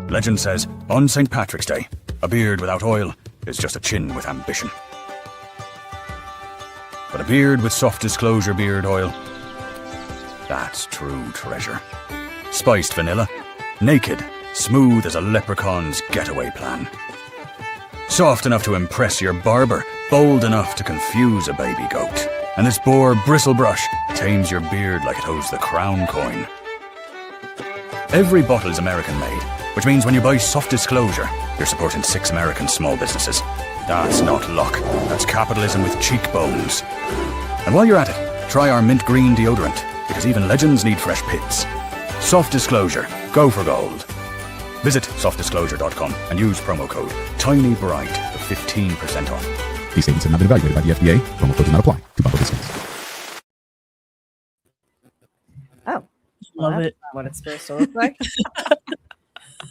Legend says, on St. Patrick's Day, a beard without oil is just a chin with ambition. But a beard with soft disclosure beard oil, that's true treasure. Spiced vanilla, naked, smooth as a leprechaun's getaway plan. Soft enough to impress your barber, bold enough to confuse a baby goat. And this boar bristle brush tames your beard like it holds the crown coin. Every bottle is American made, which means when you buy Soft Disclosure, you're supporting 6 American small businesses. That's not luck, that's capitalism with cheekbones. And while you're at it, try our mint green deodorant, because even legends need fresh pits. Soft Disclosure, go for gold. Visit softdisclosure.com and use promo code TINYBRIGHT for 15% off. These statements have not been evaluated by the FDA. Promo code does not apply to bundle discounts. Oh, love it. What it's supposed to look like.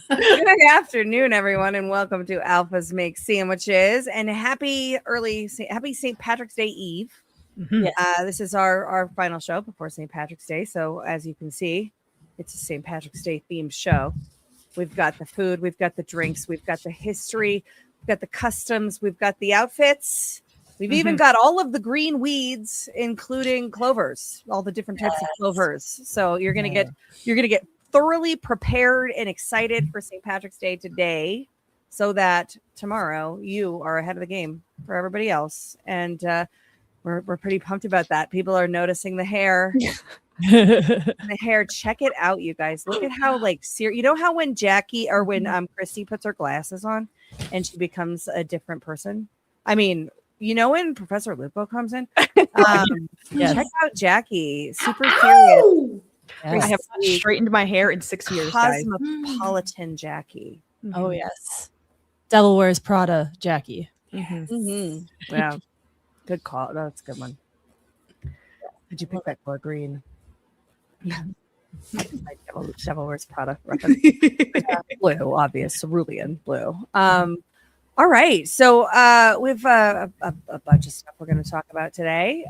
Good afternoon, everyone, and welcome to Alpha's Make Sandwiches. And happy St. Patrick's Day Eve. Mm-hmm. This is our final show before St. Patrick's Day. So as you can see, it's a St. Patrick's Day themed show. We've got the food, we've got the drinks, we've got the history, we've got the customs, we've got the outfits. We've even got all of the green weeds, including clovers, all the different types of clovers. So you're gonna get thoroughly prepared and excited for St. Patrick's Day today, so that tomorrow you are ahead of the game for everybody else. And we're pretty pumped about that. People are noticing the hair. The hair, check it out, you guys. Look at how you know how when Jackie or when Christy puts her glasses on and she becomes a different person. I mean, you know when Professor Lupo comes in, check out Jackie, super serious. Yes. I have not straightened my hair in 6 years. Cosmopolitan Jackie. Oh yes, Devil Wears Prada, Jackie. Yeah, good call. That's a good one. Did you pick that color green? Yeah. Devil Wears Prada reference. Blue, obvious, cerulean blue. All right, so we've a bunch of stuff we're going to talk about today.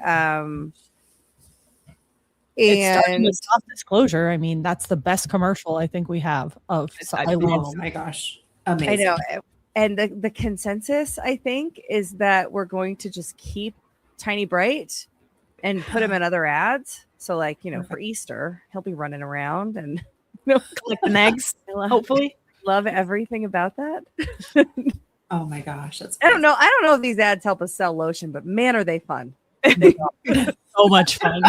It's starting with Soft Disclosure. I mean, that's the best commercial I think we have of. Oh my gosh, amazing! I know, and the consensus I think is that we're going to just keep Tiny Bright and put him in other ads. So, for Easter, he'll be running around and collecting eggs. Hopefully, love everything about that. Oh my gosh, that's I don't know if these ads help us sell lotion, but man, are they fun! So much fun.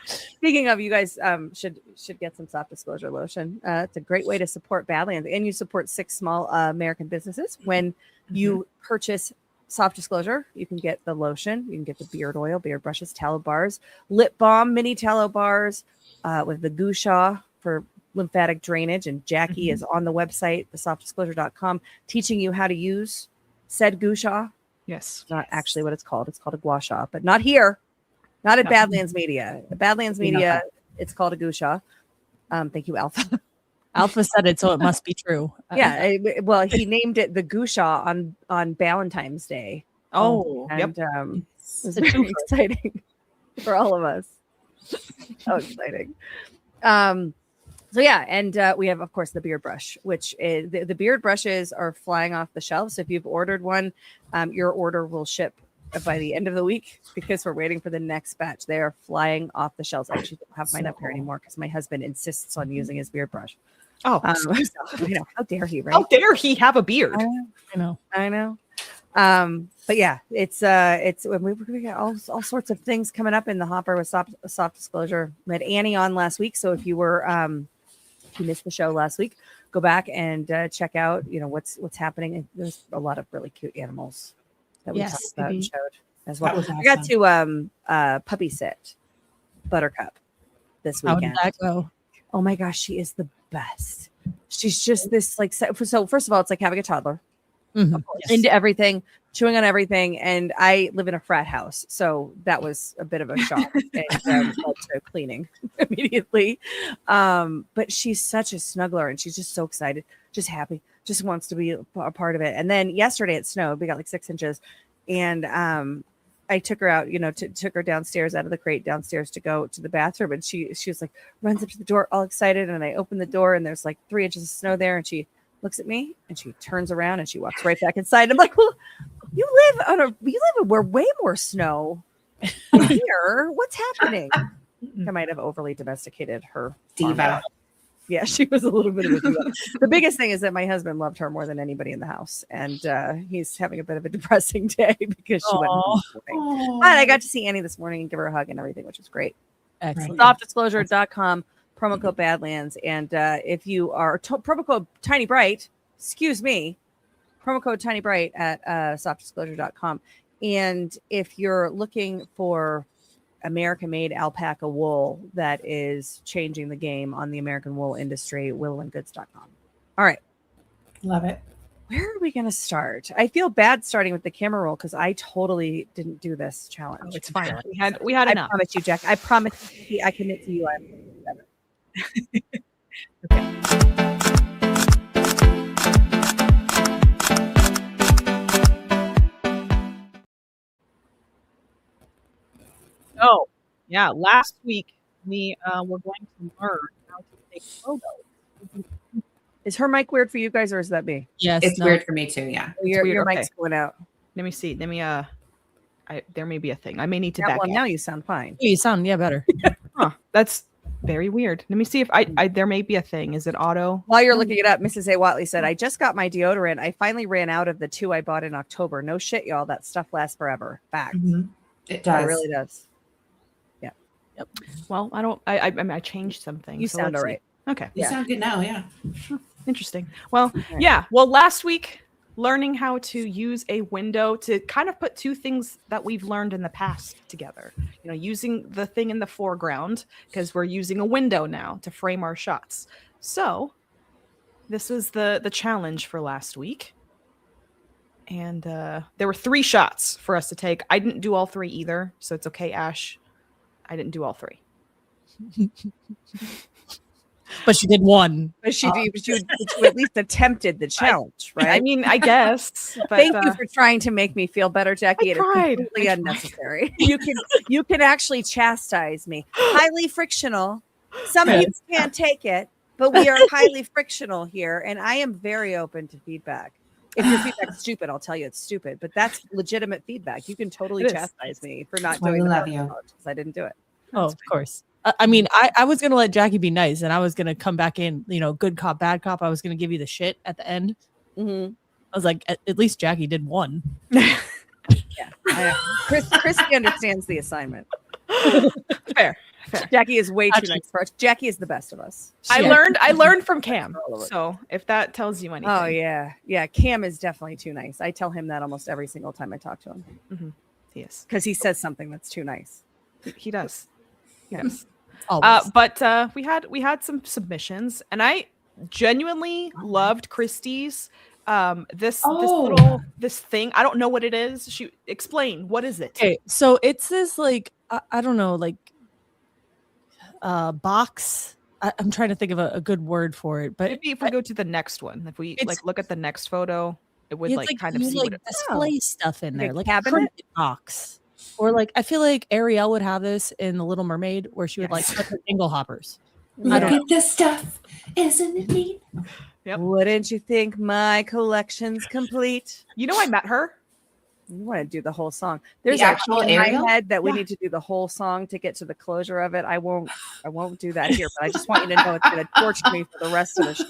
Speaking of, you guys should get some Soft Disclosure lotion. It's a great way to support Badlands, and you support 6 small American businesses. When you purchase Soft Disclosure, you can get the lotion, you can get the beard oil, beard brushes, tallow bars, lip balm, mini tallow bars with the goo sha for lymphatic drainage. And Jackie is on the website, thesoftdisclosure.com, teaching you how to use said goo sha. Yes. Not actually what it's called. It's called a gua sha, but not here. Not at Badlands Media. At Badlands Media, it's called a goo sha. Thank you, Alpha. Alpha said it, so it must be true. Yeah, well, he named it the goo sha on Valentine's Day. Oh, and it was very exciting for all of us. So exciting. So yeah, and we have, of course, the beard brush, which is the beard brushes are flying off the shelves. So if you've ordered one, your order will ship by the end of the week because we're waiting for the next batch. They are flying off the shelves. I actually don't have mine up here anymore because my husband insists on using his beard brush. Oh, how dare he, right? How dare he have a beard? I know. But yeah, it's we got all sorts of things coming up in the hopper with soft Disclosure. We had Annie on last week, so if you were if you missed the show last week, go back and check out what's happening. There's a lot of really cute animals that we talked about and showed as well. Awesome. I got to puppy sit Buttercup this weekend. How did that go? Oh my gosh, she is the best. She's just this so first of all, it's like having a toddler. Into everything, chewing on everything, and I live in a frat house, so that was a bit of a shock and to cleaning immediately. But she's such a snuggler, and she's just so excited, just happy, just wants to be a part of it. And then yesterday it snowed. We got like 6 inches, and I took her out, took her downstairs out of the crate downstairs to go to the bathroom. And she was like, runs up to the door all excited. And I open the door and there's like 3 inches of snow there. And she looks at me and she turns around and she walks right back inside. I'm like, well, you live where way more snow here. What's happening? I might have overly domesticated her. Diva. Yeah, she was a little bit of a diva. The biggest thing is that my husband loved her more than anybody in the house. And he's having a bit of a depressing day because she went home this morning. But I got to see Annie this morning and give her a hug and everything, which was great. Excellent. Softdisclosure.com, promo code Badlands. And if you are promo code Tiny Bright, promo code Tiny Bright at softdisclosure.com. And if you're looking for American-made alpaca wool that is changing the game on the American wool industry, willowandgoods.com. All right. Love it. Where are we going to start? I feel bad starting with the camera roll because I totally didn't do this challenge. Oh, it's fine. We had enough. I promise you, Jack. I promise you, I commit to you. I'm better. Okay. Oh, yeah. Last week we were going to learn how to take photos. Is her mic weird for you guys, or is that me? Yes, It's weird for me too. Yeah. Your Okay. mic's going out. Let me see. There may be a thing. I may need to back Well, out. now you sound fine. You sound better. Huh, that's very weird. Let me see if I there may be a thing. Is it auto? While you're looking it up, Mrs. A. Watley said, I just got my deodorant. I finally ran out of the 2 I bought in October. No shit, y'all. That stuff lasts forever. Fact. It does. It really does. Yeah. Yep. Well, I don't. I changed something. You so sound let's all see. right. Okay. You sound good now. Yeah. Interesting. Well, yeah. Well, last week, learning how to use a window to kind of put two things that we've learned in the past together. Using the thing in the foreground because we're using a window now to frame our shots. So this was the challenge for last week. And there were 3 shots for us to take. I didn't do all 3 either. So it's okay, Ashe. I didn't do all 3. But she did one. But she at least attempted the challenge, right? I mean, I guess. But, Thank you for trying to make me feel better, Jackie. I It is tried. completely unnecessary. You can actually chastise me. Highly frictional. Some people can't take it, but we are highly frictional here, and I am very open to feedback. If your feedback's stupid, I'll tell you it's stupid. But that's legitimate feedback. You can totally chastise me for not doing the because I didn't do it. Oh, of course. I mean, I was going to let Jackie be nice and I was going to come back in, good cop, bad cop. I was going to give you the shit at the end. Mm-hmm. I was like, at least Jackie did one. Yeah. Christy understands the assignment. Fair. Jackie is way too nice for us. Jackie is the best of us. I learned from Cam. So if that tells you anything. Oh, yeah. Yeah. Cam is definitely too nice. I tell him that almost every single time I talk to him. Mm-hmm. Yes. Because he says something that's too nice. He does. Yes. But we had some submissions, and I genuinely loved Christy's. This thing. I don't know what it is. Explain, what is it? Okay, so it's this I don't know, box. I'm trying to think of a good word for it, but maybe if we go to the next one, if we look at the next photo, it would kind of see what it display stuff in there, a like cabinet? a printed box. Or I feel like Ariel would have this in The Little Mermaid, where she would put her dingle hoppers. Look at this stuff, isn't it neat? Yep. Wouldn't you think my collection's complete? I met her. You want to do the whole song? There's The actual actually in Ariel? my head that we need to do the whole song to get to the closure of it. I won't do that here, but I just want you to know it's going to torture me for the rest of the show.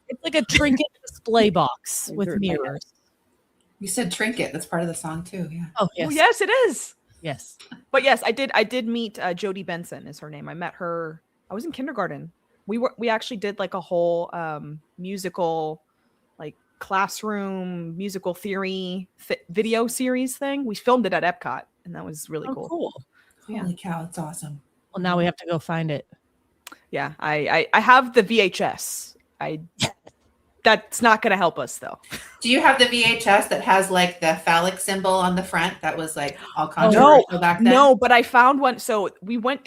It's like a trinket display box with mirrors. You said trinket. That's part of the song too. Yeah. Oh yes, Yes, it is. yes. But yes, I did meet Jody Benson is her name. I met her. I was in kindergarten. We actually did a whole musical classroom musical theory video series thing. We filmed it at Epcot, and that was really cool. Yeah. Holy cow, it's awesome. Well, now we have to go find it. Yeah, I have the VHS. That's not going to help us though. Do you have the VHS that has the phallic symbol on the front that was all controversial back then? No, but I found one. So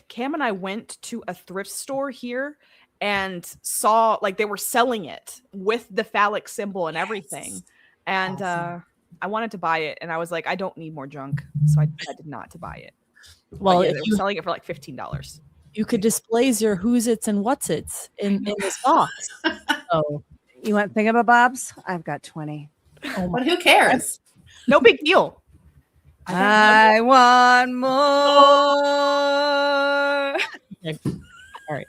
Cam and I went to a thrift store here and saw they were selling it with the phallic symbol and everything. And awesome. I wanted to buy it, and I was like, I don't need more junk, so I decided not to buy it. Well, Yeah, if they were you, selling it for like $15. you could display your who's its and what's its in this box. Oh, You want thingamabobs? I've got 20. oh my But who cares? No big deal. I want more. All right.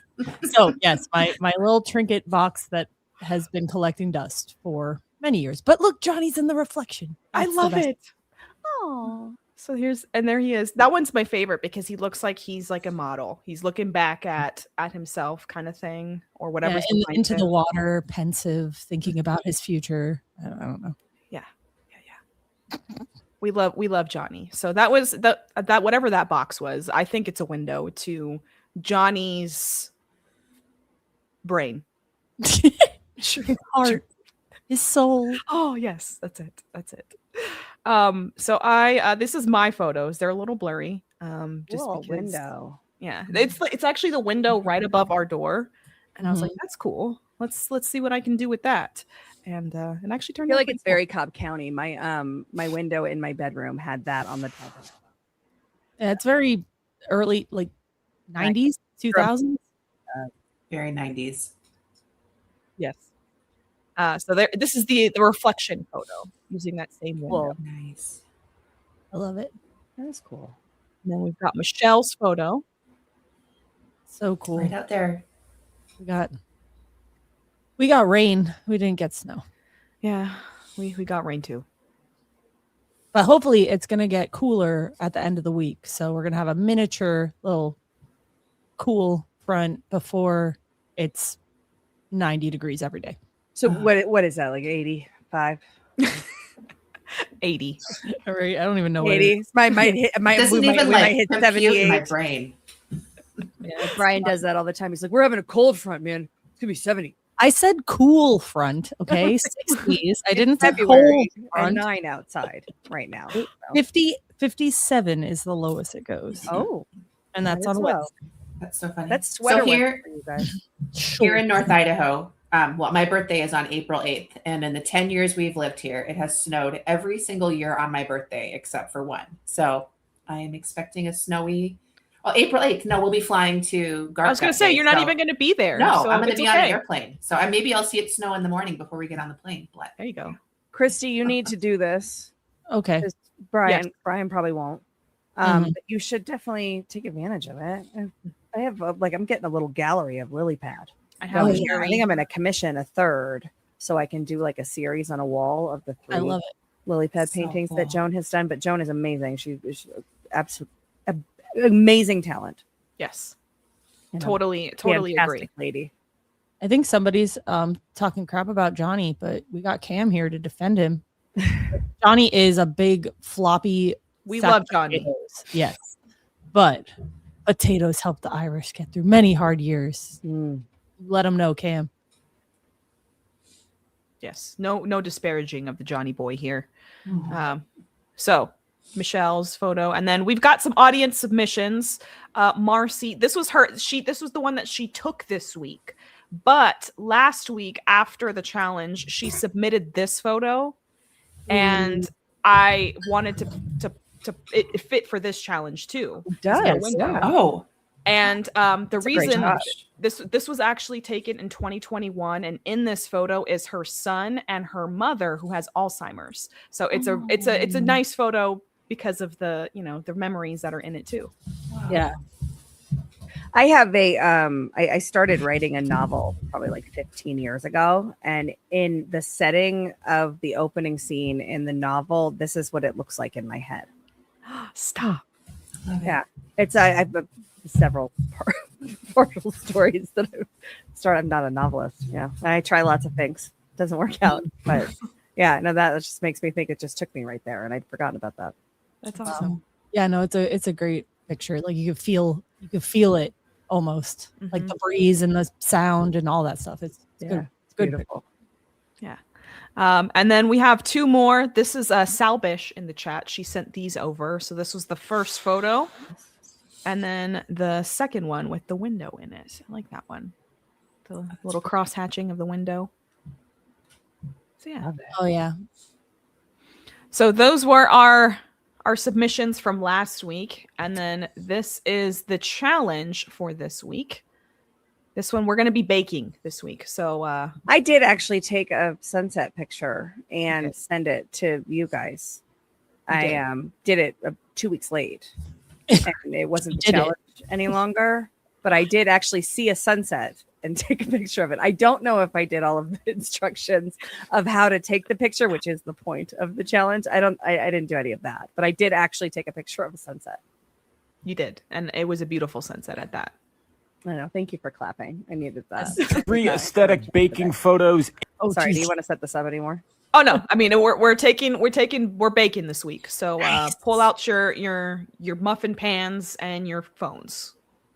So yes, my little trinket box that has been collecting dust for many years. But look, Johnny's in the reflection. I That's the love best. it. Oh, So there he is. That one's my favorite because he looks like he's like a model. He's looking back at himself, kind of thing, or whatever. Yeah, into the water, pensive, thinking about his future. I don't know. Yeah. We love Johnny. So that was that whatever that box was. I think it's a window to Johnny's brain. His heart, his soul. Oh yes, that's it. So this is my photos. They're a little blurry. Just cool because, window. yeah, it's actually the window right above our door, and I was like, that's cool. Let's see what I can do with that, and actually I turned feel out like pretty it's cool. very Cobb County. My window in my bedroom had that on the top of it. Yeah, it's very early, like 90s, 2000s. Very 90s. Yes. So this is the reflection photo using that same window. Cool. Nice. I love it. That's cool. And then we've got Michelle's photo. So cool. Right out there. We got rain. We didn't get snow. Yeah, we got rain too. But hopefully it's going to get cooler at the end of the week. So we're going to have a miniature little cool front before it's 90 degrees every day. So what is that, like 85? 80. All right. I don't even know what it 80? is. Might hit, Doesn't we even might hit compute in my 78. brain. Yeah, Brian does that all the time. He's like, we're having a cold front, man. It's going to be 70. I said cool front, okay? 60s. I didn't say February cold and front. 9 outside right now. So. 57 is the lowest it goes. Oh, And that's might as on well. Wednesday. That's so funny. That's sweater so here, weather for you guys. here in North Idaho, well, my birthday is on April 8th. And in the 10 years we've lived here, it has snowed every single year on my birthday except for one. So I am expecting a snowy. Oh, April 8th. No, we'll be flying to Garden. I was going to say, you're not even going to be there. No, so I'm going to it's be on an okay. airplane. So maybe I'll see it snow in the morning before we get on the plane. But There you go. Christy, you need to do this. Okay. Brian probably won't. But you should definitely take advantage of it. And I have I'm getting a little gallery of lily pad. I have I it here. think I'm going to commission a third so I can do like a series on a wall of the 3 I love it. lily pad So paintings cool. that Joan has done. But Joan is amazing. She's absolute amazing talent. Yes. You know, Totally fantastic agree. lady. I think somebody's talking crap about Johnny, but we got Cam here to defend him. Johnny is a big floppy. We sack love of Johnny. potatoes. Yes. But potatoes help the Irish get through many hard years. Mm. Let him know, Cam. Yes. No disparaging of the Johnny boy here. So Michelle's photo, and then we've got some audience submissions. Marcy, this was the one that she took this week, but last week after the challenge she submitted this photo, and I wanted to it fit for this challenge too. It does. window. Yeah. oh, And the That's a great reason job. this was actually taken in 2021, and in this photo is her son and her mother who has Alzheimer's. So it's a nice photo because of the memories that are in it too. Yeah. I have I started writing a novel probably like 15 years ago. And in the setting of the opening scene in the novel, this is what it looks like in my head. Stop. love it. Yeah. It's I've several partial stories that I've started. I'm not a novelist. Yeah. I try lots of things. Doesn't work out. But yeah, no, that just makes me think it just took me right there. And I'd forgotten about that. That's awesome. Yeah, no, it's a great picture. Like you could feel it almost. Like the breeze and the sound and all that stuff. It's good. It's good. Beautiful. And then we have two more. This is Salbish in the chat. She sent these over. So this was the first photo. And then the second one with the window in it. I like that one. The little cross hatching of the window. So yeah. Oh yeah. So those were our submissions from last week, and then this is the challenge for this week. This one we're going to be baking this week. So I did actually take a sunset picture and send it to you guys. I did it 2 weeks late, and it wasn't the challenge any longer. But I did actually see a sunset and take a picture of it. I don't know if I did all of the instructions of how to take the picture, which is the point of the challenge. I didn't do any of that, but I did actually take a picture of a sunset. You did, and it was a beautiful sunset at that. I know. Thank you for clapping. I needed that. 3 aesthetic baking photos. Oh, sorry. Do you want to set this up anymore? Oh no, I mean we're baking this week. So pull out your muffin pans and your phones.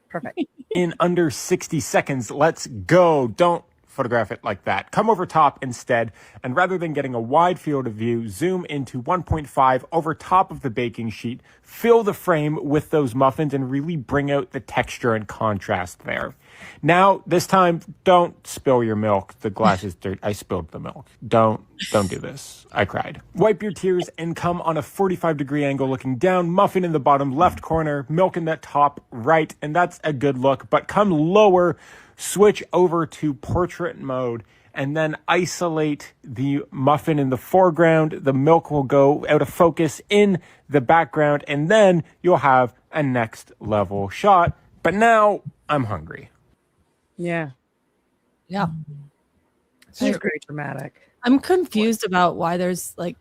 Perfect. In under 60 seconds. Let's go. Don't photograph it like that. Come over top instead, and rather than getting a wide field of view, zoom into 1.5 over top of the baking sheet. Fill the frame with those muffins and really bring out the texture and contrast there. Now, this time, don't spill your milk. The glass is dirty. I spilled the milk. Don't do this. I cried. Wipe your tears and come on a 45-degree angle looking down, muffin in the bottom left corner, milk in the top right, and that's a good look. But come lower, switch over to portrait mode, and then isolate the muffin in the foreground. The milk will go out of focus in the background, and then you'll have a next level shot. But now I'm hungry. Yeah. Yeah. It's very dramatic. I'm confused about why there's like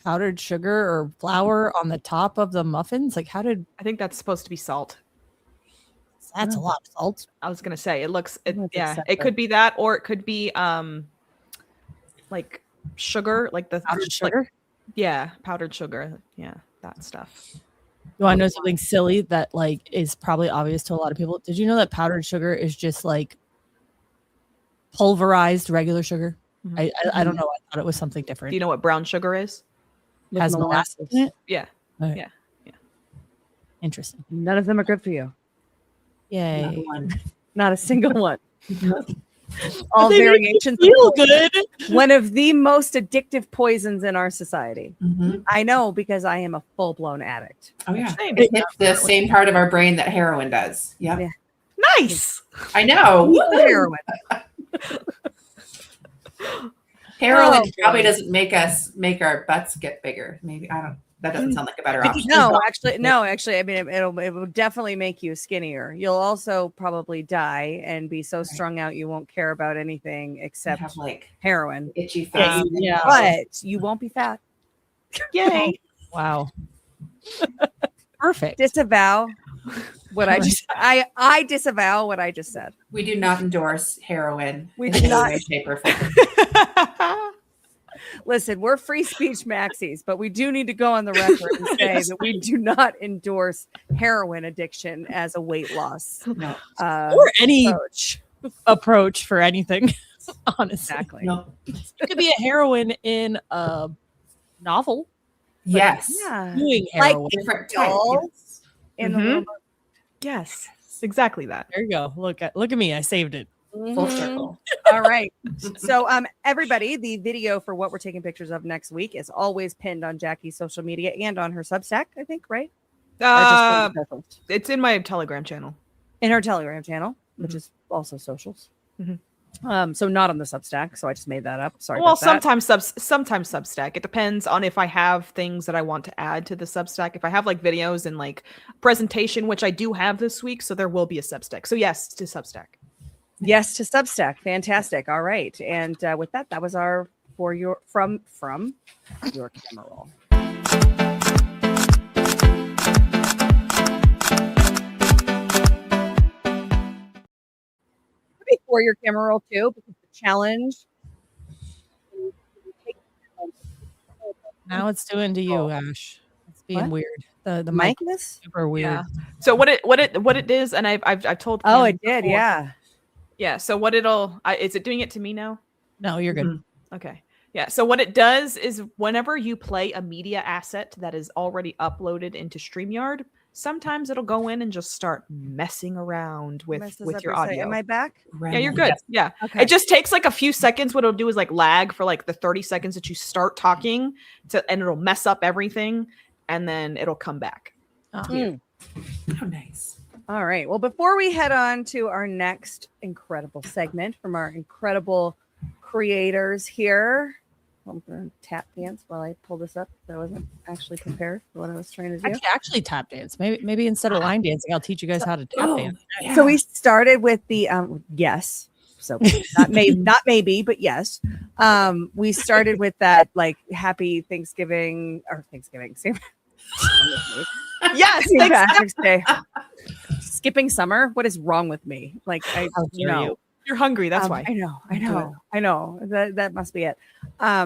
powdered sugar or flour on the top of the muffins. Like, how did I think that's supposed to be salt. that's a lot of salt? I was gonna say it That's it could be that, or it could be like sugar, like the Powdered sugar? powdered sugar, that stuff. You want to know something silly that like is probably obvious to a lot of people? Did you know that powdered sugar is just like pulverized regular sugar? Mhm. I don't know. I thought it was something different. Do you know what brown sugar is? With Has molasses in it? Yeah. All right. Yeah. Interesting. None of them are good for you. Yay. Not a single one. All They make variations you feel of good. one of the most addictive poisons in our society. Mhm. I know because I am a full-blown addict. Oh yeah, Same. it hits the same part of our brain that heroin does. Yep. Yeah. Nice. I know. Heroin. Heroin Oh, probably boy. doesn't make our butts get bigger. Maybe I don't. That doesn't sound like a better option. No, actually, I mean, it will definitely make you skinnier. You'll also probably die and be so strung out you won't care about anything I except have like heroin. itchy face. Yeah. But you won't be fat. Yay. Wow. Perfect. Disavow what I just I disavow what I just said. We do not endorse heroin. We in do any not. way, shape, or form. Listen, we're free speech maxis, but we do need to go on the record and say that we do not endorse heroin addiction as a weight loss No, Or any approach. approach for anything. Honestly. Exactly. no. It could be a heroine in a novel. Yes. Yeah. Doing Like heroin. Different type. Dolls in the Mhm. little Yes. Exactly that. There you go. Look at me. I saved it. Full Mhm. circle. All right. So everybody, the video for what we're taking pictures of next week is always pinned on Jackie's social media and on her Substack, I think, right? Or just on the socials? It's in my Telegram channel. In her Telegram channel, which Mhm. is also socials. Mhm. So not on the Substack. So I just made that up. Sorry. Well, about that. sometimes Substack. It depends on if I have things that I want to add to the Substack. If I have like videos and like presentation, which I do have this week, so there will be a Substack. So yes, to Substack. Yes, to Substack. Fantastic. All right. And with that, that was our for your from your camera roll. Before your camera roll too, because the challenge. Now it's doing to you, Ash. It's being What? weird. The mic mic is this? super weird. Yeah. So what it is, and I've told. Oh, Pam it did. before. Yeah. Yeah. So what is it doing it to me now? No, you're good. Mhm. Okay. Yeah. So what it does is whenever you play a media asset that is already uploaded into StreamYard, sometimes it'll go in and just start messing around with Messes your up site. audio. Am I back? Yeah, you're good. Yeah. Okay. It just takes like a few seconds. What it'll do is like lag for like the 30 seconds that you start talking and it'll mess up everything and then it'll come back. Mm. Oh, nice. All right. Well, before we head on to our next incredible segment from our incredible creators here, I'm going to tap dance while I pull this up. I wasn't actually prepared for what I was trying to do. I can actually tap dance. Maybe instead of line dancing, I'll teach you guys how to tap dance. Yeah. So we started with the yes. So not maybe, but yes. We started with that like happy Thanksgiving or Thanksgiving. Yes, St. Patrick's Day. Skipping summer. What is wrong with me? Like You're hungry. That's why. I know. That must be it.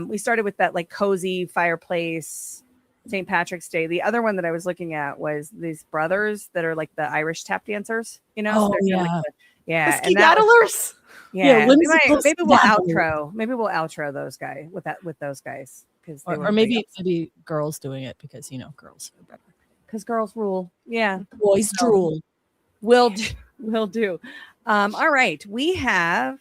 We started with that like cozy fireplace, St. Patrick's Day. The other one that I was looking at was these brothers that are like the Irish tap dancers. You know? Oh, So they're doing, yeah. like, yeah. The ski-daddlers. Yeah. whimsical Maybe we'll skedaddle. outro. Maybe we'll outro those guys with those guys because Or maybe girls doing it because girls are better. because girls rule. Yeah. Boys drool. Will do. All right. We have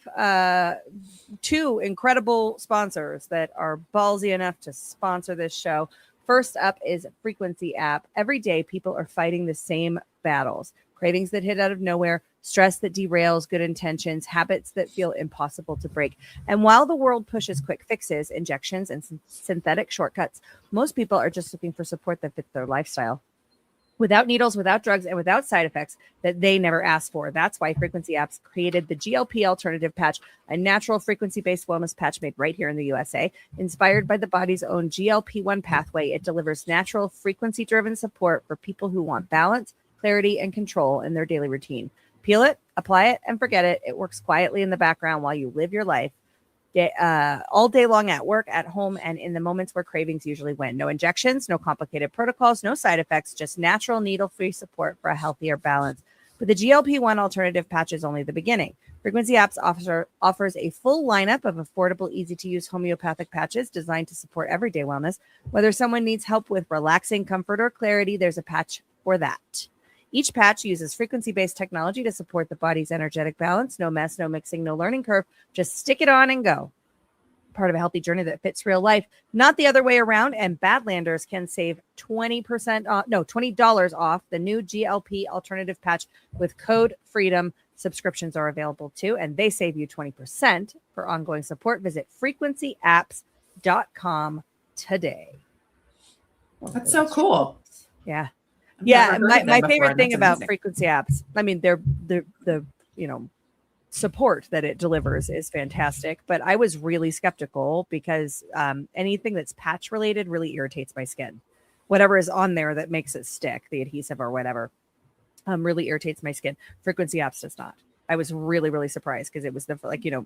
two incredible sponsors that are ballsy enough to sponsor this show. First up is Frequency app. Every day, people are fighting the same battles. Cravings that hit out of nowhere, stress that derails good intentions, habits that feel impossible to break. And while the world pushes quick fixes, injections, and synthetic shortcuts, most people are just looking for support that fits their lifestyle. Without needles, without drugs, and without side effects that they never asked for. That's why Frequency Apps created the GLP Alternative Patch, a natural frequency-based wellness patch made right here in the USA. Inspired by the body's own GLP-1 pathway, it delivers natural, frequency-driven support for people who want balance, clarity, and control in their daily routine. Peel it, apply it, and forget it. It works quietly in the background while you live your life. All day long at work, at home, and in the moments where cravings usually win. No injections, no complicated protocols, no side effects, just natural needle-free support for a healthier balance. But the GLP-1 alternative patch is only the beginning. Frequency Apps offers a full lineup of affordable, easy-to-use homeopathic patches designed to support everyday wellness. Whether someone needs help with relaxing, comfort, or clarity, there's a patch for that. Each patch uses frequency-based technology to support the body's energetic balance. No mess, no mixing, no learning curve. Just stick it on and go. Part of a healthy journey that fits real life, not the other way around. And Badlanders can save $20 off the new GLP alternative patch with code FREEDOM. Subscriptions are available too, and they save you 20% for ongoing support. Visit frequencyapps.com today. That's so cool. Yeah. I've Yeah, never heard of my them favorite before. thing That's about amazing. Frequency Apps, I mean, they're the support that it delivers is fantastic. But I was really skeptical because anything that's patch related really irritates my skin. Whatever is on there that makes it stick, the adhesive or whatever, really irritates my skin. Frequency Apps does not. I was really, really surprised because it was the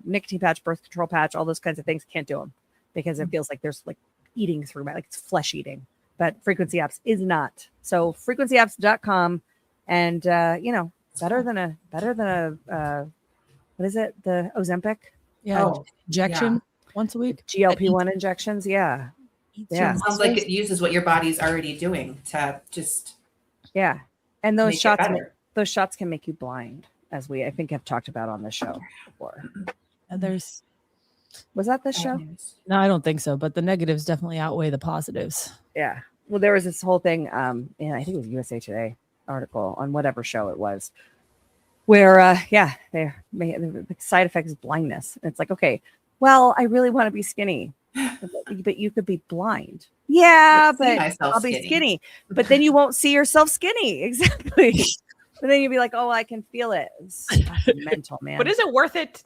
nicotine patch, birth control patch, all those kinds of things. Can't do them because it feels like there's like eating through my, like it's flesh eating. But Frequency Apps is not. So frequencyapps.com and better than a what is it? The Ozempic? Yeah. Oh, Injection once a week. GLP-1 injections. Yeah. Yeah. Sounds like it uses what your body's already doing to just Yeah. And those make shots it better. those shots can make you blind, as we I think have talked about on the show before. There's Was that this show? no, I don't think so, but the negatives definitely outweigh the positives. Yeah. Well, there was this whole thing, and I think it was USA Today article on whatever show it was, where the side effect is blindness. And it's like, okay, well, I really want to be skinny, but you could be blind. Yeah, I see but myself I'll be skinny. But then you won't see yourself skinny. Exactly. But then you'll be like, oh, I can feel it. It's fucking mental, man. But is it worth it?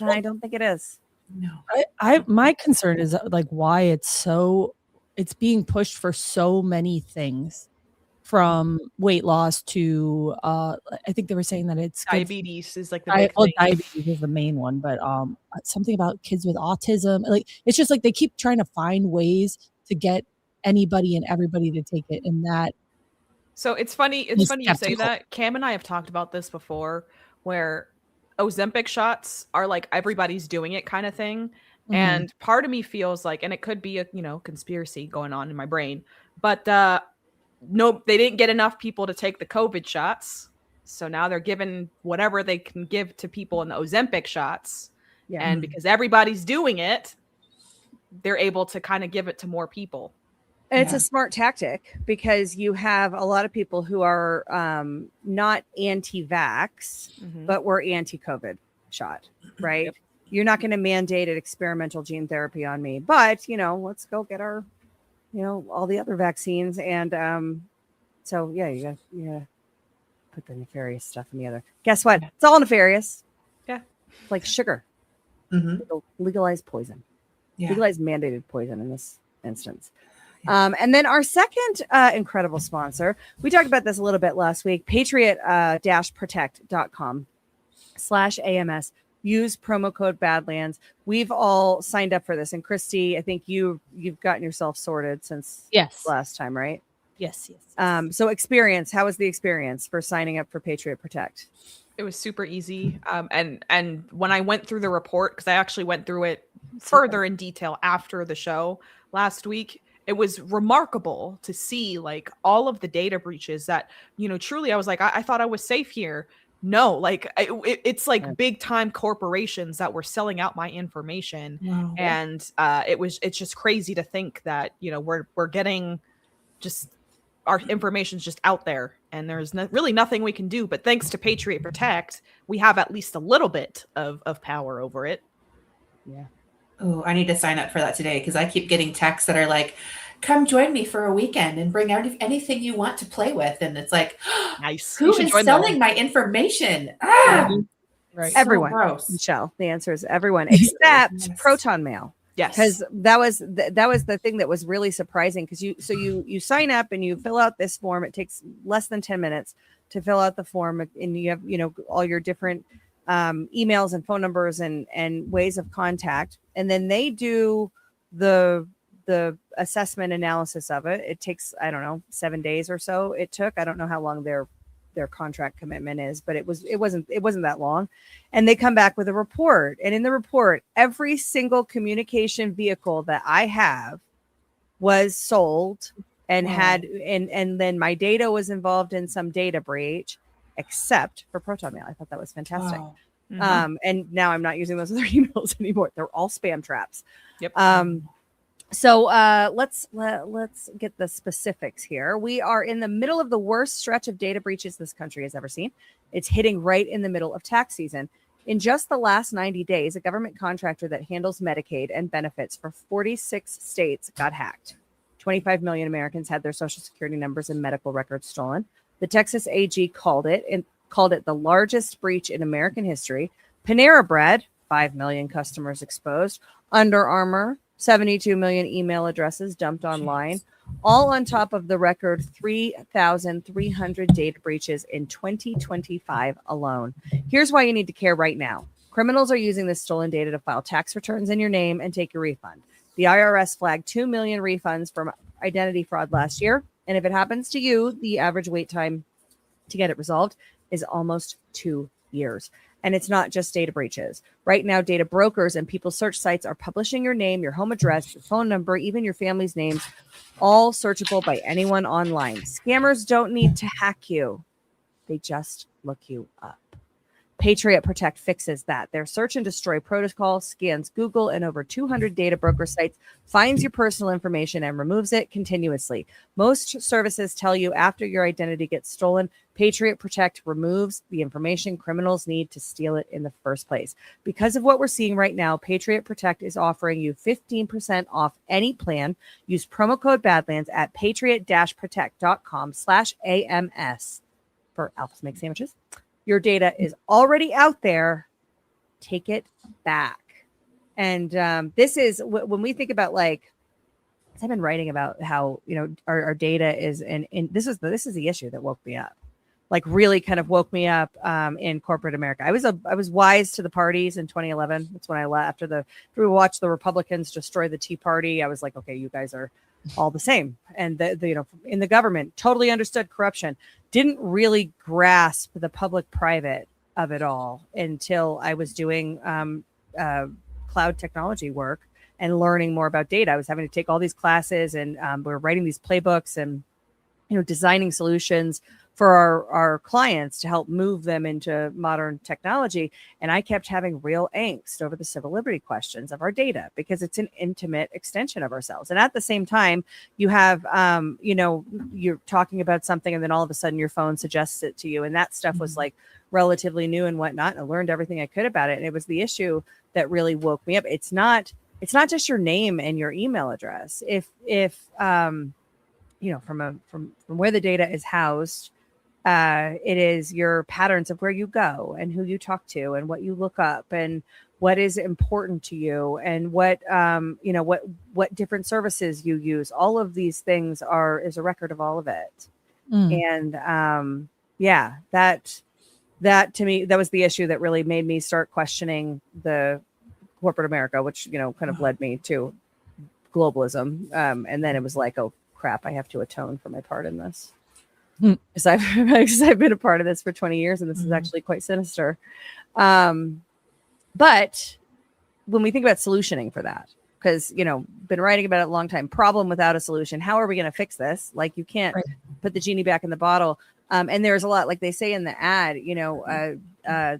I don't think it is. No. My concern is like why it's being pushed for so many things, from weight loss to I think they were saying that it's good Diabetes is like the big thing. diabetes is the main one, but something about kids with autism. Like it's just like they keep trying to find ways to get anybody and everybody to take it, and that. So it's funny. It's He's funny you say skeptical. that. Cam and I have talked about this before, where Ozempic shots are like everybody's doing it kind of thing. Mhm. And part of me feels like, and it could be a conspiracy going on in my brain, but no, they didn't get enough people to take the COVID shots. So now they're giving whatever they can give to people in the Ozempic shots. Yeah. And because everybody's doing it, they're able to kind of give it to more people. And it's a smart tactic because you have a lot of people who are not anti-vax, but were anti-COVID shot, right? Yep. You're not going to mandate an experimental gene therapy on me, but let's go get our, all the other vaccines. And so yeah, you gotta put the nefarious stuff in the other. Guess what? It's all nefarious. Yeah, it's like sugar. Legalized poison. Yeah. Legalized mandated poison in this instance. And then our second incredible sponsor, we talked about this a little bit last week, patriot-protect.com/AMS. Use promo code Badlands. We've all signed up for this. And Christy, I think you've gotten yourself sorted since last time, right? Yes. So experience, how was the experience for signing up for Patriot Protect? It was super easy. And when I went through the report, because I actually went through it further in detail after the show last week, it was remarkable to see like all of the data breaches that, truly I was like, I thought I was safe here. No, like it's like big time corporations that were selling out my information. Wow. And it's just crazy to think that, we're getting just our information's just out there and there's really nothing we can do. But thanks to Patriot Protect, we have at least a little bit of power over it. Yeah. Oh, I need to sign up for that today because I keep getting texts that are like, come join me for a weekend and bring out anything you want to play with. And it's like, nice. Who is selling my information? Ah! Right. So Everyone. gross. Michelle, the answer is everyone except Proton Mail. Yes. Because that was the thing that was really surprising because you sign up and you fill out this form. It takes less than 10 minutes to fill out the form and you have, all your different emails and phone numbers and ways of contact. And then they do the assessment analysis of it. It takes, 7 days or so it took. I don't know how long their contract commitment is, but it wasn't that long. And they come back with a report. And in the report, every single communication vehicle that I have was sold and had, and then my data was involved in some data breach, except for Proton Mail. I thought that was fantastic. Wow. And now I'm not using those other emails anymore. They're all spam traps. Yep. So let's get the specifics here. We are in the middle of the worst stretch of data breaches this country has ever seen. It's hitting right in the middle of tax season. In just the last 90 days, a government contractor that handles Medicaid and benefits for 46 states got hacked. 25 million Americans had their social security numbers and medical records stolen. The Texas AG called it the largest breach in American history. Panera Bread, 5 million customers exposed. Under Armour, 72 million email addresses dumped online, all on top of the record 3,300 data breaches in 2025 alone. Here's why you need to care right now. Criminals are using this stolen data to file tax returns in your name and take your refund. The IRS flagged 2 million refunds from identity fraud last year. And if it happens to you, the average wait time to get it resolved is almost 2 years. And it's not just data breaches. Right now, data brokers and people search sites are publishing your name, your home address, your phone number, even your family's names, all searchable by anyone online. Scammers don't need to hack you. They just look you up. Patriot Protect fixes that. Their search and destroy protocol scans Google and over 200 data broker sites, finds your personal information and removes it continuously. Most services tell you after your identity gets stolen, Patriot Protect removes the information criminals need to steal it in the first place. Because of what we're seeing right now, Patriot Protect is offering you 15% off any plan. Use promo code Badlands at patriot-protect.com/AMS for Alphas Make Sandwiches. Your data is already out there. Take it back. And this is when we think about like, I've been writing about how, our data is, and this is the issue that woke me up, like really kind of woke me up in corporate America. I was wise to the parties in 2011. That's when I left after we watched the Republicans destroy the Tea Party. I was like, okay, you guys are all the same. And in the government, totally understood corruption. Didn't really grasp the public-private of it all until I was doing cloud technology work and learning more about data. I was having to take all these classes and we're writing these playbooks and designing solutions for our clients to help move them into modern technology. And I kept having real angst over the civil liberty questions of our data, because it's an intimate extension of ourselves. And at the same time, you have, you're talking about something and then all of a sudden your phone suggests it to you. And that stuff was like relatively new and whatnot. And I learned everything I could about it. And it was the issue that really woke me up. It's not just your name and your email address. If from where the data is housed, it is your patterns of where you go and who you talk to and what you look up and what is important to you and what different services you use. All of these things is a record of all of it. And that to me, that was the issue that really made me start questioning the corporate America, which kind of led me to globalism. And then it was like, oh crap, I have to atone for my part in this. Because I've been a part of this for 20 years, and this is actually quite sinister. But when we think about solutioning for that, because been writing about it a long time, problem without a solution. How are we going to fix this? Like, you can't put the genie back in the bottle. And there's a lot, like they say in the ad,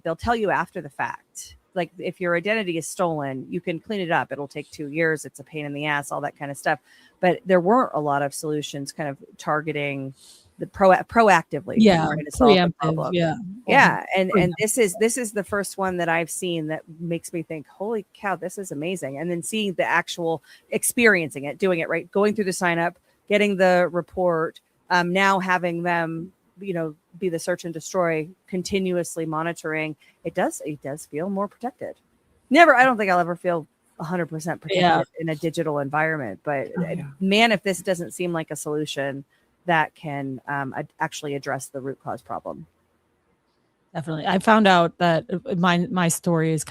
they'll tell you after the fact. Like, if your identity is stolen, you can clean it up. It'll take 2 years. It's a pain in the ass, all that kind of stuff. But there weren't a lot of solutions kind of targeting the proactively trying to solve the problem. And this is the first one that I've seen that makes me think, holy cow, this is amazing. And then seeing the actual experiencing it, doing it right, going through the sign up, getting the report, now having them be the search and destroy, continuously monitoring, it does feel more protected. I don't think I'll ever feel 100% protected in a digital environment, but man, if this doesn't seem like a solution that can actually address the root cause problem. Definitely. I found out that my story is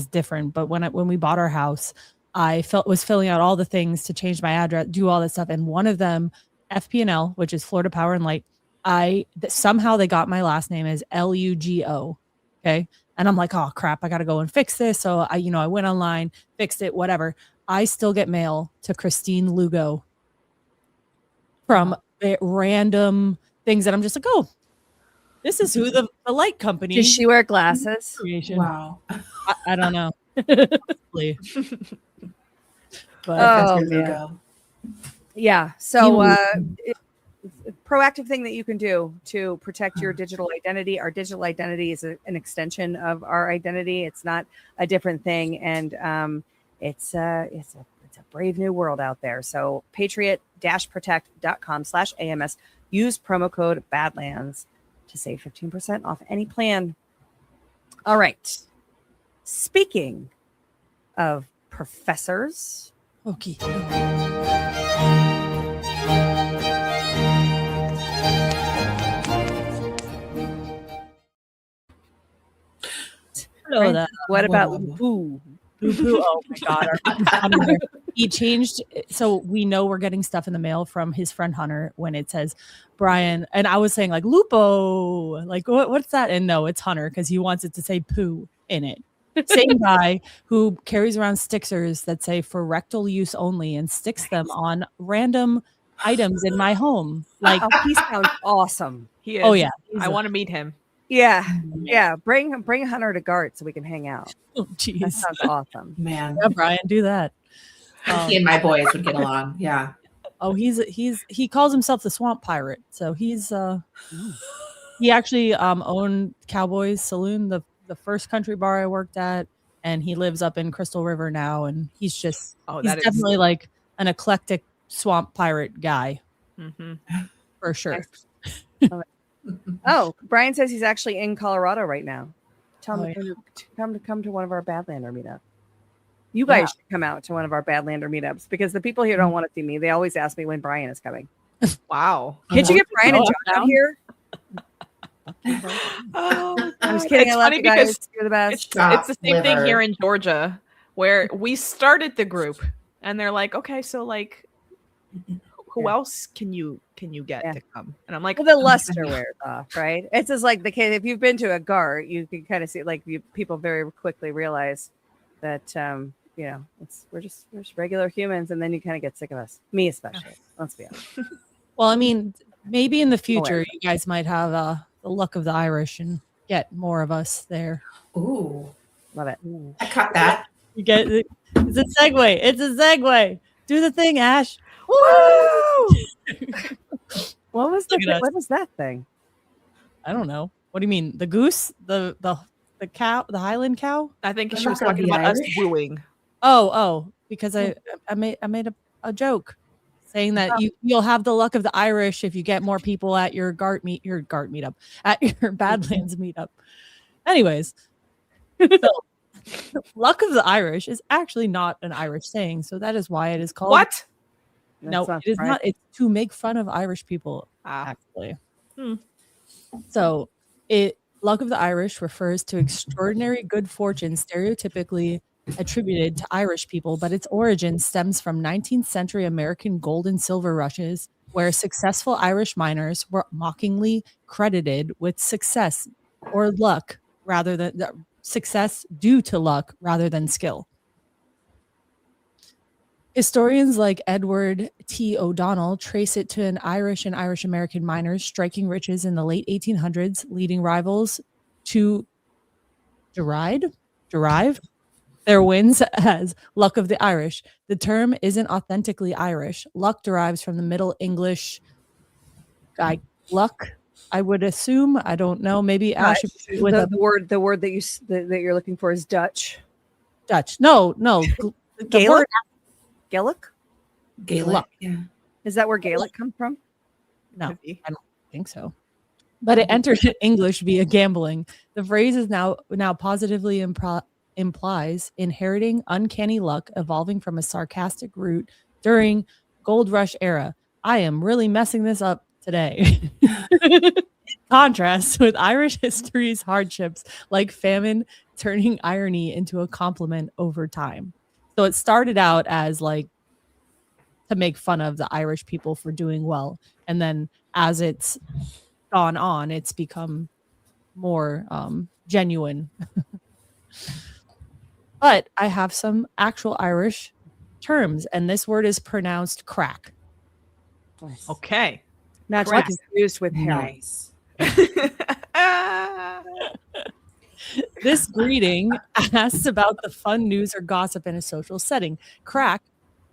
different, but when we bought our house, I was filling out all the things to change my address, do all this stuff, and one of them, FP&L, which is Florida Power and Light, somehow they got my last name as LUGO. Okay. And I'm like, oh crap, I got to go and fix this. So I went online, fixed it, whatever. I still get mail to Christine Lugo from random things that I'm just like, oh, this is who the light company. Does she wear glasses? Creation. Wow. I don't know. But, yeah. So proactive thing that you can do to protect your digital identity. Our digital identity is an extension of our identity. It's not a different thing. And it's a brave new world out there. So patriot-protect.com/AMS. Use promo code Badlands to save 15% off any plan. All right. Speaking of professors. Okay. Hello. What about Lupo? Lupo, oh my God. He changed. So we know we're getting stuff in the mail from his friend Hunter when it says Brian. And I was saying like Lupo, like what's that? And no, it's Hunter because he wants it to say poo in it. Same guy who carries around stickers that say for rectal use only and sticks them on random items in my home. Like, he sounds awesome. He is. Oh yeah. I want to meet him. Yeah. Bring Hunter to Gart so we can hang out. Oh, geez. That sounds awesome. Man. Yeah, Brian, do that. He and my boys would get along. Yeah. Oh, he calls himself the Swamp Pirate. So he actually owned Cowboys Saloon, the first country bar I worked at, and he lives up in Crystal River now. And he's definitely like an eclectic swamp pirate guy. For sure. Oh, Brian says he's actually in Colorado right now. Tell him to come to one of our Badlander meetups. You guys should come out to one of our Badlander meetups because the people here don't want to see me. They always ask me when Brian is coming. Wow. Can't you get Brian and John out here? Oh, I'm just kidding. It's I love funny you guys. because You're the best. It's the same thing here in Georgia where we started the group and they're like, okay, so like who else can you get to come? And I'm like, well, the luster wears off, right? It's just like the case. If you've been to a Gart, you can kind of see like people very quickly realize that we're just regular humans, and then you kind of get sick of us. Me especially. Let's be honest. Well, I mean, maybe in the future Hilarious. you guys might have the luck of the Irish and get more of us there. Ooh, Love it. I caught that. You get it's a segue. It's a segue. Do the thing, Ash. Woo! What was Look at us. what was that thing? I don't know. What do you mean? The goose? The cow? The Highland cow? I think The she was luck of talking the about us Irish? wooing. Oh, because I made a joke saying that you'll have the luck of the Irish if you get more people at your Gart meetup at your Badlands meetup. Anyways, so luck of the Irish is actually not an Irish saying, so that is why it is called. What? No, That's it is right. not. It's to make fun of Irish people, actually. So, luck of the Irish refers to extraordinary good fortune stereotypically attributed to Irish people, but its origin stems from 19th century American gold and silver rushes, where successful Irish miners were mockingly credited with success or luck rather than success due to luck rather than skill. Historians like Edward T. O'Donnell trace it to an Irish and Irish American miners striking riches in the late 1800s, leading rivals to derive their wins as luck of the Irish. The term isn't authentically Irish. Luck derives from the Middle English luck, I would assume. I don't know. Maybe Ash with the word that you're looking for is Dutch. Dutch. No. The Gaelic? word Gaelic? Gaelic. Luck. Yeah. Is that where Gaelic comes from? No, I don't think so. But it entered English via gambling. The phrase is now positively implies inheriting uncanny luck evolving from a sarcastic root during Gold Rush era. I am really messing this up today. In contrast with Irish history's hardships like famine turning irony into a compliment over time. So it started out as like to make fun of the Irish people for doing well. And then as it's gone on, it's become more genuine. But I have some actual Irish terms, and this word is pronounced crack. Okay. Not to be Crack. confused with heroin. Nice. This greeting asks about the fun news or gossip in a social setting. Crack,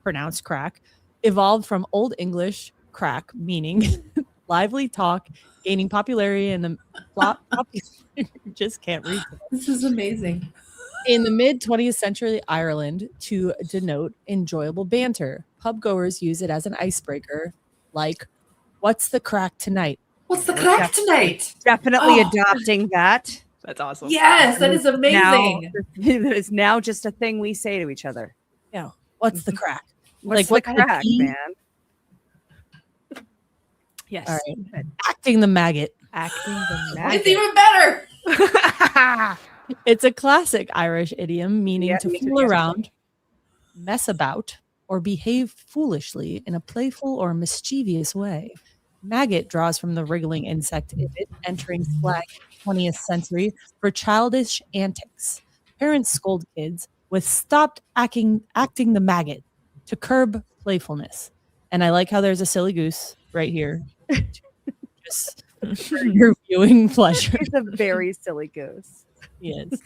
pronounced crack, evolved from Old English crack, meaning lively talk, gaining popularity in the just can't read it. This is amazing. In the mid 20th century Ireland to denote enjoyable banter. Pub goers use it as an icebreaker, like, "What's the crack tonight?" What's the crack tonight? Definitely Oh. adopting that. That's awesome. Yes, that is amazing. It is now just a thing we say to each other. Yeah. What's the crack? What's what the kind of crack, tea? man? Yes. All right. Acting the maggot. Acting the It's maggot. even better. It's a classic Irish idiom meaning Yeah, to me too, fool yeah. around, mess about, or behave foolishly in a playful or mischievous way. Maggot draws from the wriggling insect ibid, entering slang 20th century for childish antics. Parents scold kids with "stopped acting the maggot" to curb playfulness. And I like how there's a silly goose right here. Just for your viewing pleasure. It's a very silly goose. He is.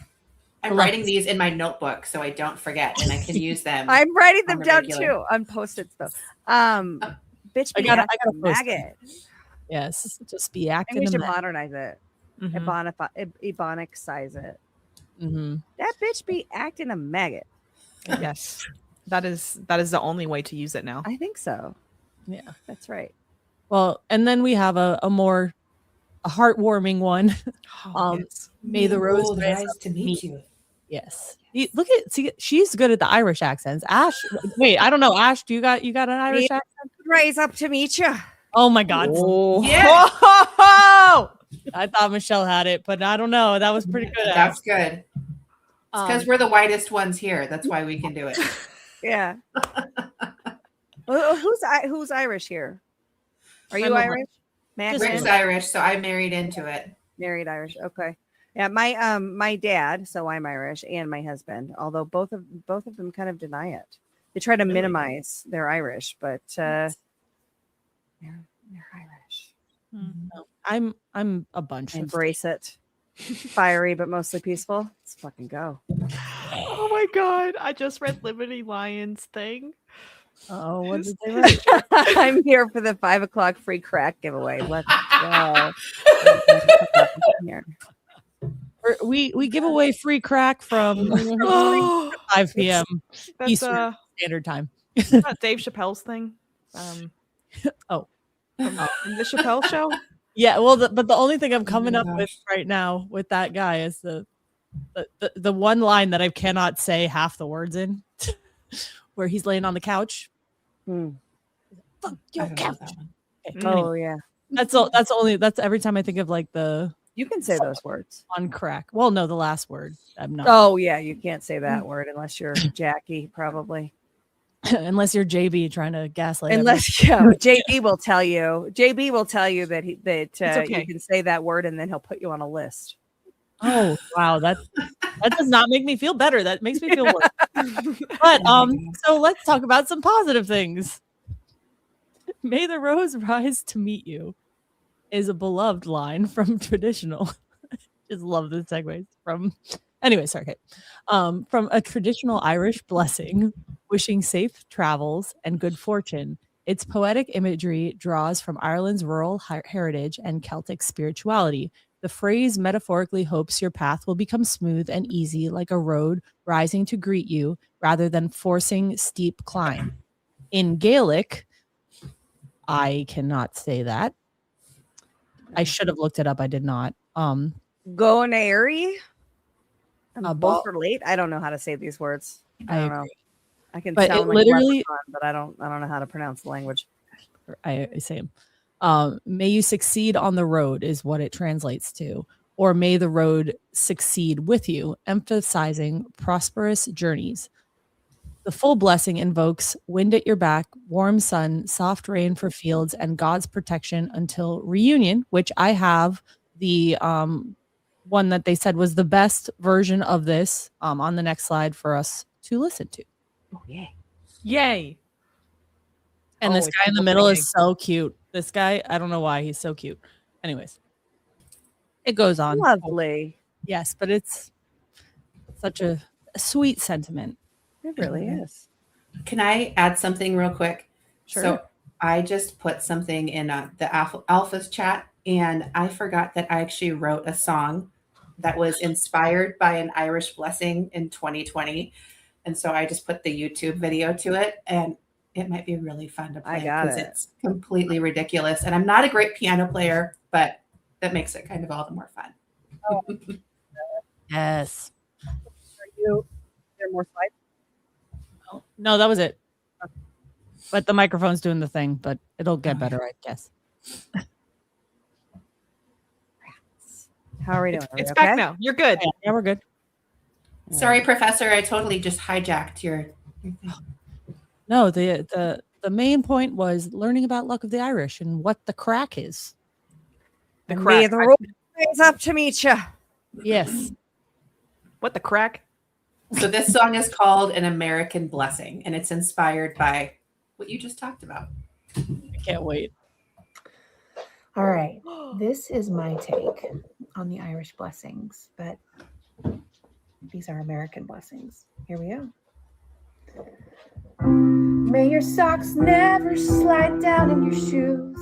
I'm writing these in my notebook so I don't forget and I can use them. I'm writing them on the down regular. too on post-its though. Bitch, I be gotta acting post it. maggot. Yes, just be I think acting we the should maggot. modernize it. Ebonicize it. Mm-hmm. That bitch be acting a maggot. Yes. That is the only way to use it now. I think so. Yeah. That's right. Well, and then we have a more heartwarming one. Yes. May the rose Gold rise rise up to meet you. Yes. See, she's good at the Irish accents. Ash, wait, I don't know. Ash, do you got an Irish Yeah. accent? Rise up to meet you. Oh my God. Oh. Yeah. I thought Michelle had it, but I don't know. That was pretty good. Ash. That's good. It's because we're the whitest ones here. That's why we can do it. Yeah. Well, who's Irish here? Are you I'm a- Irish? Max, Rick's Irish, so I married into it. married Irish. Okay. Yeah, my dad, so I'm Irish, and my husband. Although both of them kind of deny it. They try to Really? minimize their Irish, but You're Irish. No, I'm a bunch of Embrace it. Fiery, but mostly peaceful. Let's fucking go. Oh my god! I just read Liberty Lions thing. Oh, what did they write? I'm here for the 5 o'clock free crack giveaway. Let's go. Here. We give away free crack from 3 to 5 p.m. That's Eastern Standard Time. not Dave Chappelle's thing. Oh. From the Chappelle Show. Yeah, well, but the only thing I'm coming my up with gosh. right now with that guy is the one line that I cannot say half the words in, where he's laying on the couch. Hmm. Fuck I your don't know couch. that one. Okay, Oh, yeah. That's every time I think of like the You can say those words. on crack. Well, no, the last word. I'm not. Oh, yeah. You can't say that word unless you're Jackie, probably. Unless you're JB trying to gaslight. Unless JB will tell you. JB will tell you that okay. you can say that word and then he'll put you on a list. everyone. Oh wow, that does not make me feel better. That makes me feel worse. But so let's talk about some positive things. May the rose rise to meet you is a beloved line from Traditional. Just love this segues from. Anyway, sorry, Kate. From a traditional Irish blessing, wishing safe travels and good fortune. Its poetic imagery draws from Ireland's rural heritage and Celtic spirituality. The phrase metaphorically hopes your path will become smooth and easy, like a road rising to greet you, rather than forcing steep climb. In Gaelic, I cannot say that. I should have looked it up. I did not. Gonairy. A Both relate. I don't know how to say these words. I don't know. I can But sound it like literally- leprechaun, but I don't know how to pronounce the language. I say may you succeed on the road is what it translates to, or may the road succeed with you, emphasizing prosperous journeys. The full blessing invokes wind at your back, warm sun, soft rain for fields, and God's protection until reunion, which I have the one that they said was the best version of this on the next slide for us to listen to. Oh, yeah. Yay! And this Oh, guy in the middle is so cute. This guy, I don't know why he's so cute. Anyways, it goes on. Lovely. Yes, but it's such a sweet sentiment. It really is. Can I add something real quick? Sure. So I just put something in the Alphas chat, and I forgot that I actually wrote a song that was inspired by an Irish blessing in 2020. And so I just put the YouTube video to it, and it might be really fun to play I got it. it's completely ridiculous. And I'm not a great piano player, but that makes it kind of all the more fun. Yes. Are you there more slides? No, that was it. But the microphone's doing the thing, but it'll get better, I guess. How are we doing? It's Are we back okay? now. You're good. Yeah, we're good. Sorry, Professor, I totally just hijacked your thing. No, the main point was learning about luck of the Irish and what the crack is. The And crack. may the road rise up to meet you. Yes. What the crack? So this song is called An American Blessing, and it's inspired by what you just talked about. I can't wait. All right. This is my take on the Irish blessings, but these are American blessings. Here we go. May your socks never slide down in your shoes.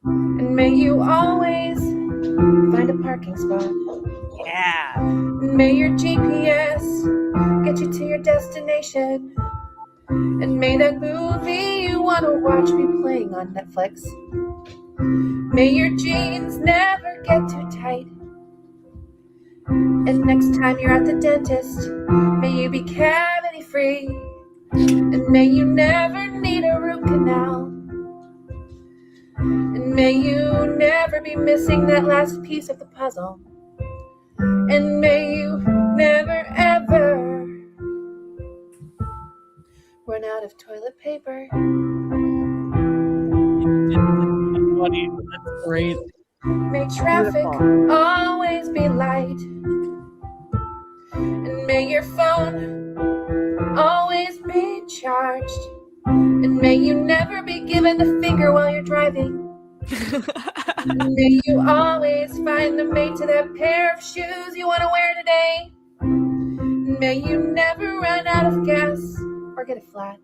And may you always find a parking spot. Yeah. And may your GPS get you to your destination. And may that movie you want to watch be playing on Netflix. May your jeans never get too tight. And next time you're at the dentist, may you be cavity free. And may you never need a root canal. And may you never be missing that last piece of the puzzle. And may you never ever run out of toilet paper. That's great. May traffic always be light. And may your phone always be charged. And may you never be given the finger while you're driving. And may you always find the mate to that pair of shoes you want to wear today. And may you never run out of gas or get a flat.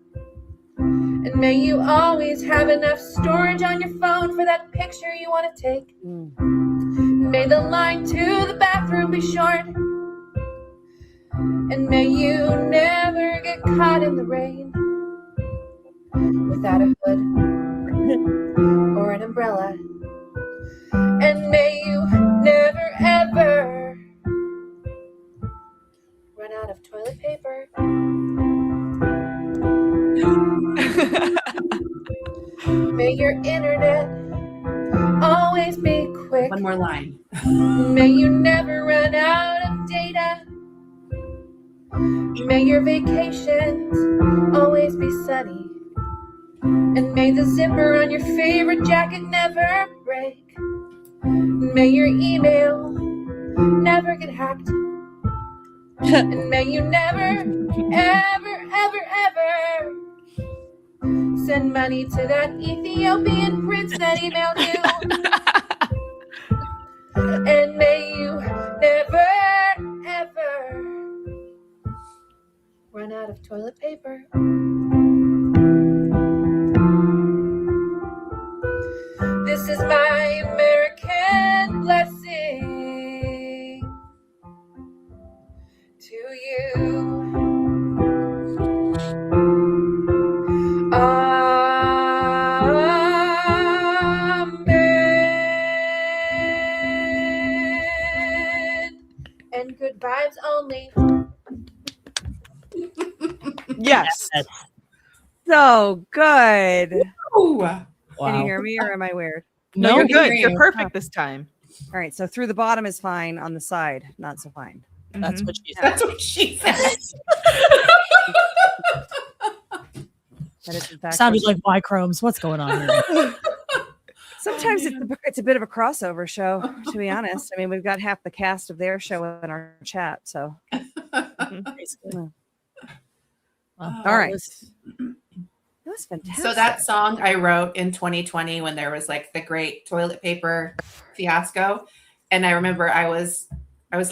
And may you always have enough storage on your phone for that picture you want to take. May the line to the bathroom be short. And may you never get caught in the rain without a hood or an umbrella. And may you never ever run out of toilet paper. May your internet always be quick. One more line. May you never run out of data. May your vacations always be sunny. And may the zipper on your favorite jacket never break. May your email never get hacked. And may you never, ever, ever, ever send money to that Ethiopian prince that emailed you. And may you never, ever run out of toilet paper. This is my American blessing to you. Amen. And good vibes only. Yes. So good. Ooh. Can you hear me or am I weird? No, No, you're good. hear You're you. perfect this time. All right. So through the bottom is fine. On the side, not so fine. That's Mhm. what she said. That's what she said. That is in fact Sounded what- like Y-chromes. What's going on here? Sometimes it's a bit of a crossover show, to be honest. I mean, we've got half the cast of their show in our chat. So, Basically. all right. was- That was fantastic. So that song I wrote in 2020 when there was like the great toilet paper fiasco. And I remember I was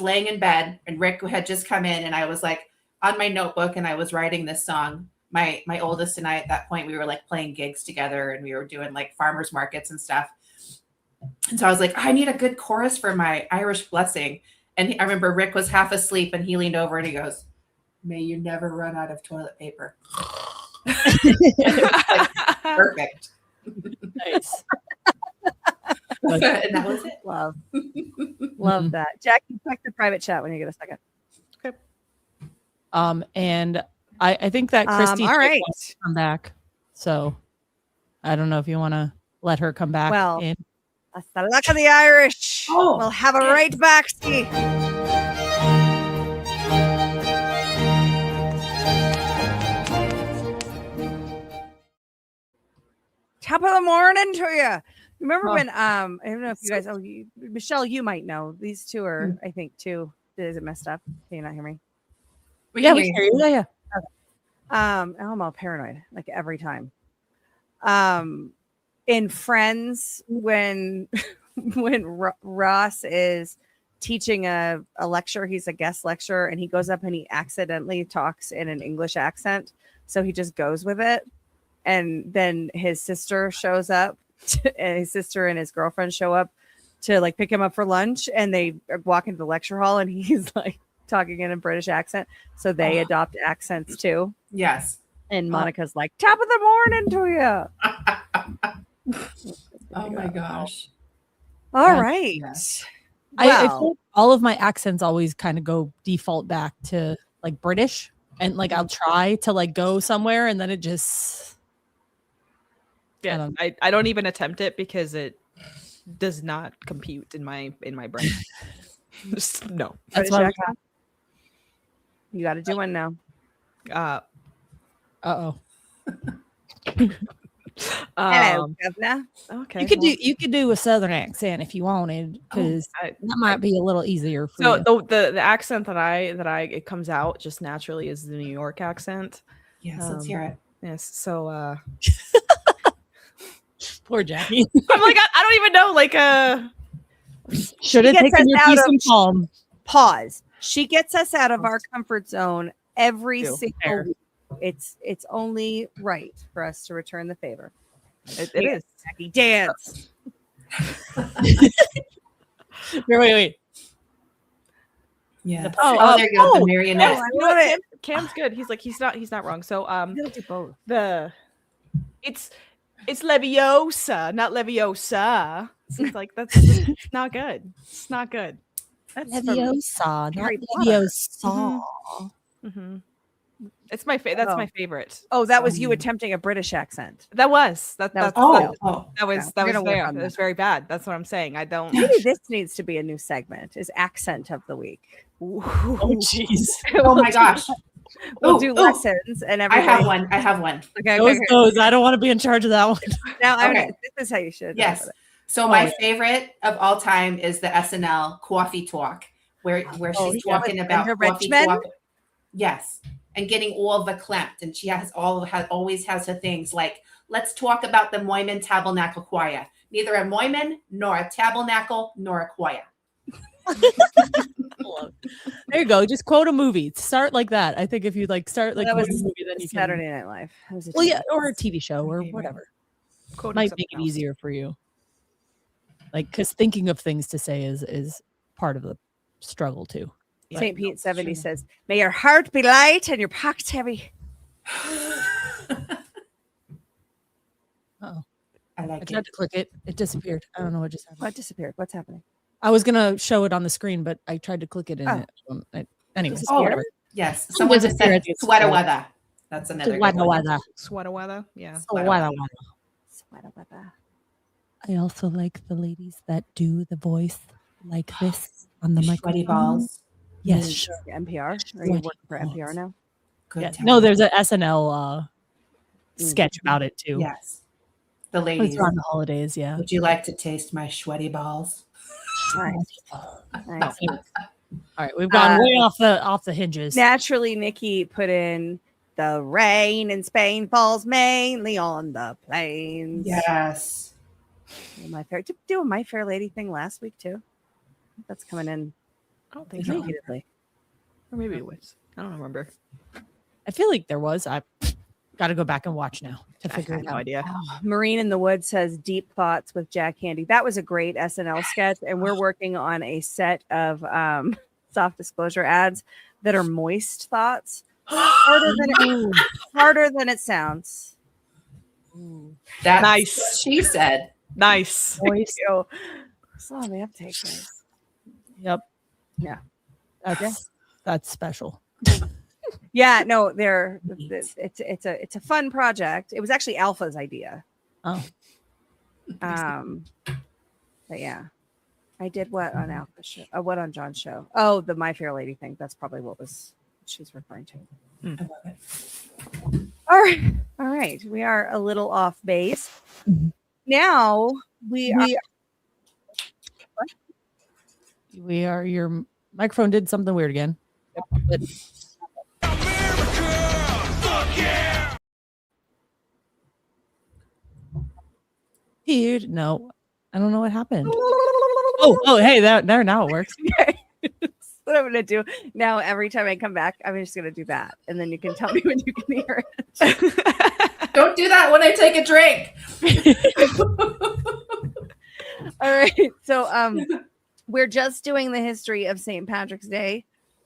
laying in bed and Rick had just come in and I was like on my notebook and I was writing this song. My oldest and I at that point, we were like playing gigs together and we were doing like farmers markets and stuff. And so I was like, I need a good chorus for my Irish blessing. And I remember Rick was half asleep and he leaned over and he goes, may you never run out of toilet paper. Perfect. Nice. And that was it. love that. Jack, you check the private chat when you get a second. And I think that Christy all right. wants to come back. So I don't know if you want to let her come back. Well, in. That's the luck of the Irish. Oh, We'll have a right back, Steve. Top of the morning to you. Remember when I don't know if you guys Michelle, you might know. These two are, I think, two. Is it messed up? Can you not hear me? Yeah, we can hear you. Yeah. I'm all paranoid, like every time. In Friends, when Ross is teaching a lecture, he's a guest lecturer, and he goes up and he accidentally talks in an English accent, so he just goes with it, and then his sister shows up, and his sister and his girlfriend show up to like pick him up for lunch, and they walk into the lecture hall, and he's like talking in a British accent, so they adopt accents too. Yes. And Monica's like, top of the morning to you. Oh my gosh. All Yeah. right. Yes. I Well, feel all of my accents always kind of go default back to like British, and like I'll try to like go somewhere, and then it just Yeah, I don't even attempt it because it does not compute in my brain. Just no. that's British why. accent? You got to do one now. Oh, Hello, governor. Okay. you could do a Southern accent if you wanted, because I- that might be a little easier for So you. the accent that I it comes out just naturally is the New York accent. Yes, let's hear it. Yes. So Poor Jackie. I'm like, I don't even know. Like Should have gets us taken your out peace of- and calm. Pause. She gets us out of our comfort zone every Ew, single fair. week. It's only right for us to return the favor. it is. Jackie, dance. Wait. Yeah. Oh, Oh, there you go. oh, The marionette. I know it. Cam's good. He's like, he's not wrong. So We'll do both. it's Leviosa, not Leviosa. So it's like it's not good. It's not good. That's from Leviosa, not Harry Potter. Leviosa. Mm-hmm. It's my that's Oh. my favorite. Oh, that was you attempting a British accent. That was was- that Oh, Yeah, was we're gonna work fair. on That was that. very bad. That's what I'm saying. I don't. Maybe this needs to be a new segment. Is accent of the week. Oh, jeez. oh my gosh. We'll Ooh, do ooh. lessons, and I everybody. have one. Okay, Those okay. goes. I don't want to be in charge of that one. Now, Okay. this is how you should. Yes. So Oh, my yeah. favorite of all time is the SNL coffee talk, where Oh, she's yeah, talking with about Linda coffee Richmond? talk. Yes, and getting all the clamped, and she always has her things like, let's talk about the Moyman Tabernacle Choir. Neither a Moyman nor a tabernacle nor a choir. There you go. Just quote a movie. Start like that. I think if you like start like That was quoting a movie, then you can. Saturday Night Live. That was a Well, yeah, TV. or a TV show or whatever. Quoting Might something make it else. easier for you. Like, because thinking of things to say is part of the struggle too. St. Pete 70 says, "May your heart be light and your pockets heavy." Oh, I I like tried it. to click it. It disappeared. I don't know what just happened. What disappeared? What's happening? I was gonna show it on the screen, but I tried to click it in Oh. it. Anyways, Oh, whatever. yes. Some Someone just disappear said at the sweater store. weather. That's another good Wada one. wada. Sweater weather. Yeah. Wada wada. Sweater weather. I also like the ladies that do the voice like this on the Sweaty microphone. balls. Yes, Mm, sure. NPR. Are you Sweaty working for balls. NPR now? Good Yeah. time. No, there's an SNL sketch about it too. Yes. The It's ladies. around the holidays. Yeah. Would you like to taste my sweaty balls? Nice. Nice. All right, we've gone Uh, way off the hinges. Naturally, Nikki put in the rain in Spain falls mainly on the plains. Yes. My Fair. Did we do a My Fair Lady thing last week too? That's coming in I don't think Did we? so. repeatedly. Or maybe it was. I don't remember. I feel like there was. I got to go back and watch now to I figure have it no out. idea. Marine in the Woods says deep thoughts with Jack Handy. That was a great SNL sketch, and we're working on a set of soft disclosure ads that are moist thoughts. Harder than it sounds. That's Nice. what she said. Nice. Moist. Slow the uptake, guys. Yep. Yeah. That's special. Yeah, no, it's a fun project. It was actually Alpha's idea. Oh, But yeah, I did what on Alpha show? What on John's show? Oh, the My Fair Lady thing. That's probably what she's referring to. I love it. All right. We are a little off base. Now we are. Your microphone did something weird again. But- Weird. No, I don't know what happened. Oh, hey, there now it works. What I'm gonna do now. Every time I come back, I'm just gonna do that, and then you can tell me when you can hear it. Don't do that when I take a drink. All right. So we're just doing the history of St. Patrick's Day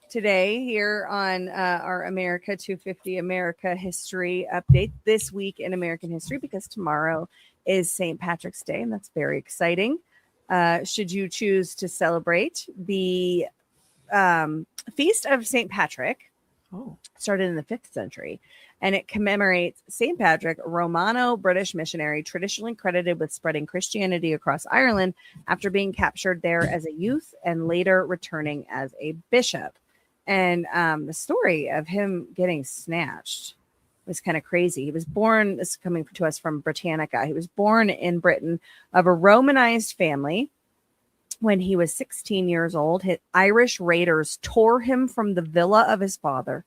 today here on our America 250 America History Update this week in American history, because tomorrow is St. Patrick's Day, and that's very exciting. Should you choose to celebrate the Feast of St. Patrick, started in the 5th century, and it commemorates St. Patrick, Romano-British missionary, traditionally credited with spreading Christianity across Ireland after being captured there as a youth and later returning as a bishop. And the story of him getting snatched was kind of crazy. He was born, this is coming to us from Britannica, he was born in Britain of a Romanized family. When he was 16 years old, Irish raiders tore him from the villa of his father,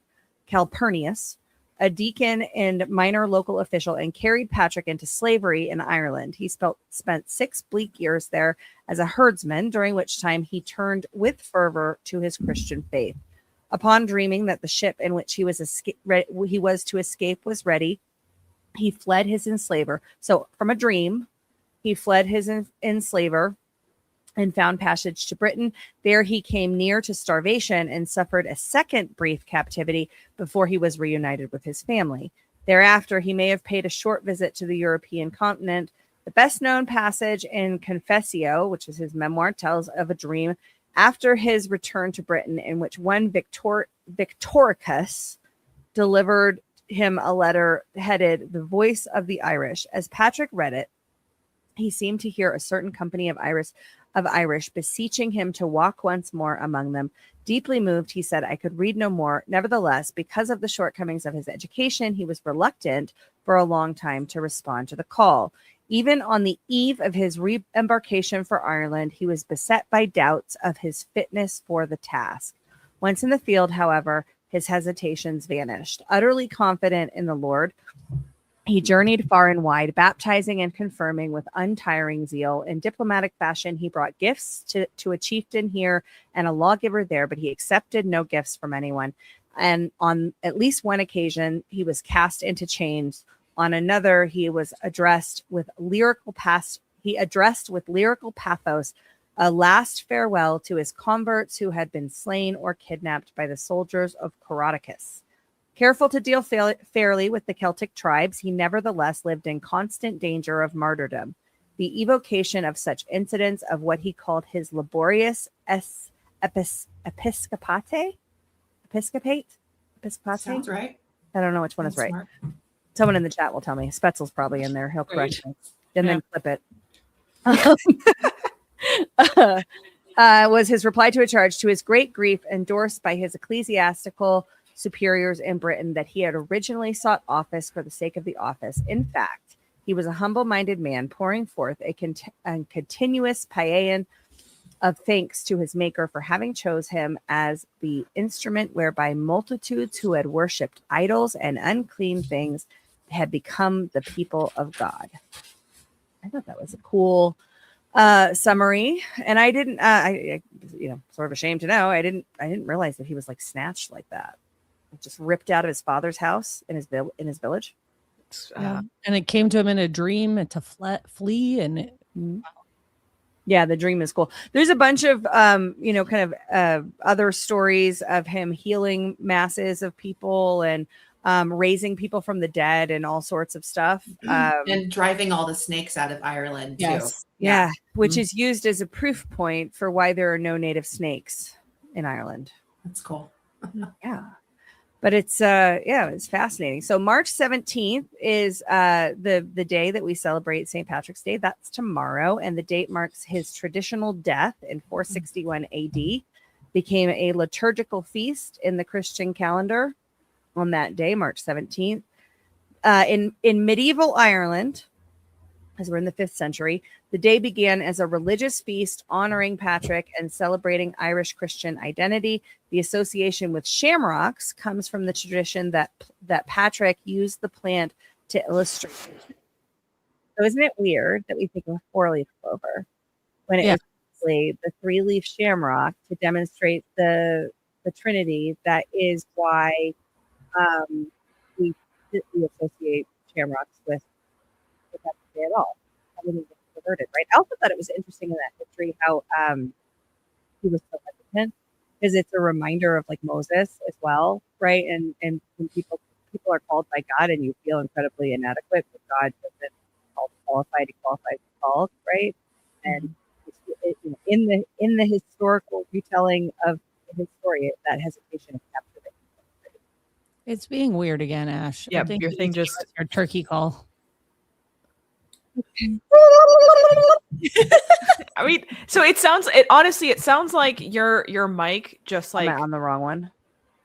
Calpurnius, a deacon and minor local official, and carried Patrick into slavery in Ireland. He spent 6 bleak years there as a herdsman, during which time he turned with fervor to his Christian faith. Upon dreaming that the ship in which he was to escape was ready, he fled his enslaver. So from a dream, he fled his enslaver and found passage to Britain. There he came near to starvation and suffered a second brief captivity before he was reunited with his family. Thereafter, he may have paid a short visit to the European continent. The best known passage in Confessio, which is his memoir, tells of a dream after his return to Britain in which one Victoricus delivered him a letter headed "The Voice of the Irish." As Patrick read it, he seemed to hear a certain company of Irish beseeching him to walk once more among them. Deeply moved, he said, "I could read no more." Nevertheless, because of the shortcomings of his education, he was reluctant for a long time to respond to the call. Even on the eve of his re-embarkation for Ireland, he was beset by doubts of his fitness for the task. Once in the field, however, his hesitations vanished. Utterly confident in the Lord, he journeyed far and wide, baptizing and confirming with untiring zeal. In diplomatic fashion, he brought gifts to a chieftain here and a lawgiver there, but he accepted no gifts from anyone. And on at least one occasion, he was cast into chains. On another, he was addressed with lyrical pathos a last farewell to his converts who had been slain or kidnapped by the soldiers of Coroticus. Careful to deal fairly with the Celtic tribes, he nevertheless lived in constant danger of martyrdom. The evocation of such incidents of what he called his laborious episcopate. Sounds right. I don't know which one is right. Smart. Someone in the chat will tell me. Spetzel's probably in there. He'll correct me. And then clip it. Was his reply to a charge, to his great grief, endorsed by his ecclesiastical superiors in Britain, that he had originally sought office for the sake of the office. In fact, he was a humble-minded man, pouring forth a continuous paean of thanks to his maker for having chose him as the instrument whereby multitudes who had worshipped idols and unclean things had become the people of God. I thought that was a cool summary, and I didn't, sort of ashamed to know, I didn't realize that he was like snatched like that, just ripped out of his father's house in his village. And it came to him in a dream to flee, and yeah, the dream is cool. There's a bunch of other stories of him healing masses of people and raising people from the dead and all sorts of stuff. And driving all the snakes out of Ireland too. Yeah, which is used as a proof point for why there are no native snakes in Ireland. That's cool. Yeah. But it's fascinating. So March 17th is the day that we celebrate St. Patrick's Day. That's tomorrow, and the date marks his traditional death in 461 AD. Became a liturgical feast in the Christian calendar on that day, March 17th. In medieval Ireland, as we're in the 5th century, the day began as a religious feast honoring Patrick and celebrating Irish Christian identity. The association with shamrocks comes from the tradition that Patrick used the plant to illustrate. So isn't it weird that we think of 4-leaf clover when it is actually the 3-leaf shamrock to demonstrate the Trinity? That is why we associate shamrocks with that day at all. I wouldn't get perverted, right? I also thought it was interesting in that history how he was so hesitant, because it's a reminder of like Moses as well, right? And when people are called by God and you feel incredibly inadequate, but God doesn't qualify to be called, right? And in the historical retelling of his story, that hesitation is captured. it's being weird again, Ash. Yeah, I think your thing just your turkey call. I mean, so it sounds like your mic just like Am I on the wrong one?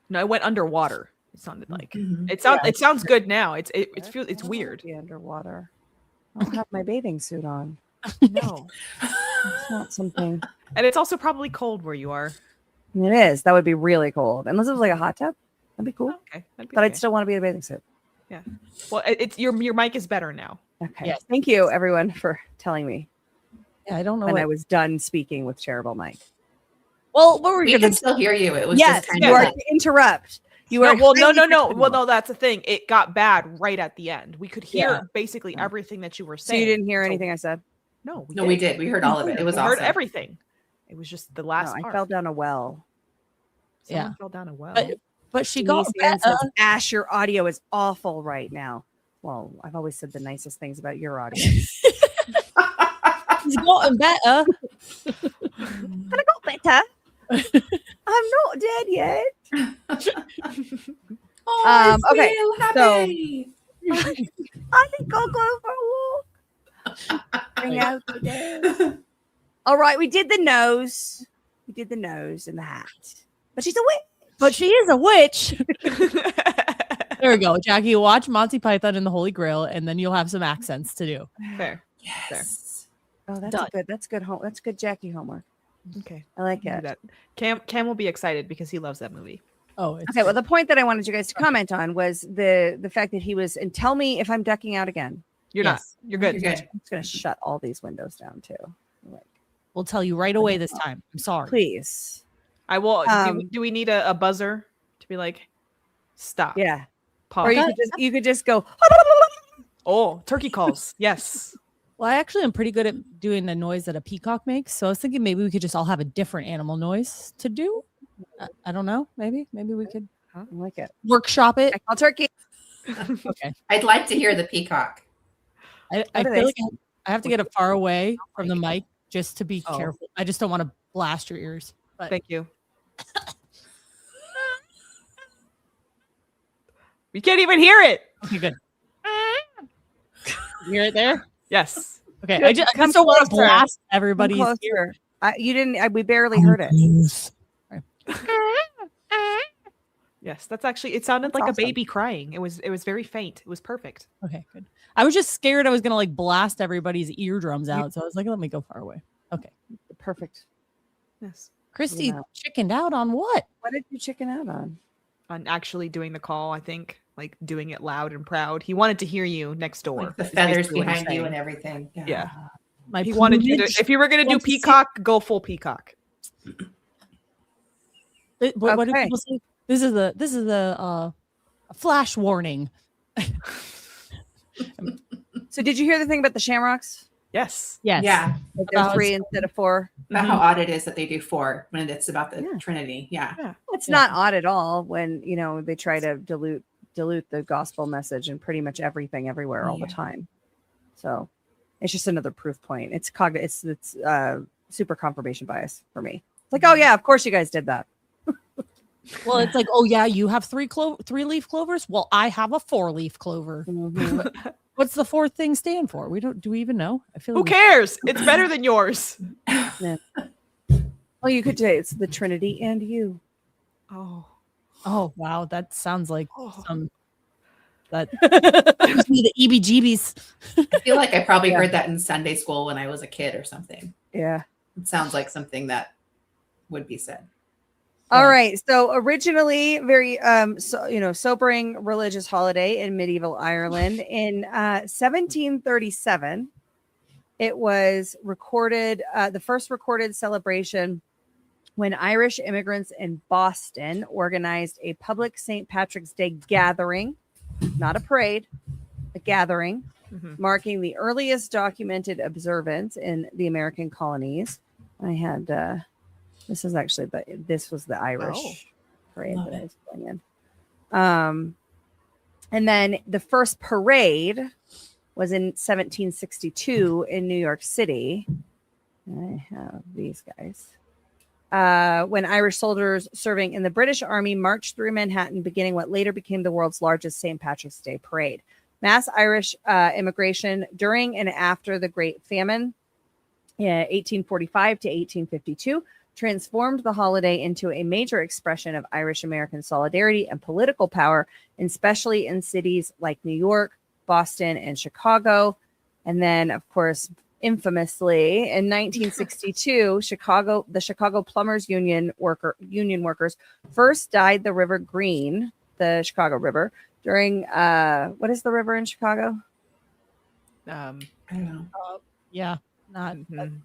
no, it went underwater. It sounded like Mhm. it sounds good now. It's weird. Be underwater. I don't have my bathing suit on. No. It's not something. And it's also probably cold where you are. It is. That would be really cold. Unless it was like a hot tub. That'd be cool. Okay. That'd be But okay. I'd still want to be in a bathing suit. Yeah. Well, it's your mic is better now. Okay. Yes. Thank you, everyone, for telling me Yeah, I don't know. when What, I was done speaking with Terrible Mike. well, what were We you can going to still hear you. It was Yes, just kind you of are to interrupt. You No, are well, no. highly Well, questionable. no, that's the thing. It got bad right at the end. We could hear Yeah. basically everything that you were So saying. you didn't hear So- anything I said? No, No, we did. We heard all of it. It was We awesome. heard everything. It was just the No, last I part. fell down a well. Someone Yeah. fell down a well. but she Denise got Ann better. says, Ash, your audio is awful right now. Well, I've always said the nicest things about your audio. She's gotten better. I got better. I'm not dead yet. Oh, I okay, feel happy. I think I'll go for a walk. Bring out the day. All right, we did the nose. We did the nose and the hat. But she's a witch. But she is a witch. There we go. Jackie, watch Monty Python and the Holy Grail, and then you'll have some accents to do. Fair. Yes. Oh, that's Done. good. That's good. That's good Jackie homework. Okay. I like Do it. that. Cam will be excited because he loves that movie. Oh, it's Okay, well, the point that I wanted you guys to comment on was the fact that he was, and tell me if I'm ducking out again. You're Yes. not. You're good. You're good. I'm just going to shut all these windows down too. Like, we'll tell you right away this time. I'm sorry. please. I will. Um, do we need a buzzer to be like, stop? Yeah. Pause. Or you could just go, Oh, turkey calls. Yes. Well, I actually am pretty good at doing the noise that a peacock makes. So I was thinking maybe we could just all have a different animal noise to do. I don't know. Maybe we could I like it. workshop it. I call turkey. Okay. I'd like to hear the peacock. I What do feel they like I have to get it far away from the mic just to be Oh. careful. I just don't want to blast your ears. But Thank you. We can't even hear it. okay, good. You hear it there? Yes. Okay. Good. I just Come don't want to closer. blast Come everybody's ear. closer. You didn't. We barely heard it. Yes. That's actually. It sounded That's like awesome. a baby crying. It was very faint. It was perfect. Okay, good. I was just scared I was gonna like blast everybody's eardrums out. So I was like, let me go far away. Okay. Perfect. Yes. Christy Yeah. chickened out on what? What did you chicken out on? On actually doing the call, I think, like doing it loud and proud. He wanted to hear you next door. Like the is feathers basically what he's behind you saying. and everything. Yeah. My He wanted you plumage? to. If you were gonna do wants to see- peacock, go full peacock. What do Okay. people say? This is a flash warning. So, did you hear the thing about the shamrocks? Yes. Yes. Yeah. Like there's About- 3 instead of 4. About how odd it is that they do 4 when it's about the Yeah. Trinity. Yeah. It's Yeah. not odd at all when they try to dilute the gospel message and pretty much everything everywhere all the Yeah. time. So it's just another proof point. It's super confirmation bias for me. It's like, oh yeah, of course you guys did that. Well, it's like, oh yeah, you have 3-leaf clovers. Well, I have a 4-leaf clover. What's the 4th thing stand for? Do we even know? I feel Who like cares? It's better than yours. Oh, you could say it's the Trinity and you. Oh. Oh wow, that sounds like Oh. some that gives me the EBGBs. I feel like I probably Yeah. heard that in Sunday school when I was a kid or something. Yeah. It sounds like something that would be said. All Yeah. right. So originally very sobering religious holiday in medieval Ireland in 1737. It was recorded the first recorded celebration when Irish immigrants in Boston organized a public St. Patrick's Day gathering, not a parade, a gathering, Mhm. marking the earliest documented observance in the American colonies. I had this was the Irish Oh. parade Love that I it. was going in. And then the first parade was in 1762 in New York City. I have these guys. When Irish soldiers serving in the British Army marched through Manhattan, beginning what later became the world's largest St. Patrick's Day parade. Mass Irish immigration during and after the Great Famine, 1845 to 1852, transformed the holiday into a major expression of Irish American solidarity and political power, especially in cities like New York, Boston, and Chicago. And then, of course, infamously, in 1962, the Chicago Plumbers Union workers first dyed the river green the Chicago River during what is the river in Chicago? I don't know. Yeah, not. Mhm.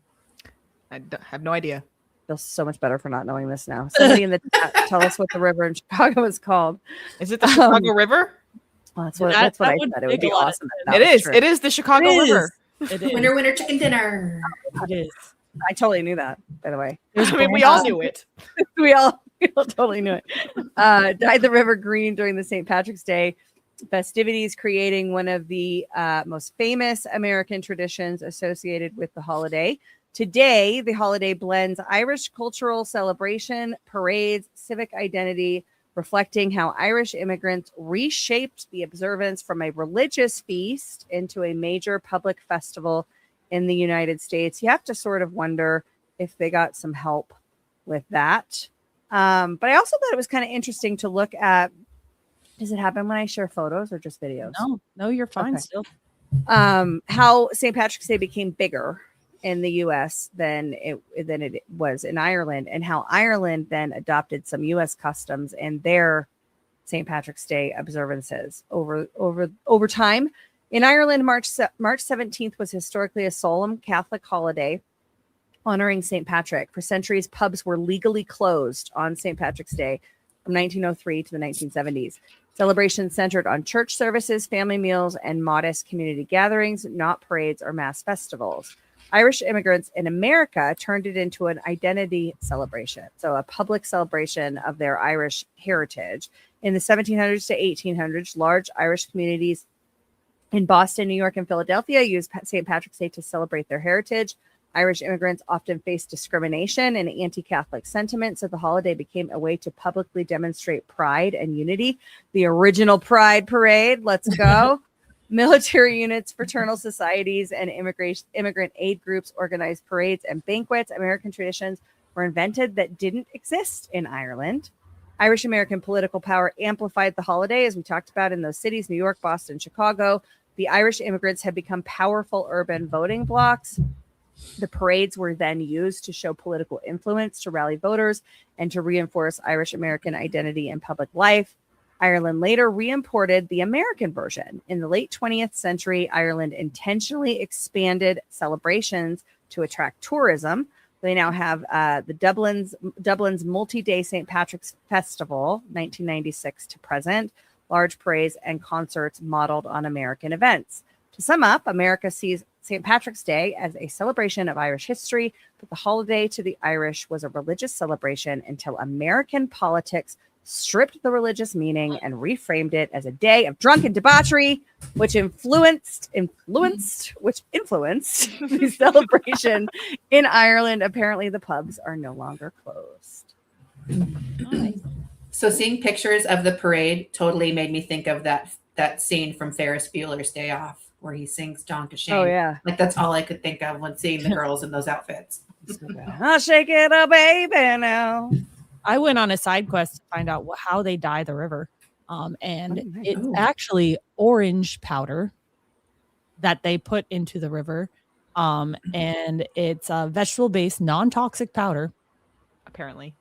I have no idea. Feels so much better for not knowing this now. Somebody in the chat tell us what the river in Chicago is called. Is it the Chicago River? Well, that's what That I would said. It make would be a lot of awesome. if that It was is. true. It is the Chicago It River. is. It is. Winner, winner, chicken dinner. It is. I totally knew that, by the way. I mean, we all knew it. we all totally knew it. Dyed the river green during the St. Patrick's Day festivities, creating one of the most famous American traditions associated with the holiday. Today, the holiday blends Irish cultural celebration, parades, civic identity, reflecting how Irish immigrants reshaped the observance from a religious feast into a major public festival in the United States. You have to sort of wonder if they got some help with that. But I also thought it was kind of interesting to look at. Does it happen when I share photos or just videos? No, you're fine Okay. still. How St. Patrick's Day became bigger in the U.S. than it was in Ireland, and how Ireland then adopted some U.S. customs and their St. Patrick's Day observances over time. In Ireland, March 17th was historically a solemn Catholic holiday honoring St. Patrick. For centuries, pubs were legally closed on St. Patrick's Day from 1903 to the 1970s. Celebrations centered on church services, family meals, and modest community gatherings, not parades or mass festivals. Irish immigrants in America turned it into an identity celebration, so a public celebration of their Irish heritage. In the 1700s to 1800s, large Irish communities in Boston, New York, and Philadelphia used St. Patrick's Day to celebrate their heritage. Irish immigrants often faced discrimination and anti-Catholic sentiment, so the holiday became a way to publicly demonstrate pride and unity. The original Pride Parade, let's go. Military units, fraternal societies, and immigrant aid groups organized parades and banquets. American traditions were invented that didn't exist in Ireland. Irish American political power amplified the holiday, as we talked about in those cities, New York, Boston, Chicago. The Irish immigrants had become powerful urban voting blocs. The parades were then used to show political influence, to rally voters, and to reinforce Irish American identity in public life. Ireland later re-imported the American version. In the late 20th century, Ireland intentionally expanded celebrations to attract tourism. They now have the Dublin's multi-day St. Patrick's Festival, 1996 to present, large parades and concerts modeled on American events. To sum up, America sees St. Patrick's Day as a celebration of Irish history, but the holiday to the Irish was a religious celebration until American politics stripped the religious meaning and reframed it as a day of drunken debauchery, which influenced the celebration in Ireland. Apparently, the pubs are no longer closed. Nice. So seeing pictures of the parade totally made me think of that scene from Ferris Bueller's Day Off where he sings John Cashane. Oh, yeah. Like that's all I could think of when seeing the girls in those outfits. I'll shake it up, baby, now. I went on a side quest to find out how they dye the river. And it's Ooh. actually orange powder that they put into the river. And it's a vegetable-based, non-toxic powder. Apparently.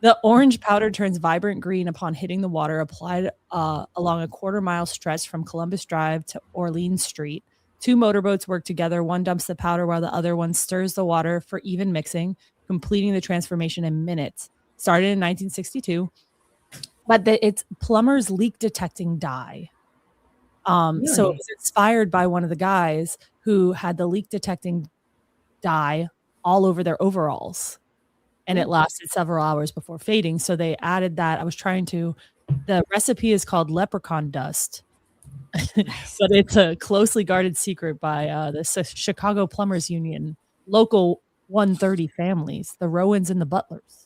The orange powder turns vibrant green upon hitting the water, applied along a quarter-mile stretch from Columbus Drive to Orleans Street. Two motorboats work together. One dumps the powder while the other one stirs the water for even mixing, completing the transformation in minutes. Started in 1962, but it's plumber's leak detecting dye. So it was inspired by one of the guys who had the leak detecting dye all over their overalls, and it lasted several hours before fading. So they added that. The recipe is called leprechaun dust, but it's a closely guarded secret by the Chicago Plumbers Union, local 130 families, the Rowans and the Butlers.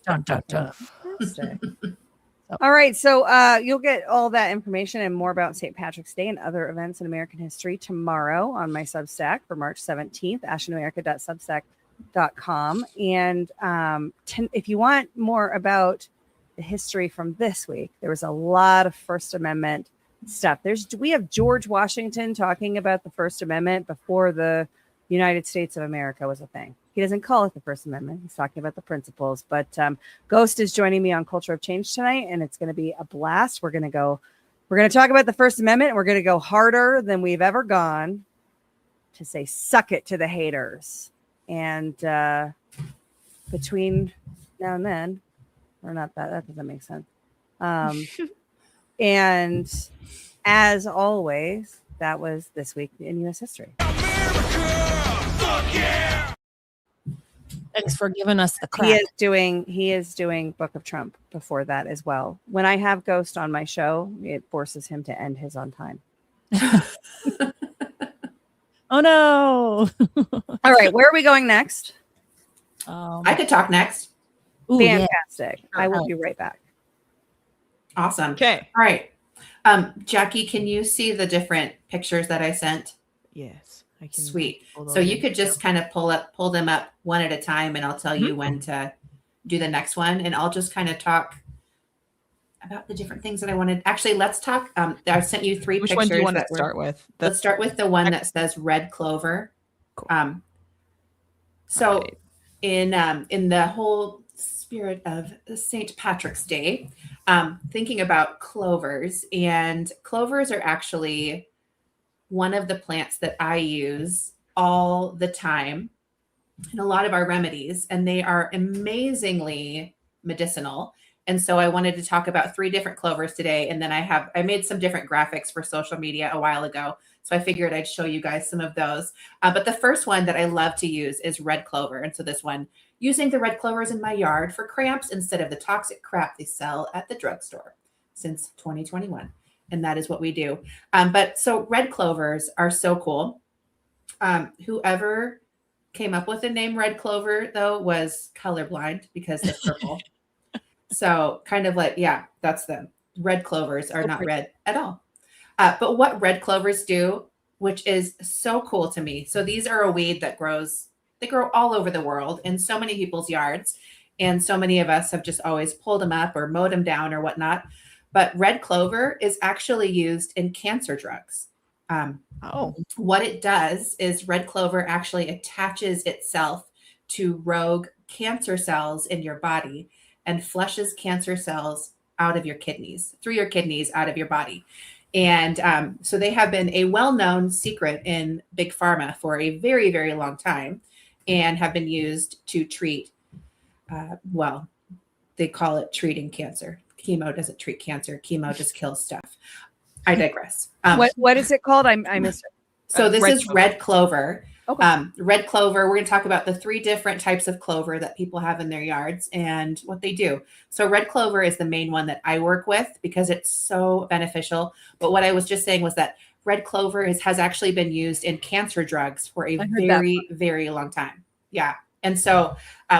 Dun, dun, dun. All right, so you'll get all that information and more about St. Patrick's Day and other events in American history tomorrow on my Substack for March 17th, asheamerica.substack.com. And if you want more about the history from this week, there was a lot of First Amendment stuff. We have George Washington talking about the First Amendment before the United States of America was a thing. He doesn't call it the First Amendment. He's talking about the principles. But Ghost is joining me on Culture of Change tonight, and it's going to be a blast. We're going to talk about the First Amendment, and we're going to go harder than we've ever gone to say suck it to the haters. And between now and then, or not that doesn't make sense. And as always, that was This Week in U.S. History. Thanks for giving us the crack. He is doing Book of Trump before that as well. When I have Ghost on my show, it forces him to end his on time. Oh no. All right, where are we going next? I could talk next. Ooh, Fantastic. Yeah. I will be right back. Awesome. Okay. All right. Jackie, can you see the different pictures that I sent? Yes. I can. Sweet. So you could just kind of pull them up one at a time, and I'll tell you when to do the next one. And I'll just kind of talk about the different things that I wanted. Actually, let's talk. I sent you 3 Which pictures. one do you want to start with? Let's start with the one that says red clover. Cool. So Right. in the whole spirit of St. Patrick's Day, thinking about clovers, and clovers are actually one of the plants that I use all the time in a lot of our remedies, and they are amazingly medicinal. And so I wanted to talk about 3 different clovers today. And then I made some different graphics for social media a while ago. So I figured I'd show you guys some of those. But the first one that I love to use is red clover. And so this one, using the red clovers in my yard for cramps instead of the toxic crap they sell at the drugstore since 2021. And that is what we do. But so red clovers are so cool. Whoever came up with the name red clover, though, was colorblind because they're purple. So kind of like, yeah, that's them. Red clovers are not red at all. But what red clovers do, which is so cool to me. So these are a weed that they grow all over the world in so many people's yards. And so many of us have just always pulled them up or mowed them down or whatnot. But red clover is actually used in cancer drugs. What it does is red clover actually attaches itself to rogue cancer cells in your body and flushes cancer cells out of your kidneys, through your kidneys, out of your body. And so they have been a well-known secret in big pharma for a very, very long time, and have been used to treat, they call it treating cancer. Chemo doesn't treat cancer. Chemo just kills stuff. I digress. What is it called? I missed it. So this is red clover. Okay. Red clover, we're going to talk about the 3 different types of clover that people have in their yards and what they do. So red clover is the main one that I work with because it's so beneficial. But what I was just saying was that red clover has actually been used in cancer drugs for a very, very long time. Yeah. And so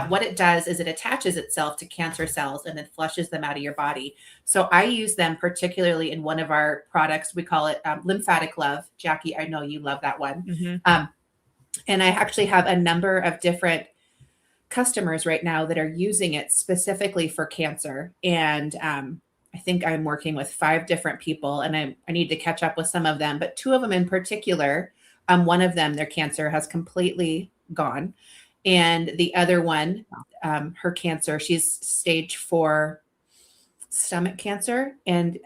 what it does is it attaches itself to cancer cells and then flushes them out of your body. So I use them particularly in one of our products. We call it Lymphatic Love. Jackie, I know you love that one. Mm-hmm. And I actually have a number of different customers right now that are using it specifically for cancer. And I think I'm working with 5 different people, and I need to catch up with some of them, but 2 of them in particular, one of them, their cancer has completely gone. And the other one, her cancer, she's stage 4 stomach cancer, and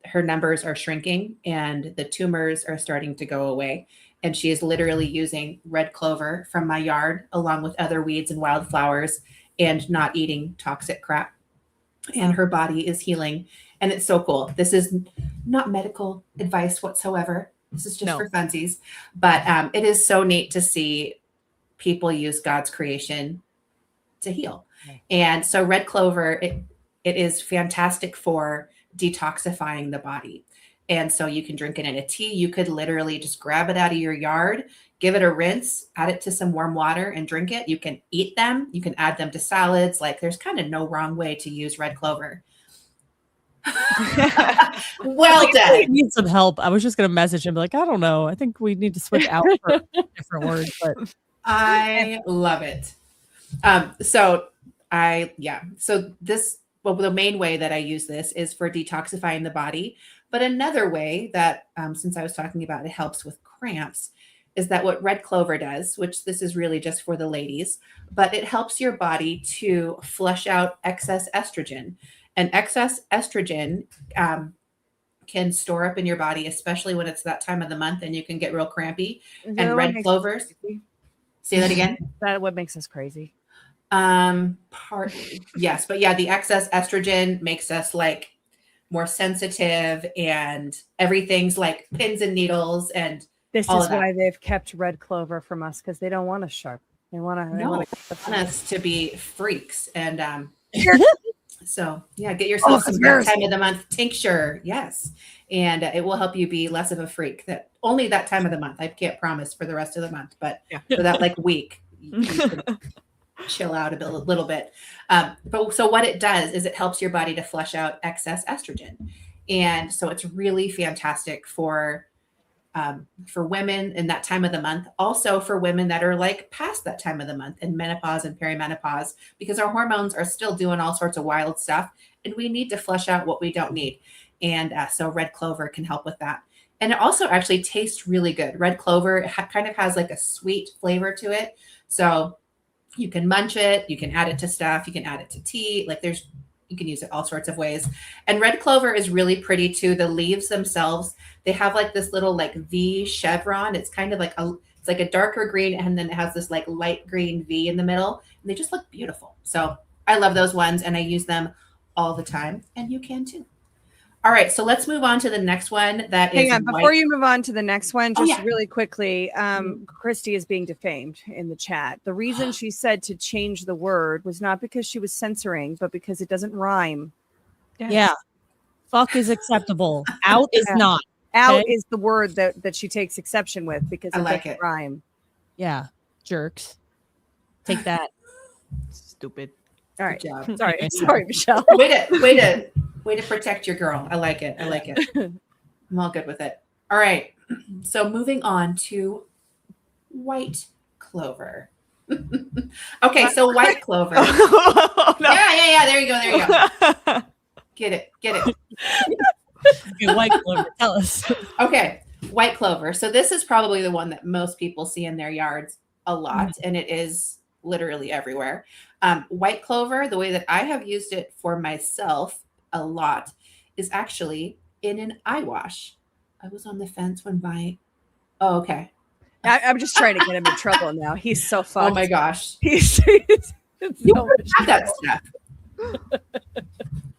her numbers are shrinking and the tumors are starting to go away. And she is literally using red clover from my yard along with other weeds and wildflowers and not eating toxic crap. And her body is healing. And it's so cool. This is not medical advice whatsoever. This is just for funsies. But it is so neat to see people use God's creation to heal. And so red clover, it is fantastic for detoxifying the body. And so you can drink it in a tea. You could literally just grab it out of your yard, give it a rinse, add it to some warm water and drink it. You can eat them. You can add them to salads. Like there's kind of no wrong way to use red clover. Well done. I need some help. I was just going to message him like, I don't know. I think we need to switch out for a different word. But I love it. So the main way that I use this is for detoxifying the body. But another way that, since I was talking about it helps with cramps, is that what red clover does, which this is really just for the ladies, but it helps your body to flush out excess estrogen. And excess estrogen can store up in your body, especially when it's that time of the month and you can get real crampy. And red clovers. Say that again. That what makes us crazy. Partly, yes, but yeah, the excess estrogen makes us like more sensitive, and everything's like pins and needles, and This all is of that. why they've kept red clover from us, because they don't want us sharp. They want to. They want us to be freaks, and so yeah, get Oh, yourself some that time of the month tincture, yes, and it will help you be less of a freak. That only that time of the month. I can't promise for the rest of the month, but for that like week, you can chill out a little bit. But so what it does is it helps your body to flush out excess estrogen, and so it's really fantastic for women in that time of the month. Also for women that are like past that time of the month in menopause and perimenopause, because our hormones are still doing all sorts of wild stuff, and we need to flush out what we don't need. And so red clover can help with that. And it also actually tastes really good. Red clover kind of has like a sweet flavor to it. So you can munch it, you can add it to stuff, you can add it to tea. Like you can use it all sorts of ways. And red clover is really pretty too. The leaves themselves, they have like this little like V chevron. It's kind of like it's like a darker green, and then it has this like light green V in the middle, and they just look beautiful. So I love those ones, and I use them all the time, and you can too. All right, so let's move on to the next one. Hang on, before you move on to the next one, just yeah. really quickly, Christy is being defamed in the chat. The reason she said to change the word was not because she was censoring, but because it doesn't rhyme. Yeah. Fuck is acceptable. Out is not. Out Okay? is the word that she takes exception with because I it like doesn't it. rhyme. Yeah. Jerks. Take that. Stupid. All right. Good job. Sorry, Michelle. Way to protect your girl. I like it. I'm all good with it. All right. So moving on to white clover. Okay, so white clover. Oh, no. Yeah. There you go. Get it. Okay, white clover. Tell us. Okay, white clover. So this is probably the one that most people see in their yards a lot, and it is literally everywhere. White clover, the way that I have used it for myself a lot is actually in an eye wash. I was on the fence when buying. Oh, okay. I'm just trying to get him in trouble now. He's so fucked. Oh my gosh. He's You have that stuff.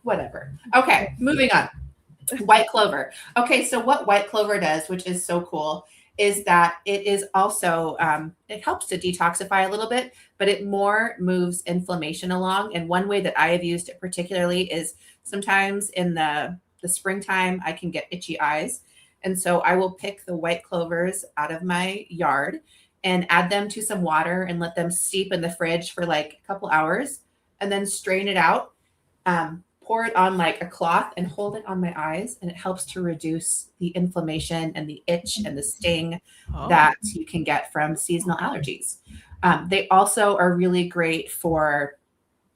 Whatever. Okay, moving on. White clover. Okay, so what white clover does, which is so cool, is that it is also, it helps to detoxify a little bit, but it more moves inflammation along. And one way that I have used it particularly is sometimes in the springtime, I can get itchy eyes. And so I will pick the white clovers out of my yard and add them to some water and let them steep in the fridge for like a couple hours, and then strain it out, pour it on like a cloth and hold it on my eyes. And it helps to reduce the inflammation and the itch and the sting that you can get from seasonal allergies. They also are really great for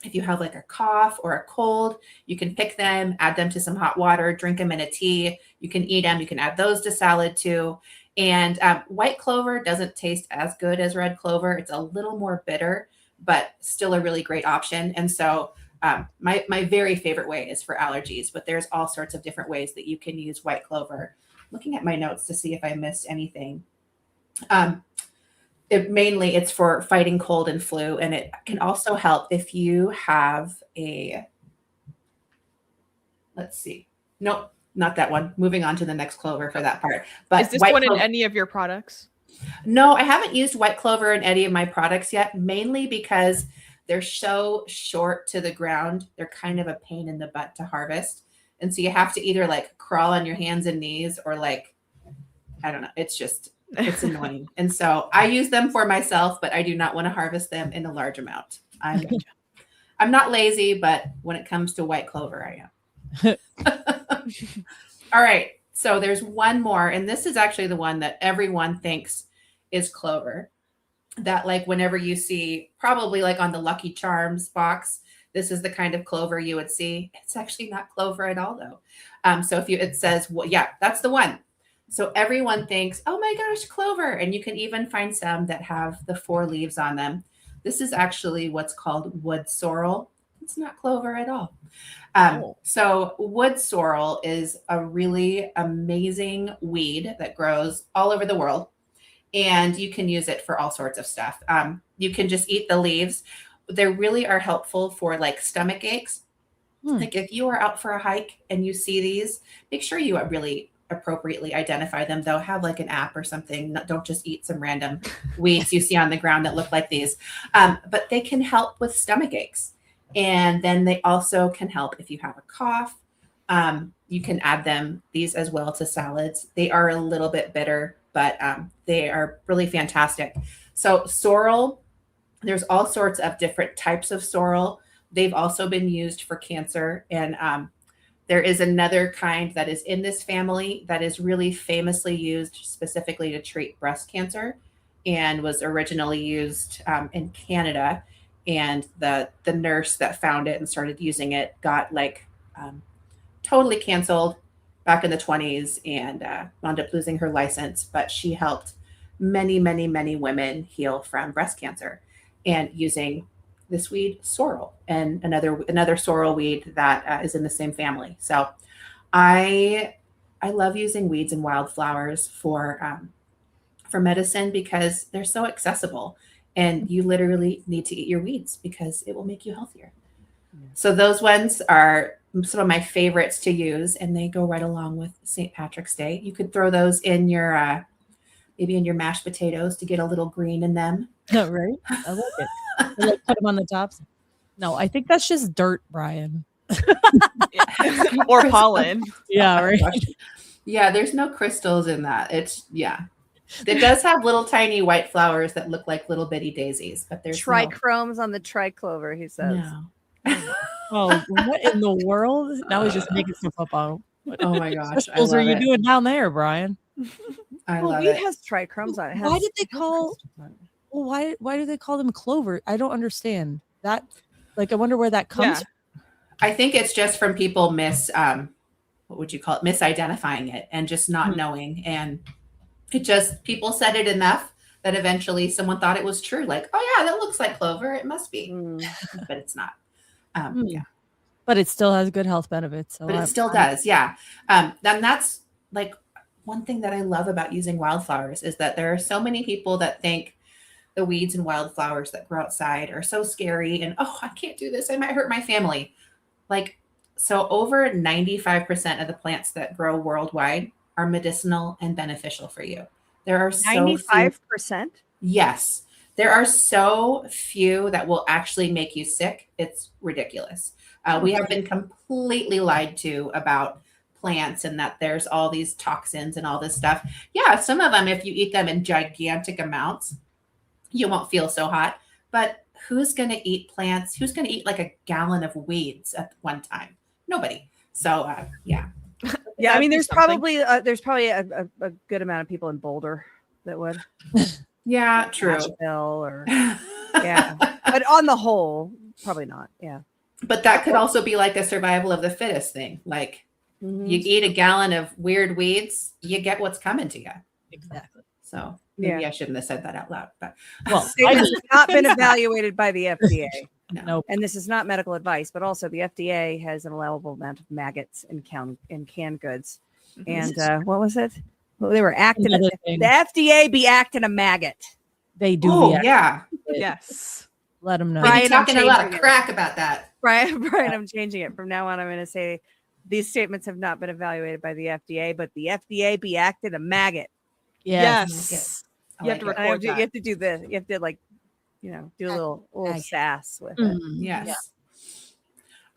if you have like a cough or a cold. You can pick them, add them to some hot water, drink them in a tea. You can eat them. You can add those to salad too. And white clover doesn't taste as good as red clover. It's a little more bitter, but still a really great option. And so my very favorite way is for allergies, but there's all sorts of different ways that you can use white clover. Looking at my notes to see if I missed anything. It's for fighting cold and flu, and it can also help if you have let's see. Nope, not that one. Moving on to the next clover for that part. But is this one in any of your products? No, I haven't used white clover in any of my products yet, mainly because they're so short to the ground. They're kind of a pain in the butt to harvest. And so you have to either like crawl on your hands and knees or like, I don't know. It's annoying. And so I use them for myself, but I do not want to harvest them in a large amount. I'm not lazy, but when it comes to white clover, I am. All right. So there's one more, and this is actually the one that everyone thinks is clover. That like whenever you see, probably like on the Lucky Charms box, this is the kind of clover you would see. It's actually not clover at all though. So it says, well, yeah, that's the one. So everyone thinks, oh my gosh, clover. And you can even find some that have the 4 leaves on them. This is actually what's called wood sorrel. It's not clover at all. So wood sorrel is a really amazing weed that grows all over the world. And you can use it for all sorts of stuff. You can just eat the leaves. They really are helpful for like stomach aches. Like if you are out for a hike and you see these, make sure you really appropriately identify them. They'll have like an app or something. Don't just eat some random weeds you see on the ground that look like these. But they can help with stomach aches. And then they also can help if you have a cough. You can add these as well to salads. They are a little bit bitter, but they are really fantastic. So sorrel, there's all sorts of different types of sorrel. They've also been used for cancer. And there is another kind that is in this family that is really famously used specifically to treat breast cancer and was originally used in Canada. And the nurse that found it and started using it got like totally canceled back in the 20s and wound up losing her license. But she helped many, many, many women heal from breast cancer and using this weed sorrel and another sorrel weed that is in the same family. So I love using weeds and wildflowers for medicine because they're so accessible and you literally need to eat your weeds because it will make you healthier. So those ones are some of my favorites to use and they go right along with St. Patrick's Day. You could throw those in your maybe in your mashed potatoes to get a little green in them. No, right? I like it. Or, like, put them on the tops. No, I think that's just dirt, Brian. Or pollen. Yeah, right. Yeah, there's no crystals in that. It does have little tiny white flowers that look like little bitty daisies, but there's trichromes on the triclover, he says. No. Oh, what in the world? Now he's just making stuff up out. Oh my gosh. What are you doing down there, Brian? I love weed it. has trichromes on it. Why did they call? Well, why do they call them clover? I don't understand that. Like, I wonder where that comes from. I think it's just from people what would you call it? Misidentifying it and just not knowing. And it just, people said it enough that eventually someone thought it was true. Like, oh yeah, that looks like clover. It must be, but it's not. Yeah. But it still has good health benefits. So but it still does. Yeah. Then that's like one thing that I love about using wildflowers is that there are so many people that think the weeds and wildflowers that grow outside are so scary and, oh, I can't do this. I might hurt my family. Like, so over 95% of the plants that grow worldwide are medicinal and beneficial for you. There are 95%? Yes. There are so few that will actually make you sick. It's ridiculous. We have been completely lied to about plants and that there's all these toxins and all this stuff. Yeah, some of them, if you eat them in gigantic amounts, you won't feel so hot. But who's going to eat plants? Who's going to eat like a gallon of weeds at one time? Nobody. So, yeah. Yeah, I mean, there's probably a good amount of people in Boulder that would. Yeah, true. Nashville or yeah, but on the whole, probably not. Yeah, but that could also be like a survival of the fittest thing. Like you eat a gallon of weird weeds, you get what's coming to you. Exactly. So maybe I shouldn't have said that out loud. But well, it has not been evaluated by the FDA. No. And this is not medical advice, but also the FDA has an allowable amount of maggots in canned goods. And what was it? Well, they were acting. The FDA be acting a maggot. They do. Oh, yeah. Yes. Let them know. Brian, talking a lot of crack about that. Brian, I'm changing it. From now on, I'm going to say these statements have not been evaluated by the FDA, but the FDA be acting a maggot. Yes. You have to record. You have to do this. You have to do a little sass with it. Yes. Yeah.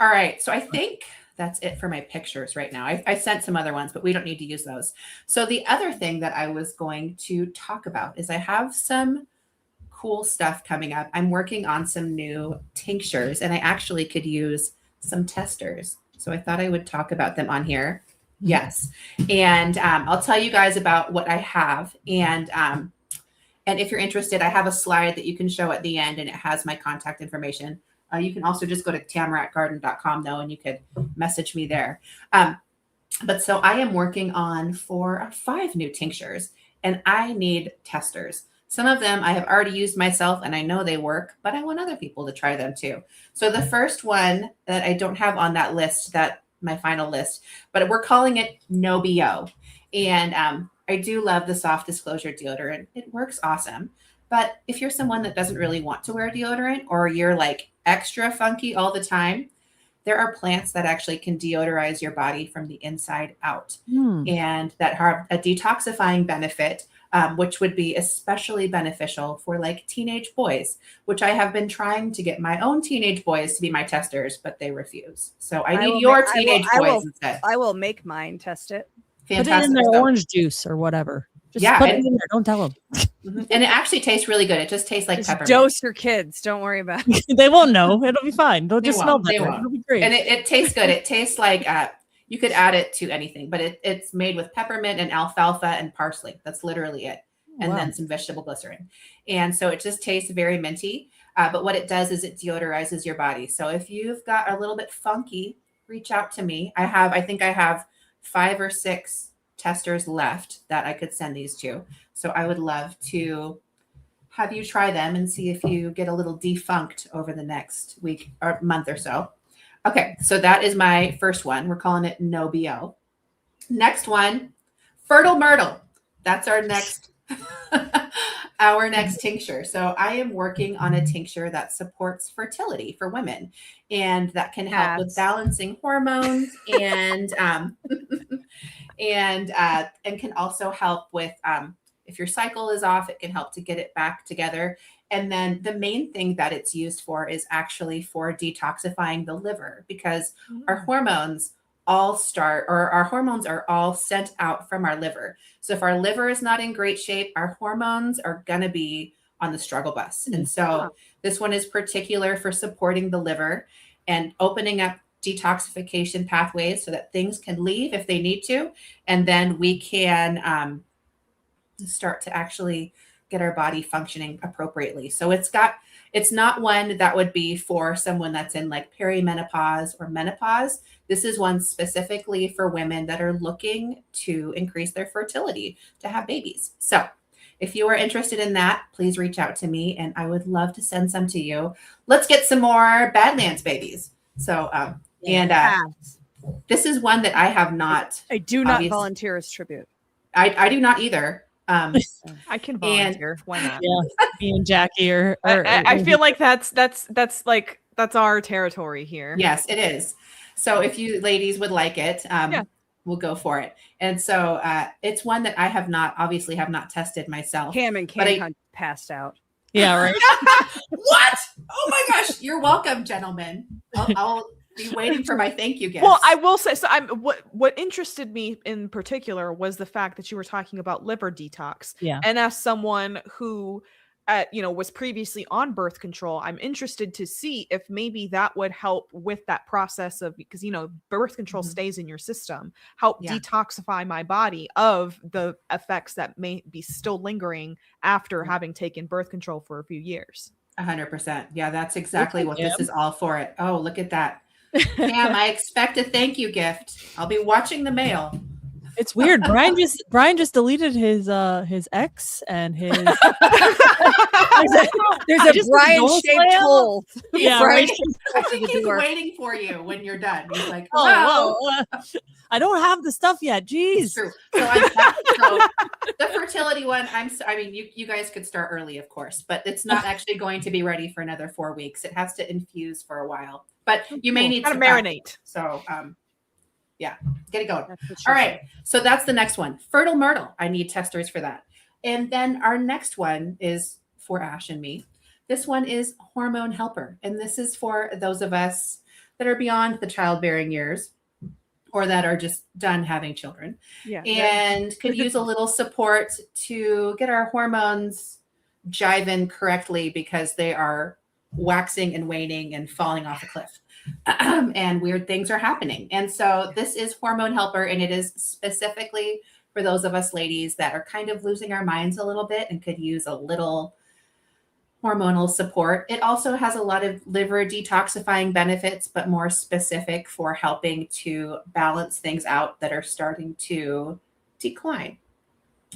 All right. So I think that's it for my pictures right now. I sent some other ones, but we don't need to use those. So the other thing that I was going to talk about is I have some cool stuff coming up. I'm working on some new tinctures and I actually could use some testers. So I thought I would talk about them on here. Yes. And I'll tell you guys about what I have. And if you're interested, I have a slide that you can show at the end and it has my contact information. You can also just go to tamaracgarden.com though, and you could message me there. But so I am working on 4 or 5 new tinctures, and I need testers. Some of them I have already used myself and I know they work, but I want other people to try them too. So the first one that I don't have on that list, that my final list, but we're calling it No BO. And I do love the soft disclosure deodorant. It works awesome. But if you're someone that doesn't really want to wear deodorant, or you're like extra funky all the time, there are plants that actually can deodorize your body from the inside out, and that have a detoxifying benefit, which would be especially beneficial for like teenage boys, which I have been trying to get my own teenage boys to be my testers, but they refuse. So I need your teenage boys instead. I will make mine test it. Fantastic. Put it in their stuff. orange juice or whatever. Just Yeah, put it in there. Don't tell them. And it actually tastes really good. It just tastes like Just peppermint. dose your kids. Don't worry about it. They won't know. It'll be fine. They'll just smell won't. They better. won't. It'll be great. And it tastes good. It tastes like you could add it to anything, but it's made with peppermint and alfalfa and parsley. That's literally it. And then some vegetable glycerin. And so it just tastes very minty. But what it does is it deodorizes your body. So if you've got a little bit funky, reach out to me. I think I have 5 or 6 testers left that I could send these to. So I would love to have you try them and see if you get a little defunct over the next week or month or so. Okay, so that is my first one. We're calling it No BO. Next one, Fertile Myrtle. That's our next tincture. So I am working on a tincture that supports fertility for women, and that can help with balancing hormones and and can also help with if your cycle is off, it can help to get it back together. And then the main thing that it's used for is actually for detoxifying the liver, because our hormones our hormones are all sent out from our liver. So if our liver is not in great shape, our hormones are going to be on the struggle bus. And so this one is particular for supporting the liver and opening up detoxification pathways so that things can leave if they need to. And then we can start to actually get our body functioning appropriately. So it's not one that would be for someone that's in like perimenopause or menopause. This is one specifically for women that are looking to increase their fertility, to have babies. So if you are interested in that, please reach out to me and I would love to send some to you. Let's get some more Badlands babies. So, this is one that I have not. I do not volunteer as tribute. I do not either. I can volunteer. Why not? Yeah, me and Jackie are I feel like that's our territory here. Yes, it is. So if you ladies would like it, we'll go for it. And so it's one that I have not tested myself. Cam and Cam passed out. Yeah, right. What? Oh my gosh! You're welcome, gentlemen. I'll be waiting for my thank you gift. Well, I will say, so what interested me in particular was the fact that you were talking about liver detox. Yeah. And as someone who, was previously on birth control, I'm interested to see if maybe that would help with that process of, because, birth control stays in your system, help detoxify my body of the effects that may be still lingering after having taken birth control for a few years. 100%. Yeah, that's exactly what this is all for it. Oh, look at that. Cam, I expect a thank you gift. I'll be watching the mail. It's weird. Brian just deleted his ex and his. There's a Brian-shaped hole. Yeah, right. I think he's waiting for you when you're done. He's like, I don't have the stuff yet. Jeez. It's true. So the fertility one, you guys could start early, of course, but it's not actually going to be ready for another 4 weeks. It has to infuse for a while, but you may need to marinate. So, get it going. All right. So that's the next one. Fertile Myrtle. I need testers for that. And then our next one is for Ashe and me. This one is Hormone Helper. And this is for those of us that are beyond the childbearing years or that are just done having children and could use a little support to get our hormones jiving correctly because they are waxing and waning and falling off a cliff. And weird things are happening. And so this is Hormone Helper, and it is specifically for those of us ladies that are kind of losing our minds a little bit and could use a little hormonal support. It also has a lot of liver detoxifying benefits, but more specific for helping to balance things out that are starting to decline.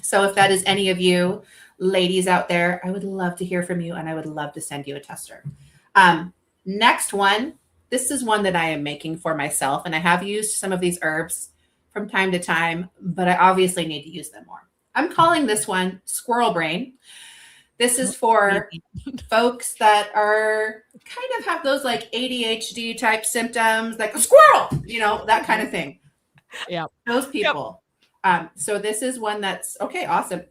So if that is any of you ladies out there, I would love to hear from you, and I would love to send you a tester. Next one, this is one that I am making for myself, and I have used some of these herbs from time to time, but I obviously need to use them more. I'm calling this one Squirrel Brain. This is for folks that are kind of have those like ADHD type symptoms, like a squirrel, you know, that kind of thing. Yeah. Those people. So this is one that's okay. Awesome.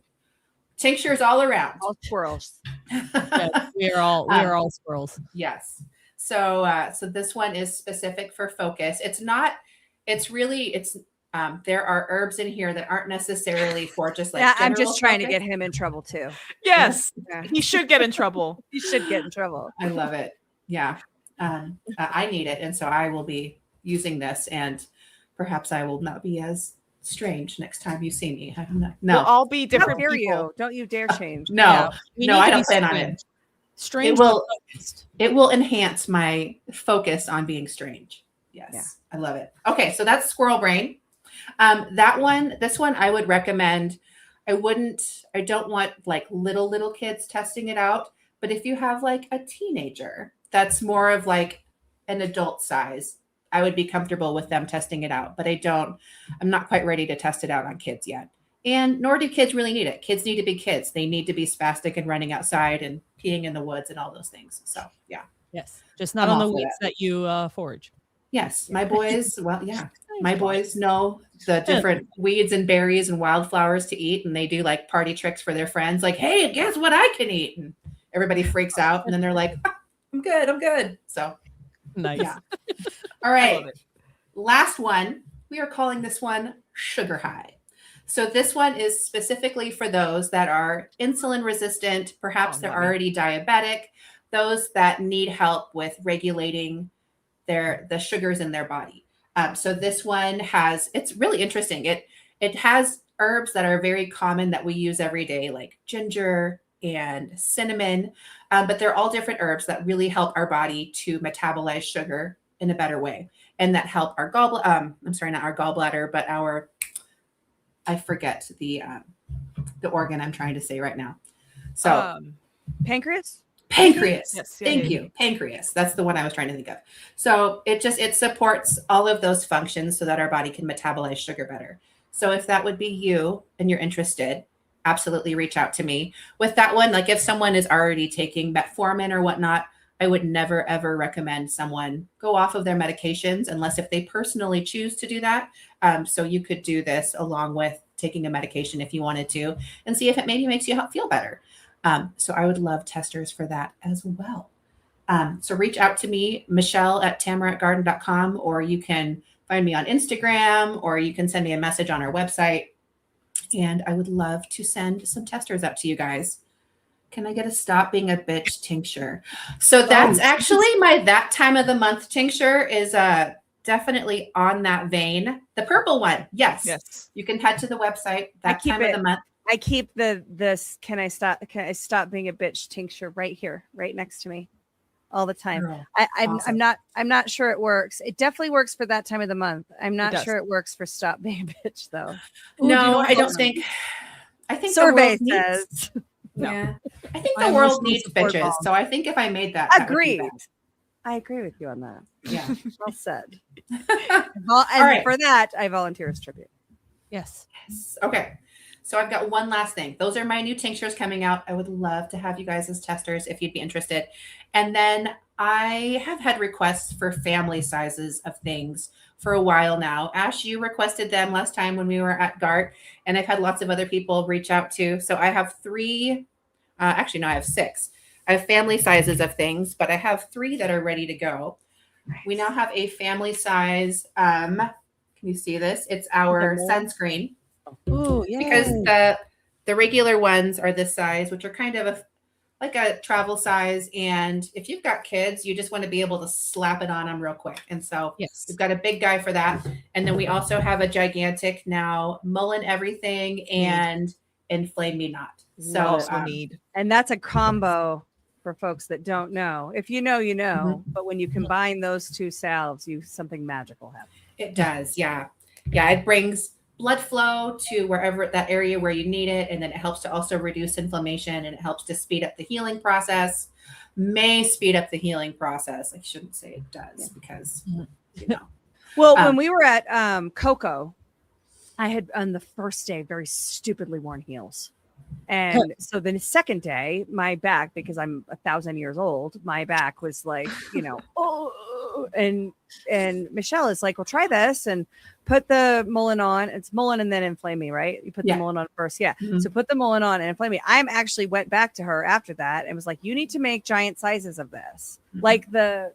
Tinctures all around. All squirrels. Yes, we are all squirrels. Yes. So this one is specific for focus. There are herbs in here that aren't necessarily for just like, yeah, I'm just trying to focus. get him in trouble too. Yes, Yeah. he should get in trouble. He should get in trouble. I love it. Yeah. I need it. And so I will be using this, and perhaps I will not be as strange next time you see me. I don't know. No, We'll all be How different dare people. you? Don't you dare change. no, We no, need I to don't be plan on it. Strange. It will- but focused. It will enhance my focus on being strange. Yes. Yeah. I love it. Okay. So that's Squirrel Brain. This one I would recommend. I don't want like little kids testing it out, but if you have like a teenager that's more of like an adult size, I would be comfortable with them testing it out, but I'm not quite ready to test it out on kids yet. And nor do kids really need it. Kids need to be kids. They need to be spastic and running outside and peeing in the woods and all those things. So yeah. Yes, just not I'm on the all for weeds that you forage. Yes. My boys, well, yeah. My boys know the different weeds and berries and wildflowers to eat, and they do like party tricks for their friends. Like, hey, guess what I can eat? And everybody freaks out, and then they're like, "Ah, I'm good. So Nice. yeah. All I right. love it. Last one. We are calling this one Sugar High. So this one is specifically for those that are insulin resistant. Perhaps they're already diabetic, those that need help with regulating the sugars in their body. So this one it's really interesting. It has herbs that are very common that we use every day, like ginger and cinnamon, but they're all different herbs that really help our body to metabolize sugar in a better way, and that help our gallbladder. I'm sorry, not our gallbladder, but I forget the organ I'm trying to say right now. So Pancreas? pancreas. Yes, Thank you. Pancreas. That's the one I was trying to think of. So it supports all of those functions so that our body can metabolize sugar better. So if that would be you and you're interested, absolutely reach out to me. With that one, like if someone is already taking metformin or whatnot, I would never, ever recommend someone go off of their medications unless if they personally choose to do that. So you could do this along with taking a medication if you wanted to, and see if it maybe makes you feel better. So I would love testers for that as well. So reach out to me, Michelle@tamaracgarden.com, or you can find me on Instagram, or you can send me a message on our website. And I would love to send some testers out to you guys. Can I get a Stop Being a Bitch tincture? So that's actually my that time of the month tincture is definitely on that vein. The purple one. Yes. You can head to the website that time of the month. I keep this can I stop being a bitch tincture right here, right next to me all the time. Girl, I'm awesome. I'm not sure it works. It definitely works for that time of the month. I'm not does. sure it works for stop being a bitch though. No, I don't think. I think Survey the world needs, says yeah. I think the I'm world listening needs to support bitches. Bob. So I think if I made that, that would be agreed. bad. I agree with you on that. Yeah. Well said. And right. for that, I volunteer as tribute. Yes. Okay. So I've got one last thing. Those are my new tinctures coming out. I would love to have you guys as testers if you'd be interested. And then I have had requests for family sizes of things for a while now. Ashe, you requested them last time when we were at GART, and I've had lots of other people reach out too. So I have I have 6. I have family sizes of things, but I have 3 that are ready to go. We now have a family size. Can you see this? It's our sunscreen. Ooh, yeah. Because the regular ones are this size, which are kind of like a travel size. And if you've got kids, you just want to be able to slap it on them real quick. And so Yes. we've got a big guy for that. And then we also have a gigantic now, Mullen Everything and Inflame Me Not. So Also need. And that's a combo. for folks that don't know. If you know, you know. But when you combine those two salves, something magical happens. It does, yeah. Yeah, it brings blood flow to wherever that area where you need it, and then it helps to also reduce inflammation, and it helps to speed up the healing process. May speed up the healing process. I shouldn't say it does because you know. Well, when we were at Coco, I had on the first day very stupidly worn heels. And so the second day, my back, because I'm 1,000 years old, my back was like, you know, and Michelle is like, well, try this and put the Mullen on. It's Mullen and then Inflame Me, right? You put the Mullen on first. Yeah. So put the Mullen on and Inflame Me. I actually went back to her after that and was like, you need to make giant sizes of this. Like I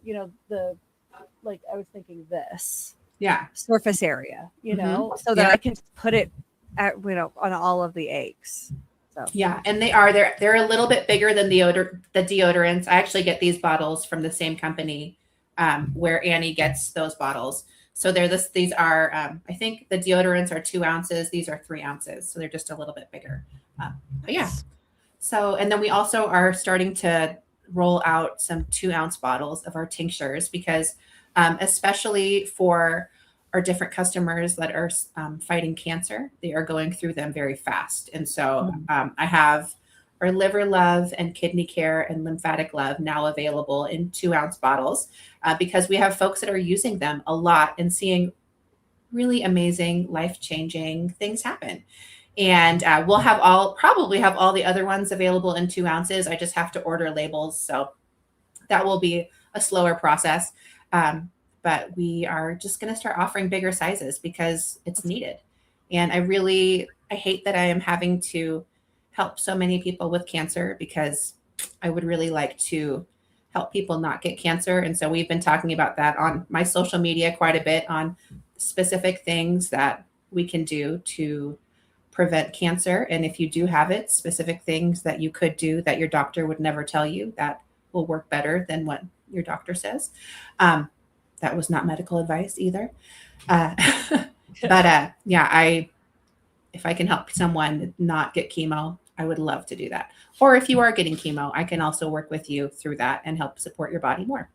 was thinking this. Yeah. Surface area, you know, so that I can put it at, on all of the aches. So. Yeah, and they're a little bit bigger than the deodorants. I actually get these bottles from the same company where Annie gets those bottles. So these are I think the deodorants are 2 ounces. These are 3 ounces, so they're just a little bit bigger. But yeah. So and then we also are starting to roll out some 2-ounce bottles of our tinctures because especially for our different customers that are fighting cancer, they are going through them very fast. And so I have our liver love and kidney care and lymphatic love now available in 2-ounce bottles because we have folks that are using them a lot and seeing really amazing, life-changing things happen. And we'll probably have all the other ones available in 2 ounces. I just have to order labels. So that will be a slower process. But we are just going to start offering bigger sizes because it's needed. And I hate that I am having to help so many people with cancer because I would really like to help people not get cancer. And so we've been talking about that on my social media quite a bit on specific things that we can do to prevent cancer. And if you do have it, specific things that you could do that your doctor would never tell you that will work better than what your doctor says. That was not medical advice either. But if I can help someone not get chemo, I would love to do that. Or if you are getting chemo, I can also work with you through that and help support your body more.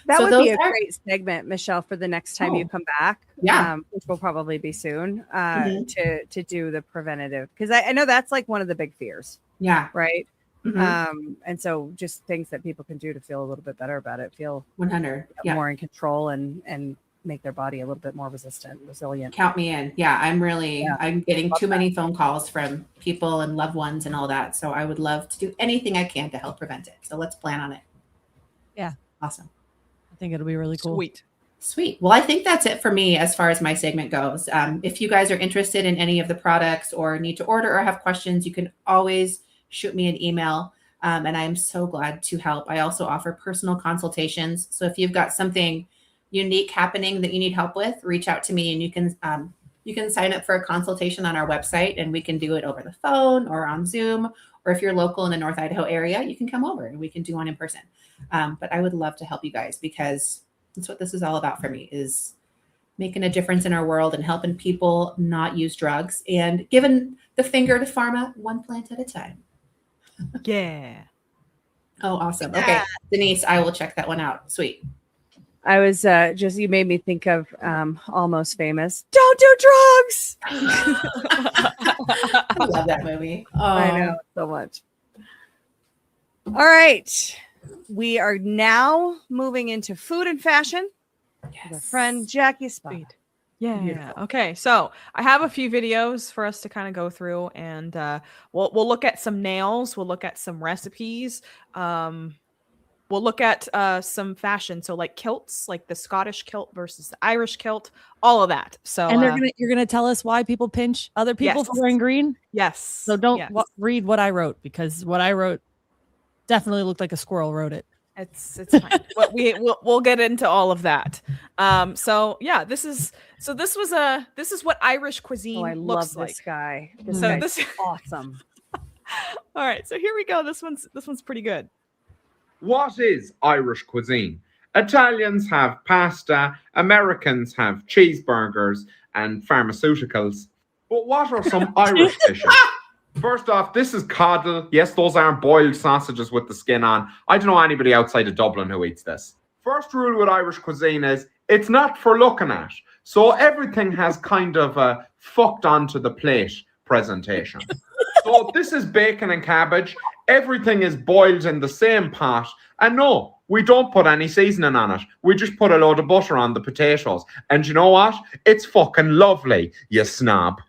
That would be a great segment, Michelle, for the next time you come back. Yeah. Which will probably be soon to do the preventative. Because I know that's like one of the big fears. Yeah. Right. And so just things that people can do to feel a little bit better about it, feel 100 more in control and make their body a little bit more resilient. Count me in. Yeah. I'm getting too many phone calls from people and loved ones and all that. So I would love to do anything I can to help prevent it. So let's plan on it. Yeah. Awesome. I think it'll be really cool. Sweet. Well, I think that's it for me as far as my segment goes. If you guys are interested in any of the products or need to order or have questions, you can always shoot me an email. And I'm so glad to help. I also offer personal consultations. So if you've got something unique happening that you need help with, reach out to me and you can sign up for a consultation on our website and we can do it over the phone or on Zoom. Or if you're local in the North Idaho area, you can come over and we can do one in person. But I would love to help you guys because that's what this is all about for me, is making a difference in our world and helping people not use drugs and giving the finger to pharma one plant at a time. Yeah. Oh, awesome. Okay. Denise, I will check that one out. Sweet. I was you made me think of Almost Famous. Don't do drugs. I love that movie. Oh. I know so much. All right. We are now moving into food and fashion. Yes. With our friend Jackie Espada. Yeah. Beautiful. Okay. So I have a few videos for us to kind of go through, and we'll look at some nails. We'll look at some recipes. We'll look at some fashion. So like kilts, like the Scottish kilt versus the Irish kilt, all of that. So and you're gonna tell us why people pinch other people for wearing green. Yes. So don't read what I wrote, because what I wrote definitely looked like a squirrel wrote it. It's fine. But we'll get into all of that. So yeah, this is what Irish cuisine looks like. This guy. This is awesome. All right, so here we go. This one's pretty good. What is Irish cuisine? Italians have pasta, Americans have cheeseburgers and pharmaceuticals. But what are some Irish dishes? First off, this is coddle. Yes, those aren't boiled sausages with the skin on. I don't know anybody outside of Dublin who eats this. First rule with Irish cuisine is it's not for looking at. So everything has kind of a fucked onto the plate presentation. So this is bacon and cabbage. Everything is boiled in the same pot. And no, we don't put any seasoning on it. We just put a load of butter on the potatoes. And you know what? It's fucking lovely, you snob.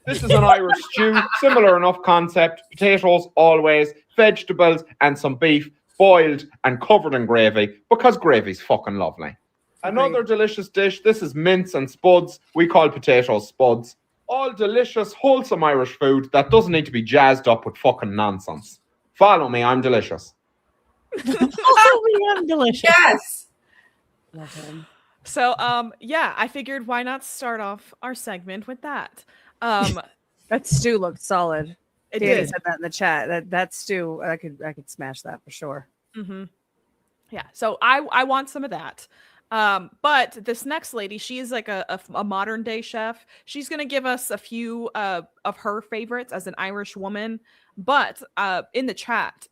This is an Irish stew. Similar enough concept. Potatoes, always. Vegetables and some beef. Boiled and covered in gravy. Because gravy's fucking lovely. Another delicious dish. This is mince and spuds. We call potatoes spuds. All delicious, wholesome Irish food that doesn't need to be jazzed up with fucking nonsense. Follow me, I'm delicious. I'm delicious. Yes. Love him. So, yeah, I figured why not start off our segment with that. That stew looked solid. It Danny did. said that in the chat. That stew, I could smash that for sure. Mm-hmm. Yeah, so I want some of that. But this next lady, she is like a modern day chef. She's gonna give us a few of her favorites as an Irish woman. But in the chat,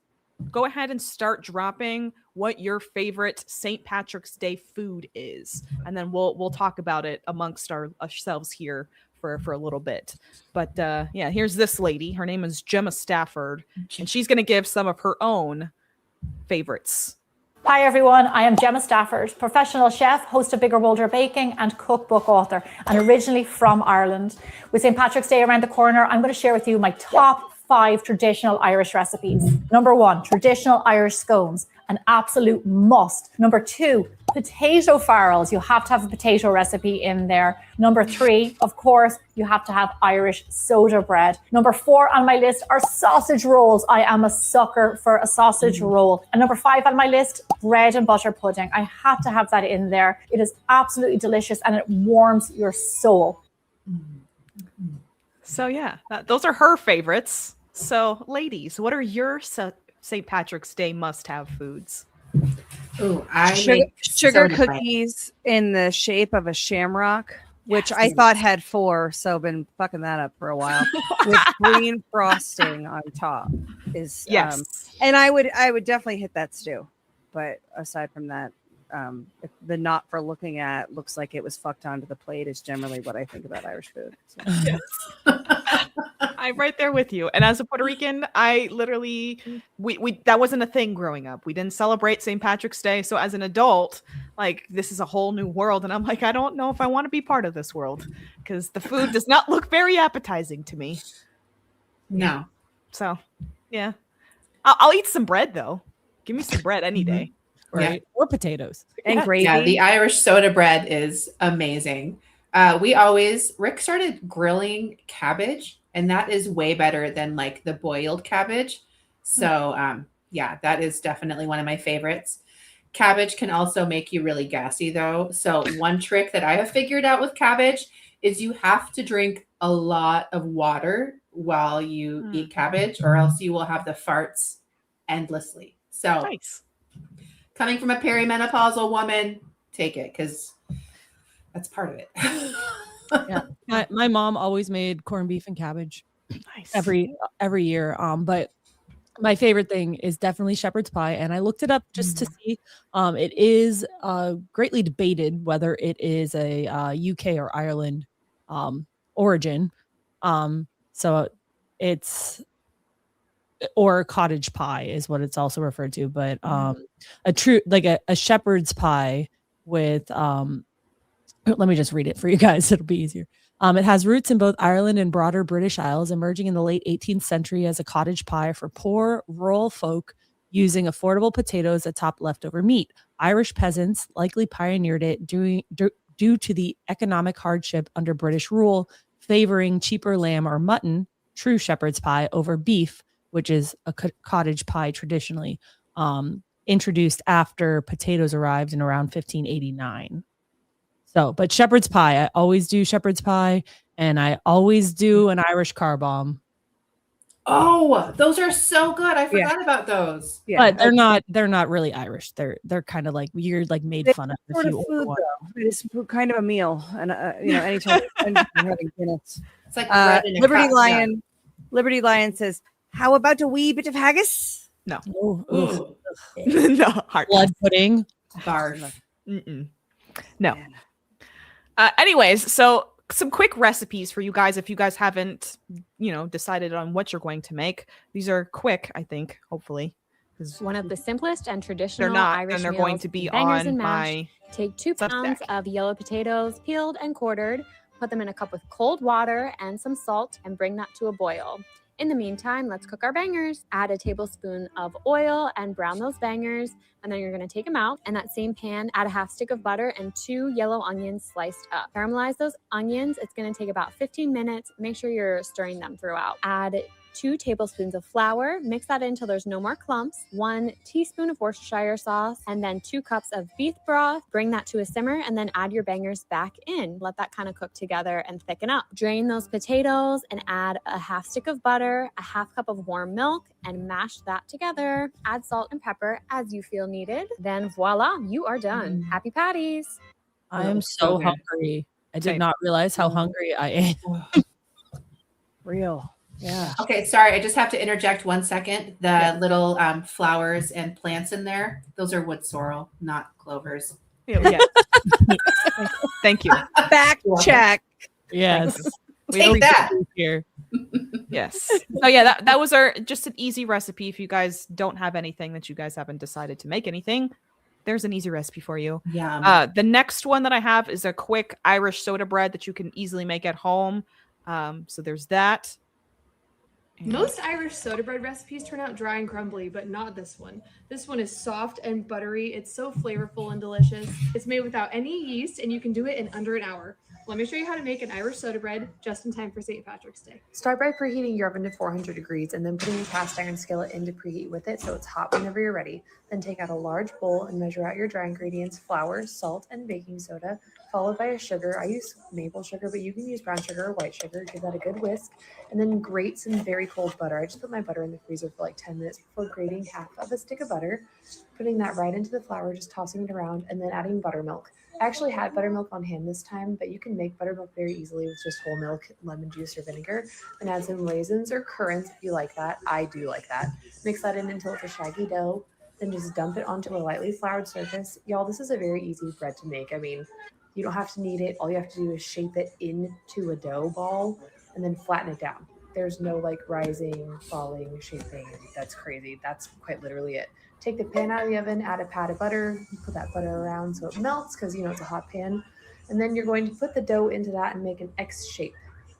go ahead and start dropping what your favorite St. Patrick's Day food is, and then we'll talk about it amongst ourselves here for a little bit. But yeah, here's this lady. Her name is Gemma Stafford, and she's gonna give some of her own favorites. Hi everyone, I am Gemma Stafford, professional chef, host of Bigger Bolder Baking and cookbook author, and originally from Ireland. With St. Patrick's Day around the corner, I'm going to share with you my top 5 traditional Irish recipes. Number 1, traditional Irish scones, an absolute must. Number 2, potato farrells. You have to have a potato recipe in there. Number 3, of course, you have to have Irish soda bread. Number 4 on my list are sausage rolls. I am a sucker for a sausage roll. And number 5 on my list, bread and butter pudding. I have to have that in there. It is absolutely delicious and it warms your soul. So yeah, those are her favorites. So ladies, what are your St. Patrick's Day must-have foods? Ooh, I Sugar make soda bread. cookies in the shape of a shamrock, which I thought had 4, so been fucking that up for a while. With green frosting on top is Yes. and I would definitely hit that stew. But aside from that, if the not for looking at looks like it was fucked onto the plate is generally what I think about Irish food. So. I'm right there with you. And as a Puerto Rican, I literally we that wasn't a thing growing up. We didn't celebrate St. Patrick's Day. So as an adult, like this is a whole new world. And I'm like, I don't know if I want to be part of this world because the food does not look very appetizing to me. No. So yeah. I'll eat some bread though. Give me some bread any day. Right? Yeah. Or potatoes. And gravy. Yeah, the Irish soda bread is amazing. Rick started grilling cabbage, and that is way better than like the boiled cabbage. So yeah, that is definitely one of my favorites. Cabbage can also make you really gassy though. So one trick that I have figured out with cabbage is you have to drink a lot of water while you eat cabbage, or else you will have the farts endlessly. So Nice. coming from a perimenopausal woman, take it because that's part of it. Yeah. My mom always made corned beef and cabbage Nice. every year. But my favorite thing is definitely shepherd's pie, and I looked it up just to see. It is greatly debated whether it is a UK or Ireland origin. So it's or cottage pie is what it's also referred to, but a true like a shepherd's pie with let me just read it for you guys. It'll be easier. It has roots in both Ireland and broader British Isles, emerging in the late 18th century as a cottage pie for poor rural folk using affordable potatoes atop leftover meat. Irish peasants likely pioneered it due to the economic hardship under British rule, favoring cheaper lamb or mutton, true shepherd's pie, over beef, which is a cottage pie traditionally, introduced after potatoes arrived in around 1589. So, but shepherd's pie, I always do shepherd's pie, and I always do an Irish car bomb. Oh, those are so good. I forgot about those. Yeah. But they're not really Irish. They're kind of like weird, like made fun of. Sort of food, though. It is kind of a meal, and anytime you're having Guinness. It's like bread in a Liberty cup, Lion. Liberty Lion says, how about a wee bit of haggis? No. Oh, ugh. No. Hard Blood pudding. Barf. Mm-mm. No. Yeah. Anyways, so some quick recipes for you guys if you guys haven't, decided on what you're going to make. These are quick, I think, hopefully. One of the simplest and traditional They're not, Irish and they're meals, going to be bangers on and mash. my Take 2 pounds Substack. of yellow potatoes, peeled and quartered. Put them in a cup with cold water and some salt and bring that to a boil. In the meantime, let's cook our bangers. Add a tablespoon of oil and brown those bangers. And then you're going to take them out. In that same pan, add a half stick of butter and 2 yellow onions sliced up. Caramelize those onions. It's going to take about 15 minutes. Make sure you're stirring them throughout. Add 2 tablespoons of flour. Mix that in until there's no more clumps. 1 teaspoon of Worcestershire sauce, and then 2 cups of beef broth. Bring that to a simmer and then add your bangers back in. Let that kind of cook together and thicken up. Drain those potatoes and add a half stick of butter, a half cup of warm milk, and mash that together. Add salt and pepper as you feel needed. Then voila, you are done. Happy patties. I am so hungry. I did not realize how hungry I am. Real. Yeah. Okay, sorry. I just have to interject 1 second. The little flowers and plants in there, those are wood sorrel, not clovers. Yeah. Thank you. Back check. Yes. Take that. Here. Yes. Oh yeah, that was just an easy recipe. If you guys don't have anything that you guys haven't decided to make anything, there's an easy recipe for you. Yeah. The next one that I have is a quick Irish soda bread that you can easily make at home. So there's that. Most Irish soda bread recipes turn out dry and crumbly, but not this one. This one is soft and buttery. It's so flavorful and delicious. It's made without any yeast, and you can do it in under an hour. Let me show you how to make an Irish soda bread just in time for St. Patrick's Day. Start by preheating your oven to 400 degrees and then putting your cast iron skillet in to preheat with it so it's hot whenever you're ready. Then take out a large bowl and measure out your dry ingredients, flour, salt, and baking soda, followed by a sugar. I use maple sugar, but you can use brown sugar or white sugar. Give that a good whisk, and then grate some very cold butter. I just put my butter in the freezer for like 10 minutes before grating half of a stick of butter, putting that right into the flour, just tossing it around, and then adding buttermilk. I actually had buttermilk on hand this time, but you can make buttermilk very easily with just whole milk, lemon juice, or vinegar, and add some raisins or currants if you like that. I do like that. Mix that in until it's a shaggy dough, then just dump it onto a lightly floured surface. Y'all, this is a very easy bread to make. I mean, you don't have to knead it. All you have to do is shape it into a dough ball and then flatten it down. There's no like rising, falling, shaping. That's crazy. That's quite literally it. Take the pan out of the oven, add a pat of butter, put that butter around so it melts because, it's a hot pan. And then you're going to put the dough into that and make an X shape.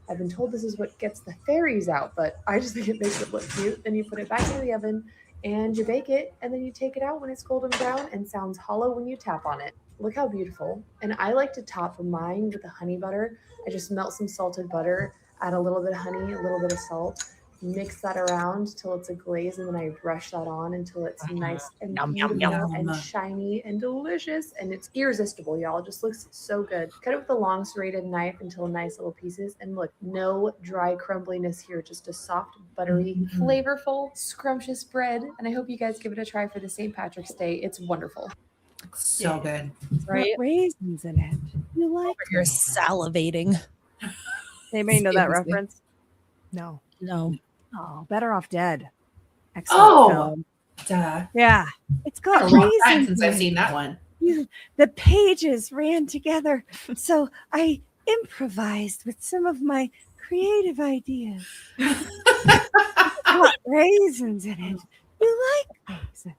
I've been told this is what gets the fairies out, but I just think it makes it look cute. Then you put it back into the oven and you bake it, and then you take it out when it's golden brown and sounds hollow when you tap on it. Look how beautiful. And I like to top mine with a honey butter. I just melt some salted butter, add a little bit of honey, a little bit of salt, mix that around till it's a glaze, and then I brush that on until it's nice and beautiful and shiny and delicious, and it's irresistible, y'all. It just looks so good. Cut it with a long serrated knife until nice little pieces, and look, no dry crumbliness here, just a soft, buttery, flavorful, scrumptious bread. And I hope you guys give it a try for the St. Patrick's Day. It's wonderful. So good. Right? Raisins in it. You like You're salivating. Anybody know that reference? No. Oh, Better Off Dead. Excellent film. Duh. Yeah. It's got A long time raisins since in I've it. seen that one. The pages ran together, so I improvised with some of my creative ideas. It's got raisins in it. You like raisins.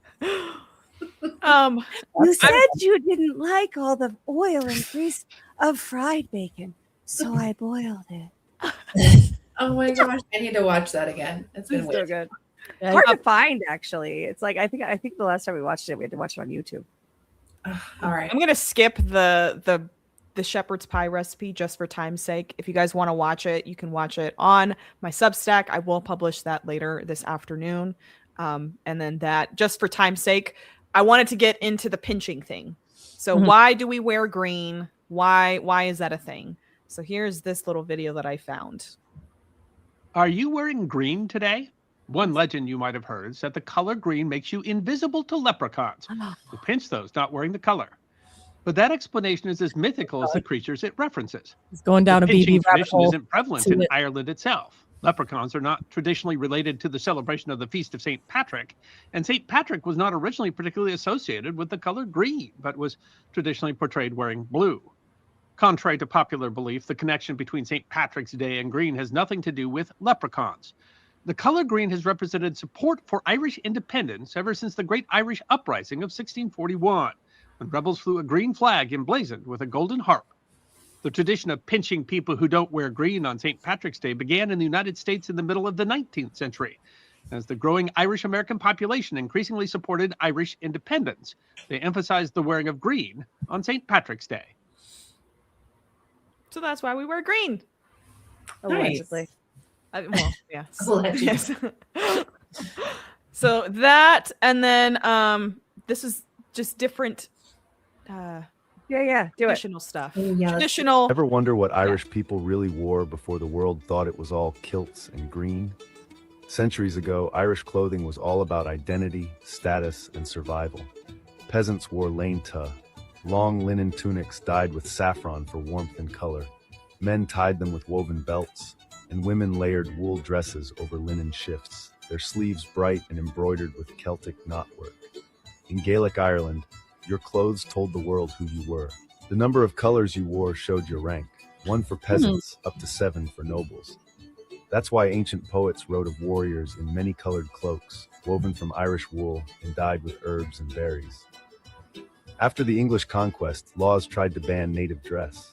You said you didn't like all the oil and grease of fried bacon, so I boiled it. Oh my gosh, I need to watch that again. It's been So weird. good. Yeah, Hard to find, actually. It's like I think the last time we watched it, we had to watch it on YouTube. All right. I'm gonna skip the shepherd's pie recipe just for time's sake. If you guys want to watch it, you can watch it on my Substack. I will publish that later this afternoon. And then that, just for time's sake, I wanted to get into the pinching thing. So why do we wear green? Why is that a thing? So here's this little video that I found. Are you wearing green today? One legend you might have heard is that the color green makes you invisible to leprechauns who pinch those not wearing the color. But that explanation is as mythical as the creatures it references. It's going down the a BB pinching rabbit tradition hole. isn't prevalent in Ireland itself. Leprechauns are not traditionally related to the celebration of the Feast of St. Patrick, and St. Patrick was not originally particularly associated with the color green, but was traditionally portrayed wearing blue. Contrary to popular belief, the connection between St. Patrick's Day and green has nothing to do with leprechauns. The color green has represented support for Irish independence ever since the Great Irish Uprising of 1641, when rebels flew a green flag emblazoned with a golden harp. The tradition of pinching people who don't wear green on St. Patrick's Day began in the United States in the middle of the 19th century. As the growing Irish American population increasingly supported Irish independence, they emphasized the wearing of green on St. Patrick's Day. So that's why we wear green. Allegedly. Well, yeah. Allegedly. Yes. So that, and then this is just different Yeah, do it. traditional stuff. Yeah, Traditional. Ever wonder what Irish people really wore before the world thought it was all kilts and green? Centuries ago, Irish clothing was all about identity, status, and survival. Peasants wore leinta, long linen tunics dyed with saffron for warmth and color. Men tied them with woven belts, and women layered wool dresses over linen shifts, their sleeves bright and embroidered with Celtic knotwork. In Gaelic Ireland, your clothes told the world who you were. The number of colors you wore showed your rank, 1 for peasants, up to 7 for nobles. That's why ancient poets wrote of warriors in many colored cloaks, woven from Irish wool and dyed with herbs and berries. After the English conquest, laws tried to ban native dress.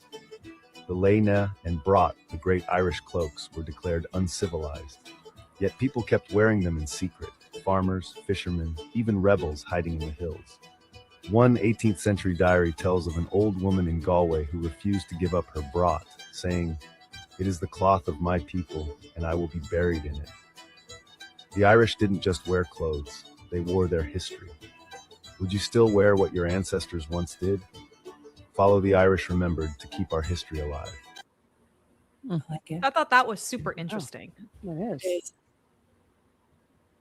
The leine and brot, the great Irish cloaks, were declared uncivilized. Yet people kept wearing them in secret, farmers, fishermen, even rebels hiding in the hills. One 18th century diary tells of an old woman in Galway who refused to give up her brot, saying, "It is the cloth of my people, and I will be buried in it." The Irish didn't just wear clothes, they wore their history. Would you still wear what your ancestors once did? Follow the Irish Remembered to keep our history alive. I like it. I thought that was super interesting. It is.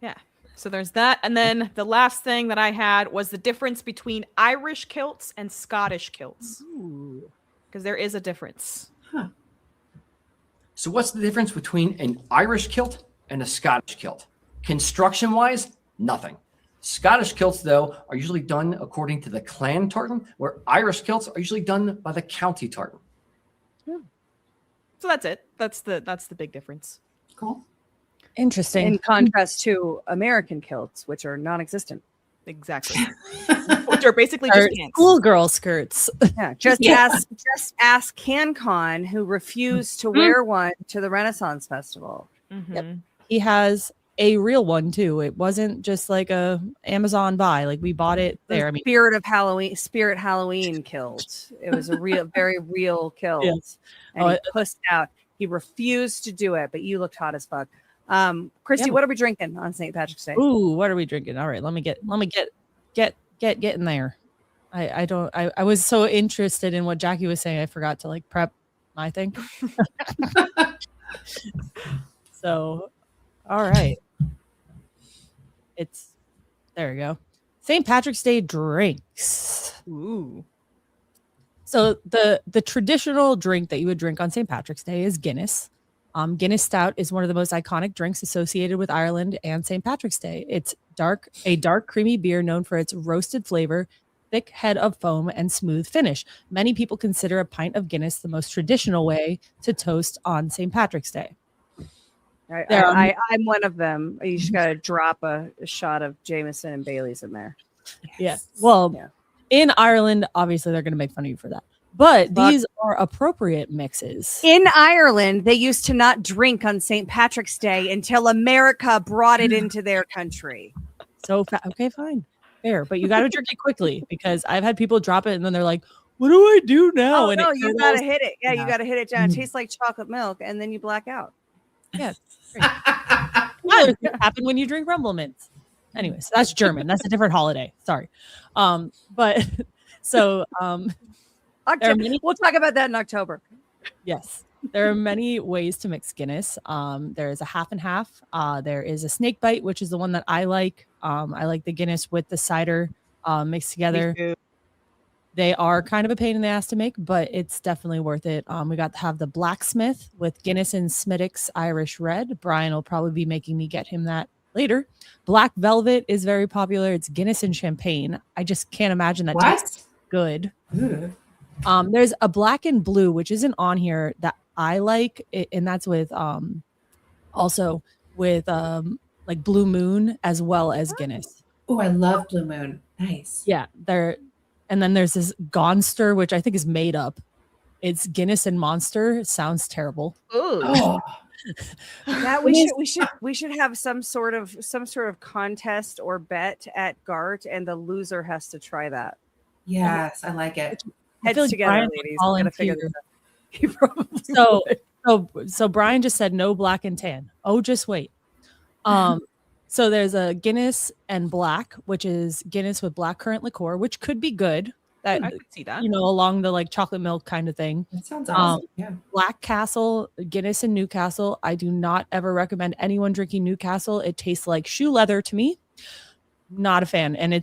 Yeah. So there's that. And then the last thing that I had was the difference between Irish kilts and Scottish kilts. Because there is a difference. So what's the difference between an Irish kilt and a Scottish kilt? Construction-wise, nothing. Scottish kilts, though, are usually done according to the clan tartan, where Irish kilts are usually done by the county tartan. So that's it. That's the big difference. Cool. Interesting. In contrast to American kilts, which are non-existent. Exactly. Which are basically just pants. Schoolgirl skirts. Yeah, just ask CanCon, who refused to wear one to the Renaissance Festival. Yep. He has a real one too. It wasn't just like a Amazon buy. Like we bought it there. I mean, Spirit Halloween kilt. It was a real, very real kilt. Yes. And he pussed out. He refused to do it, but you looked hot as fuck. Christy, what are we drinking on St. Patrick's Day? Ooh, what are we drinking? All right, let me get in there. I was so interested in what Jackie was saying, I forgot to like prep my thing. So, all right. There we go. St. Patrick's Day drinks. Ooh. So the traditional drink that you would drink on St. Patrick's Day is Guinness. Guinness Stout is one of the most iconic drinks associated with Ireland and St. Patrick's Day. It's a dark, creamy beer known for its roasted flavor, thick head of foam, and smooth finish. Many people consider a pint of Guinness the most traditional way to toast on St. Patrick's Day. I'm one of them. You just got to drop a shot of Jameson and Bailey's in there. Yeah. Well, in Ireland, obviously they're going to make fun of you for that. But these are appropriate mixes. In Ireland, they used to not drink on St. Patrick's Day until America brought it into their country. So, okay, fine. Fair. But you got to drink it quickly because I've had people drop it and then they're like, what do I do now? Oh, and no, you got to hit it. Yeah, you got to hit it down. It tastes like chocolate milk and then you black out. Yeah. It happen when you drink Rumble Mints. Anyways, that's German. That's a different holiday. Sorry. But so we'll talk about that in October. Yes. There are many ways to mix Guinness. There is a half and half. There is a snake bite, which is the one that I like. I like the Guinness with the cider mixed together. They are kind of a pain in the ass to make, but it's definitely worth it. We got to have the Blacksmith with Guinness and Smithwick's Irish Red. Brian will probably be making me get him that later. Black Velvet is very popular. It's Guinness and champagne. I just can't imagine that tastes good. There's a Black and Blue, which isn't on here, that I like, and that's with also with like Blue Moon as well as Guinness. Oh, I love Blue Moon. Nice. Yeah, and then there's this Gonster, which I think is made up. It's Guinness and Monster. It sounds terrible. Oh. Yeah, we should have some sort of contest or bet at GART, and the loser has to try that. Yes, I like it. Heads like together, Brian ladies. would Gotta figure this out. He probably would. So Brian just said no black and tan. Oh, just wait. So there's a Guinness and Black, which is Guinness with blackcurrant liqueur, which could be good. That I could see that. You know, along the like chocolate milk kind of thing. That sounds awesome. Yeah. Black Castle, Guinness and Newcastle. I do not ever recommend anyone drinking Newcastle. It tastes like shoe leather to me. Not a fan. And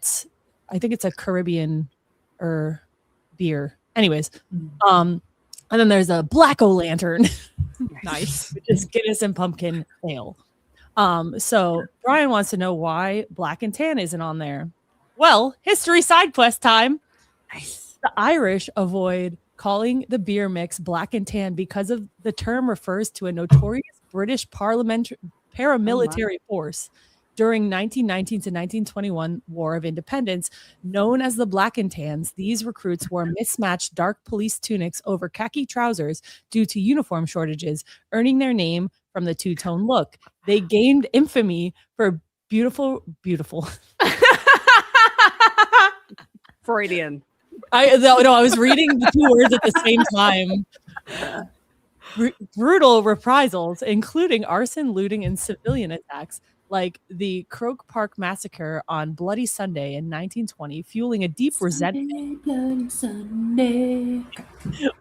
I think it's a Caribbean or beer. Anyways, and then there's a Black O-Lantern. Nice. Which is Guinness and pumpkin ale. So Brian wants to know why Black and Tan isn't on there. Well, history side quest time. Nice. The Irish avoid calling the beer mix Black and Tan because of the term refers to a notorious British paramilitary force during 1919 to 1921 War of Independence, known as the Black and Tans. These recruits wore mismatched dark police tunics over khaki trousers due to uniform shortages, earning their name from the two-tone look. They gained infamy for beautiful. Freudian. I was reading the two words at the same time. Brutal reprisals, including arson, looting, and civilian attacks, like the Croke Park massacre on Bloody Sunday in 1920, fueling a deep resentment.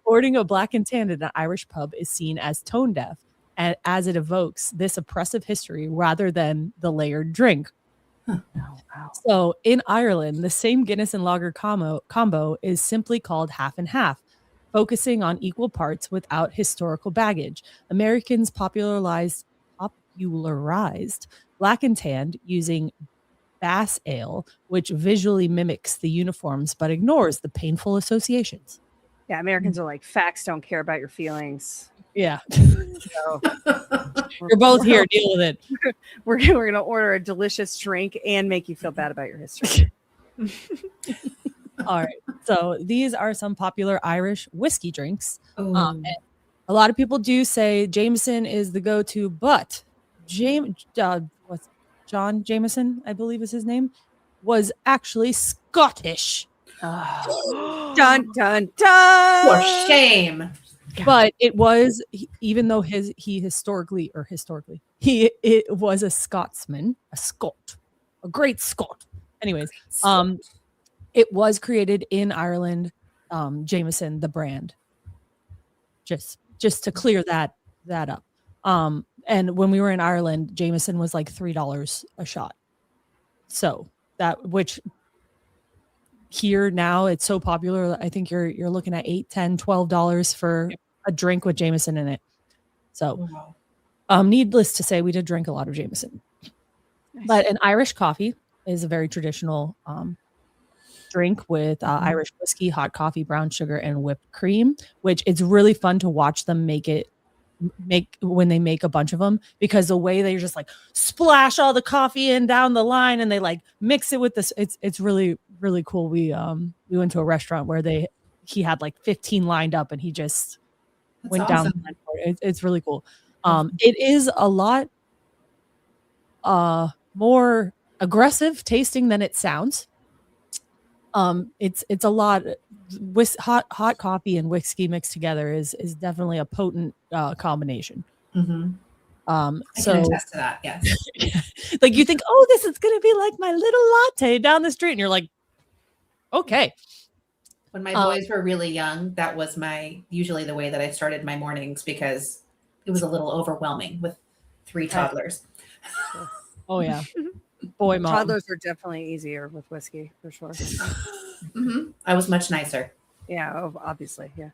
Ordering a Black and Tan in an Irish pub is seen as tone deaf, and as it evokes this oppressive history rather than the layered drink. So in Ireland, the same Guinness and lager combo is simply called half and half, focusing on equal parts without historical baggage. Americans popularized Black and Tan using Bass Ale, which visually mimics the uniforms but ignores the painful associations. Yeah, Americans are like, facts don't care about your feelings. Yeah. So, you're both here. Deal with it. We're going to order a delicious drink and make you feel bad about your history. All right. So these are some popular Irish whiskey drinks. A lot of people do say Jameson is the go-to, but John Jameson, I believe is his name, was actually Scottish. Dun, dun, dun. For shame. But it was, even though it was a Scotsman, a Scot, a great Scot. Anyways, it was created in Ireland. Jameson, the brand, just to clear that up. And when we were in Ireland, Jameson was like $3 a shot. So which here now it's so popular. I think you're looking at $8, $10, $12 for a drink with Jameson in it. So, needless to say, we did drink a lot of Jameson. Nice. But an Irish coffee is a very traditional drink with Irish whiskey, hot coffee, brown sugar, and whipped cream, which it's really fun to watch them make when they make a bunch of them, because the way they just like splash all the coffee in down the line and they like mix it with this, it's really, really cool. We went to a restaurant where he had like 15 lined up and he just went down the line for it. It's really cool. It is a lot more aggressive tasting than it sounds. It's a lot with hot coffee and whiskey mixed together is definitely a potent combination. Mm-hmm. I so can attest to that. Yes. Like you think, oh, this is gonna be like my little latte down the street, and you're like, okay. When my boys were really young, that was usually the way that I started my mornings, because it was a little overwhelming with 3 toddlers. Oh yeah. Boy, mom. Toddlers are definitely easier with whiskey for sure. I was much nicer. Yeah, obviously. Yeah.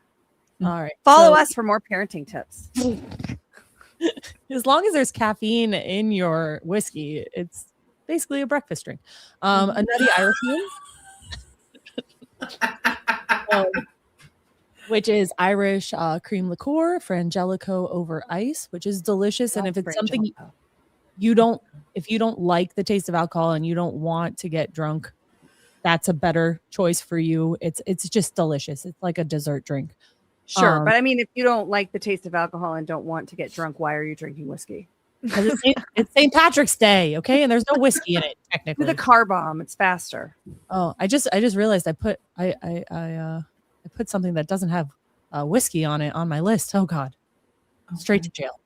All right. Follow so us for more parenting tips. as long as there's caffeine in your whiskey, it's basically a breakfast drink. A nutty Irishman, which is Irish cream liqueur, Frangelico over ice, which is delicious. And if it's something if you don't like the taste of alcohol and you don't want to get drunk, that's a better choice for you. It's just delicious. It's like a dessert drink. Sure, but I mean, if you don't like the taste of alcohol and don't want to get drunk, why are you drinking whiskey? Because it's St. Patrick's Day, okay, and there's no whiskey in it technically. With a car bomb, it's faster. Oh, I just realized I put something that doesn't have whiskey on it on my list. Oh God, straight to jail.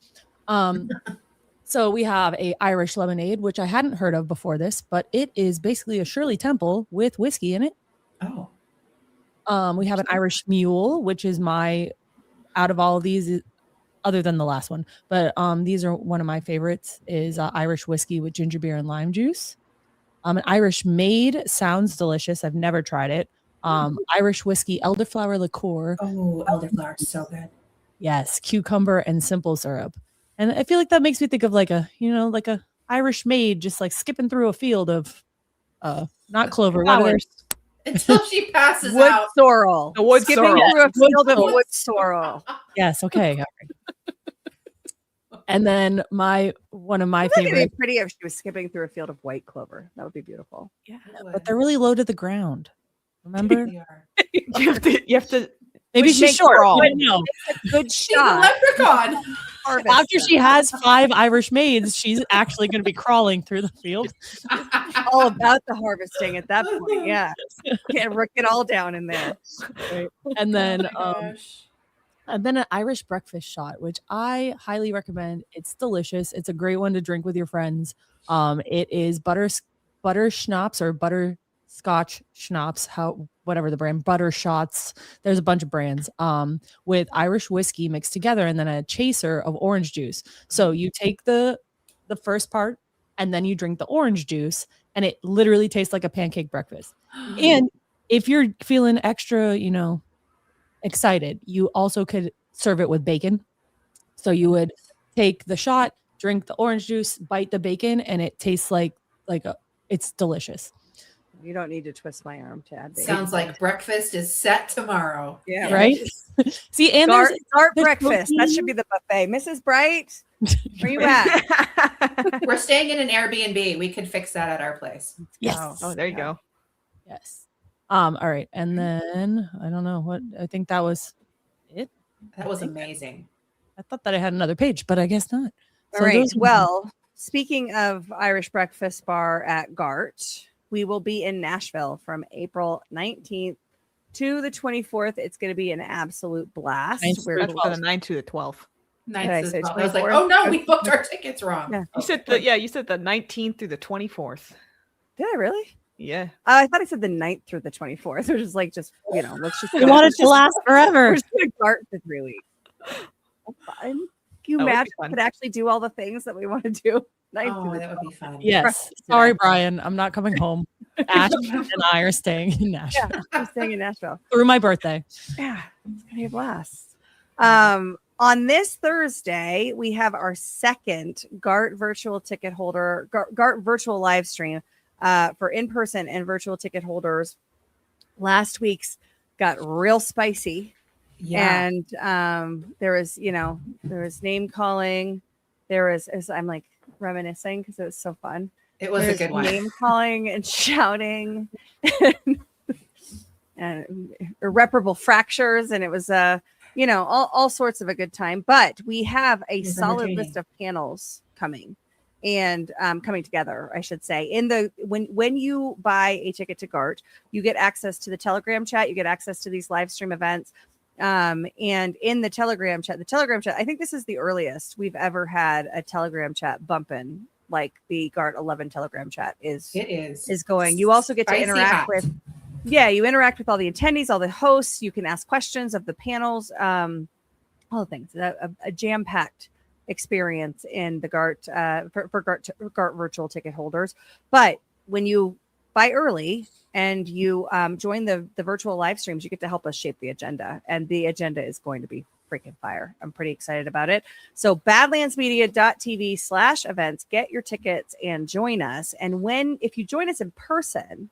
So we have a Irish lemonade, which I hadn't heard of before this, but it is basically a Shirley Temple with whiskey in it. Oh. We have an Irish mule, which is out of all of these, other than the last one, but these are one of my favorites, is Irish whiskey with ginger beer and lime juice. An Irish maid sounds delicious. I've never tried it. Irish whiskey elderflower liqueur. Oh, elderflower is so good. Yes, cucumber and simple syrup. And I feel like that makes me think of like a Irish maid just like skipping through a field of not clover, Flowers. Until she passes Wood out. sorrel. The wood Skipping sorrel. through a Wood field of sorrel. wood sorrel. Yes, okay. All right. And then one of my I think it'd favorite, be pretty if she was skipping through a field of white clover. That would be beautiful. Yeah. but they're really low to the ground. Remember? You have to Maybe Which she's makes short. her all- But no. Good She's a shot. leprechaun. After she has 5 Irish maids, she's actually going to be crawling through the field. All about the harvesting at that point. Yeah. Get all down in there. And then Oh my gosh. and then an Irish breakfast shot, which I highly recommend. It's delicious. It's a great one to drink with your friends. It is butter schnapps or butterscotch schnapps, whatever the brand, butter shots. There's a bunch of brands with Irish whiskey mixed together and then a chaser of orange juice. So you take the first part and then you drink the orange juice and it literally tastes like a pancake breakfast. And if you're feeling extra, excited, you also could serve it with bacon. So you would take the shot, drink the orange juice, bite the bacon, and it tastes it's delicious. You don't need to twist my arm to add bacon. Sounds like breakfast is set tomorrow. Yeah. Right? See, and Gart there's breakfast. That protein. should be the buffet. Mrs. Bright, where you at? We're staying in an Airbnb. We could fix that at our place. Yes. Oh, there you go. Yes. All right. And then I don't know what, I think that was it. That was amazing. I thought that I had another page, but I guess not. All right. those are- Well, speaking of Irish Breakfast Bar at Gart, we will be in Nashville from April 19th to the 24th. It's going to be an absolute blast. That's from the 9th to the 12th. Did I say I was like, 24th? oh no, we booked our tickets wrong. Yeah. You said you said the 19th through the 24th. Did I really? Yeah. I thought I said the 9th through the 24th, which is like just, let's just We want it to last forever. We're just going to Gart for 3 weeks. That's fun. Can you That would be imagine fun. we could actually do all the things that we want to do? 9th Oh, through the that would be fun. Yes. Sorry, Brian. I'm not coming home. Ash and I are staying in Nashville Yeah, I'm staying in Nashville. through my birthday. Yeah, it's gonna be a blast. On this Thursday, we have our second Gart virtual ticket holder, Gart virtual live stream for in-person and virtual ticket holders. Last week's got real spicy. Yeah. And there was name calling. I'm like reminiscing because it was so fun. It was a good one. Name calling and shouting and irreparable fractures. And it was, all sorts of a good time. But we have a was solid entertaining. list of panels coming and coming together, I should say. When you buy a ticket to Gart, you get access to the Telegram chat. You get access to these live stream events. And in the Telegram chat, I think this is the earliest we've ever had a Telegram chat bumping like the Gart 11 Telegram chat is going. You also get to Spicy interact hot. with, you interact with all the attendees, all the hosts. You can ask questions of the panels, all the things. A jam-packed experience in the Gart for Gart virtual ticket holders. But when you buy early, and you join the virtual live streams, you get to help us shape the agenda. And the agenda is going to be freaking fire. I'm pretty excited about it. So badlandsmedia.tv/events, get your tickets and join us. And if you join us in person,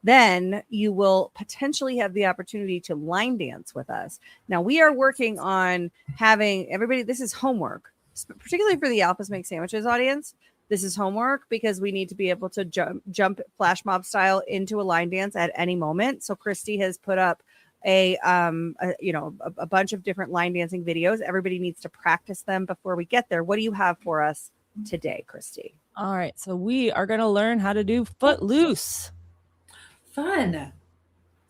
then you will potentially have the opportunity to line dance with us. Now, we are working on having everybody, this is homework, particularly for the Alphas Make Sandwiches audience. This is homework because we need to be able to jump flash mob style into a line dance at any moment. So Christy has put up a bunch of different line dancing videos. Everybody needs to practice them before we get there. What do you have for us today, Christy? All right, so we are going to learn how to do Footloose. Fun.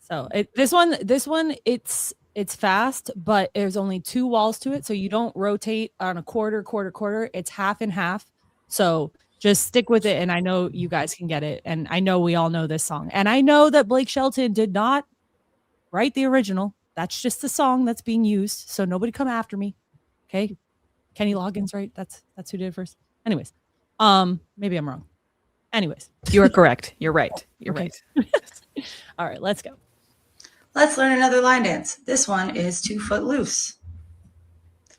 So this one, it's fast, but there's only 2 walls to it, so you don't rotate on a quarter. It's half and half. So just stick with it, and I know you guys can get it, and I know we all know this song, and I know that Blake Shelton did not write the original. That's just the song that's being used, so nobody come after me. Okay, Kenny Loggins, right? That's who did it first. Anyways, maybe I'm wrong. Anyways, you are correct. You're right. You're okay. right. All right, let's go. Let's learn another line dance. This one is 2 foot loose.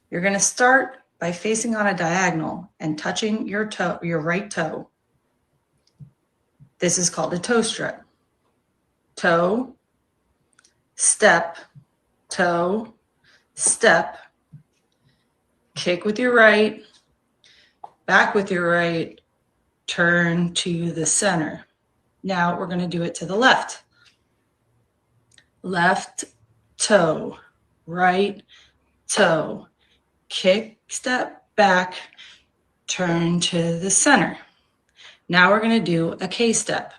You're going to start by facing on a diagonal and touching your right toe. This is called a toe strut. Toe, step, toe, step, kick with your right, back with your right, turn to the center. Now we're going to do it to the left. Left toe, right toe, kick, step back, turn to the center. Now we're going to do a K-step.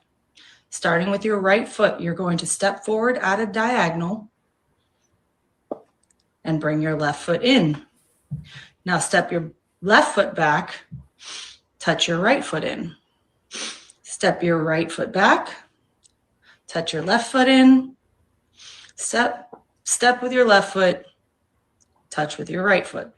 Starting with your right foot, you're going to step forward at a diagonal and bring your left foot in. Now step your left foot back, touch your right foot in. Step your right foot back, touch your left foot in. Step with your left foot, touch with your right foot.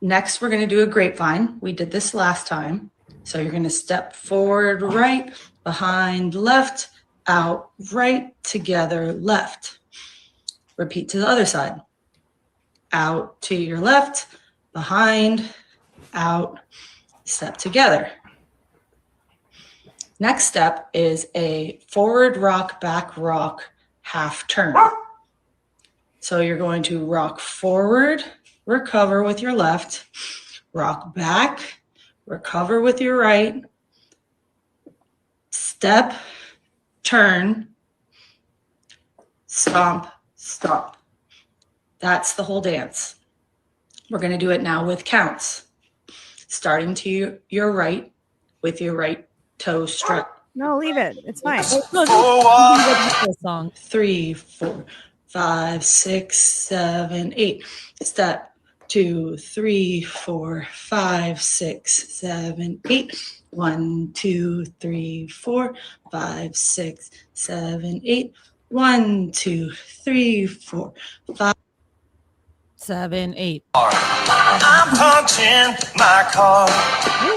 Next, we're going to do a grapevine. We did this last time. So you're going to step forward, right, behind, left, out, right, together, left. Repeat to the other side. Out to your left, behind, out, step together. Next step is a forward rock, back rock, half turn. So you're going to rock forward, recover with your left, rock back, recover with your right, step, turn, stomp, stomp. That's the whole dance. We're going to do it now with counts. Starting to your right with your right toe strut. No, leave it. It's fine. Song. 3, 4, 5, 6, 7, 8. Step 2, 3, 4, 5, 6, 7, 8. 1, 2, 3, 4, 5, 6, 7, 8. 1, 2, 3, 4, 5, 7, 8. I'm punching my car.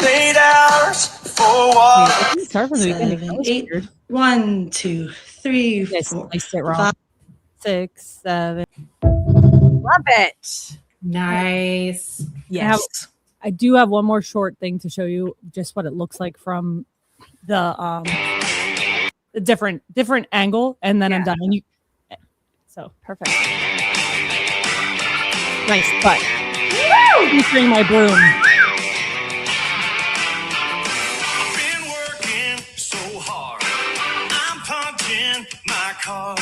8 hours for what? Start from the beginning. 8. 1, 2, 3, 4, I sit wrong. 6, 7. Love it. Nice. Yes. I do have one more short thing to show you, just what it looks like from the different angle, and then I'm done. And so perfect. Nice, but featuring my broom. I've been working so hard. I'm punching my car.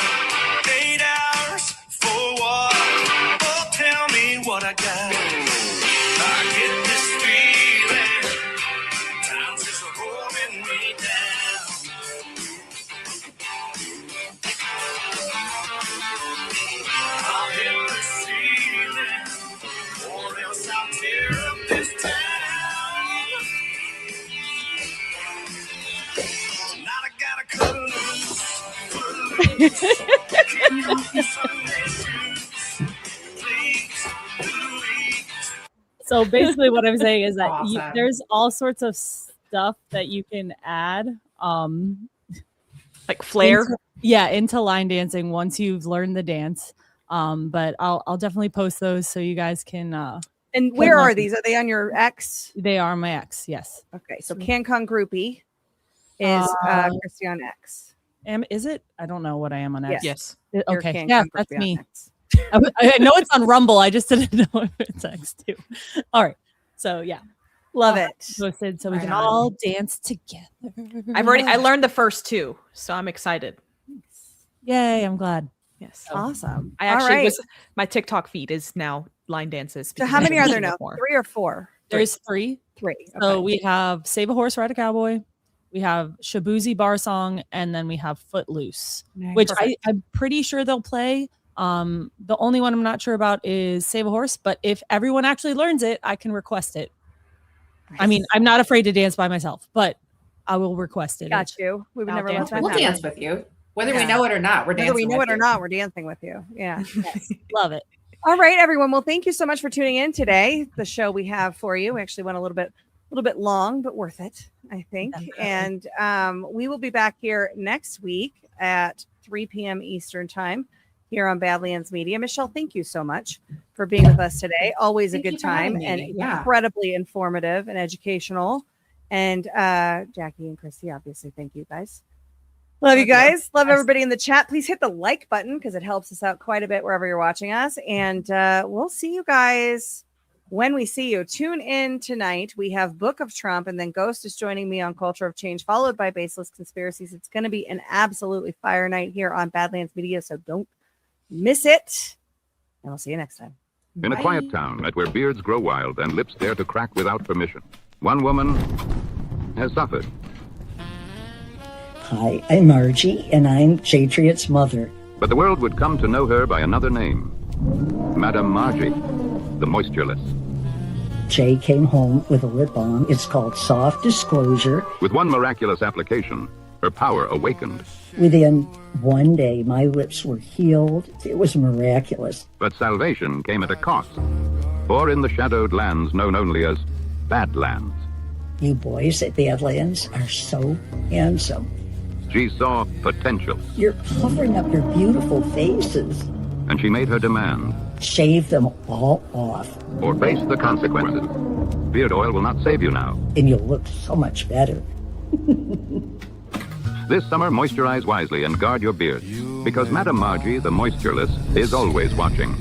8 hours for what? Oh, tell me what I got. I get this feeling. Time's just holding me down. I'll hit the ceiling, or else I'll tear up this town. Tonight I gotta cut loose. So basically what I'm saying is that Awesome. there's all sorts of stuff that you can add. Like flair? Into line dancing once you've learned the dance. But I'll definitely post those so you guys can. And where are these? Are they on your X? They are my X. Yes. Okay, so CanCon Groupie is Christy on X. Is it? I don't know what I am on X. Yes. Okay. Yeah, that's me. I know it's on Rumble. I just didn't know if it's X too. All right. So yeah. Love it. Posted so we can all dance together. I learned the first two, so I'm excited. Yay, I'm glad. Yes. Awesome. I actually my TikTok feed is now line dances. So how many are there now? 3 or 4? There's 3. 3. Okay. So we have Save a Horse, Ride a Cowboy. We have Shabuzi Bar Song, and then we have Footloose, which I'm pretty sure they'll play. The only one I'm not sure about is Save a Horse, but if everyone actually learns it, I can request it. Nice. I mean, I'm not afraid to dance by myself, but I will request it. Got you. We would never let that We'll happen. dance with you. Whether we know it or not, we're dancing. Whether we know with it or you. not, we're dancing with you. Yeah. Yes. Love it. All right, everyone. Well, thank you so much for tuning in today. The show we have for you. We actually went a little bit long, but worth it, I think. And we will be back here next week at 3 p.m. Eastern time here on Badlands Media. Michelle, thank you so much for being with us today. Always a good time and incredibly informative and educational. And Jackie and Christy, obviously, thank you guys. Love you guys. Love everybody in the chat. Please hit the like button because it helps us out quite a bit wherever you're watching us. And we'll see you guys when we see you. Tune in tonight. We have Book of Trump, and then Ghost is joining me on Culture of Change, followed by Baseless Conspiracies. It's going to be an absolutely fire night here on Badlands Media, so don't miss it. And we'll see you next time. In a quiet town where beards grow wild and lips dare to crack without permission, one woman has suffered. Hi, I'm Margie, and I'm Patriot's mother. But the world would come to know her by another name, Madame Margie, the moistureless. Jay came home with a lip balm. It's called Soft Disclosure. With one miraculous application, her power awakened. Within one day, my lips were healed. It was miraculous. But salvation came at a cost. For in the shadowed lands known only as Badlands, You boys at Badlands are so handsome. she saw potential. You're covering up your beautiful faces. And she made her demand, Shave them all off, or face the consequences. Beard oil will not save you now. and you'll look so much better. This summer, moisturize wisely and guard your beard. Because Madame Margie, the moistureless, is always watching.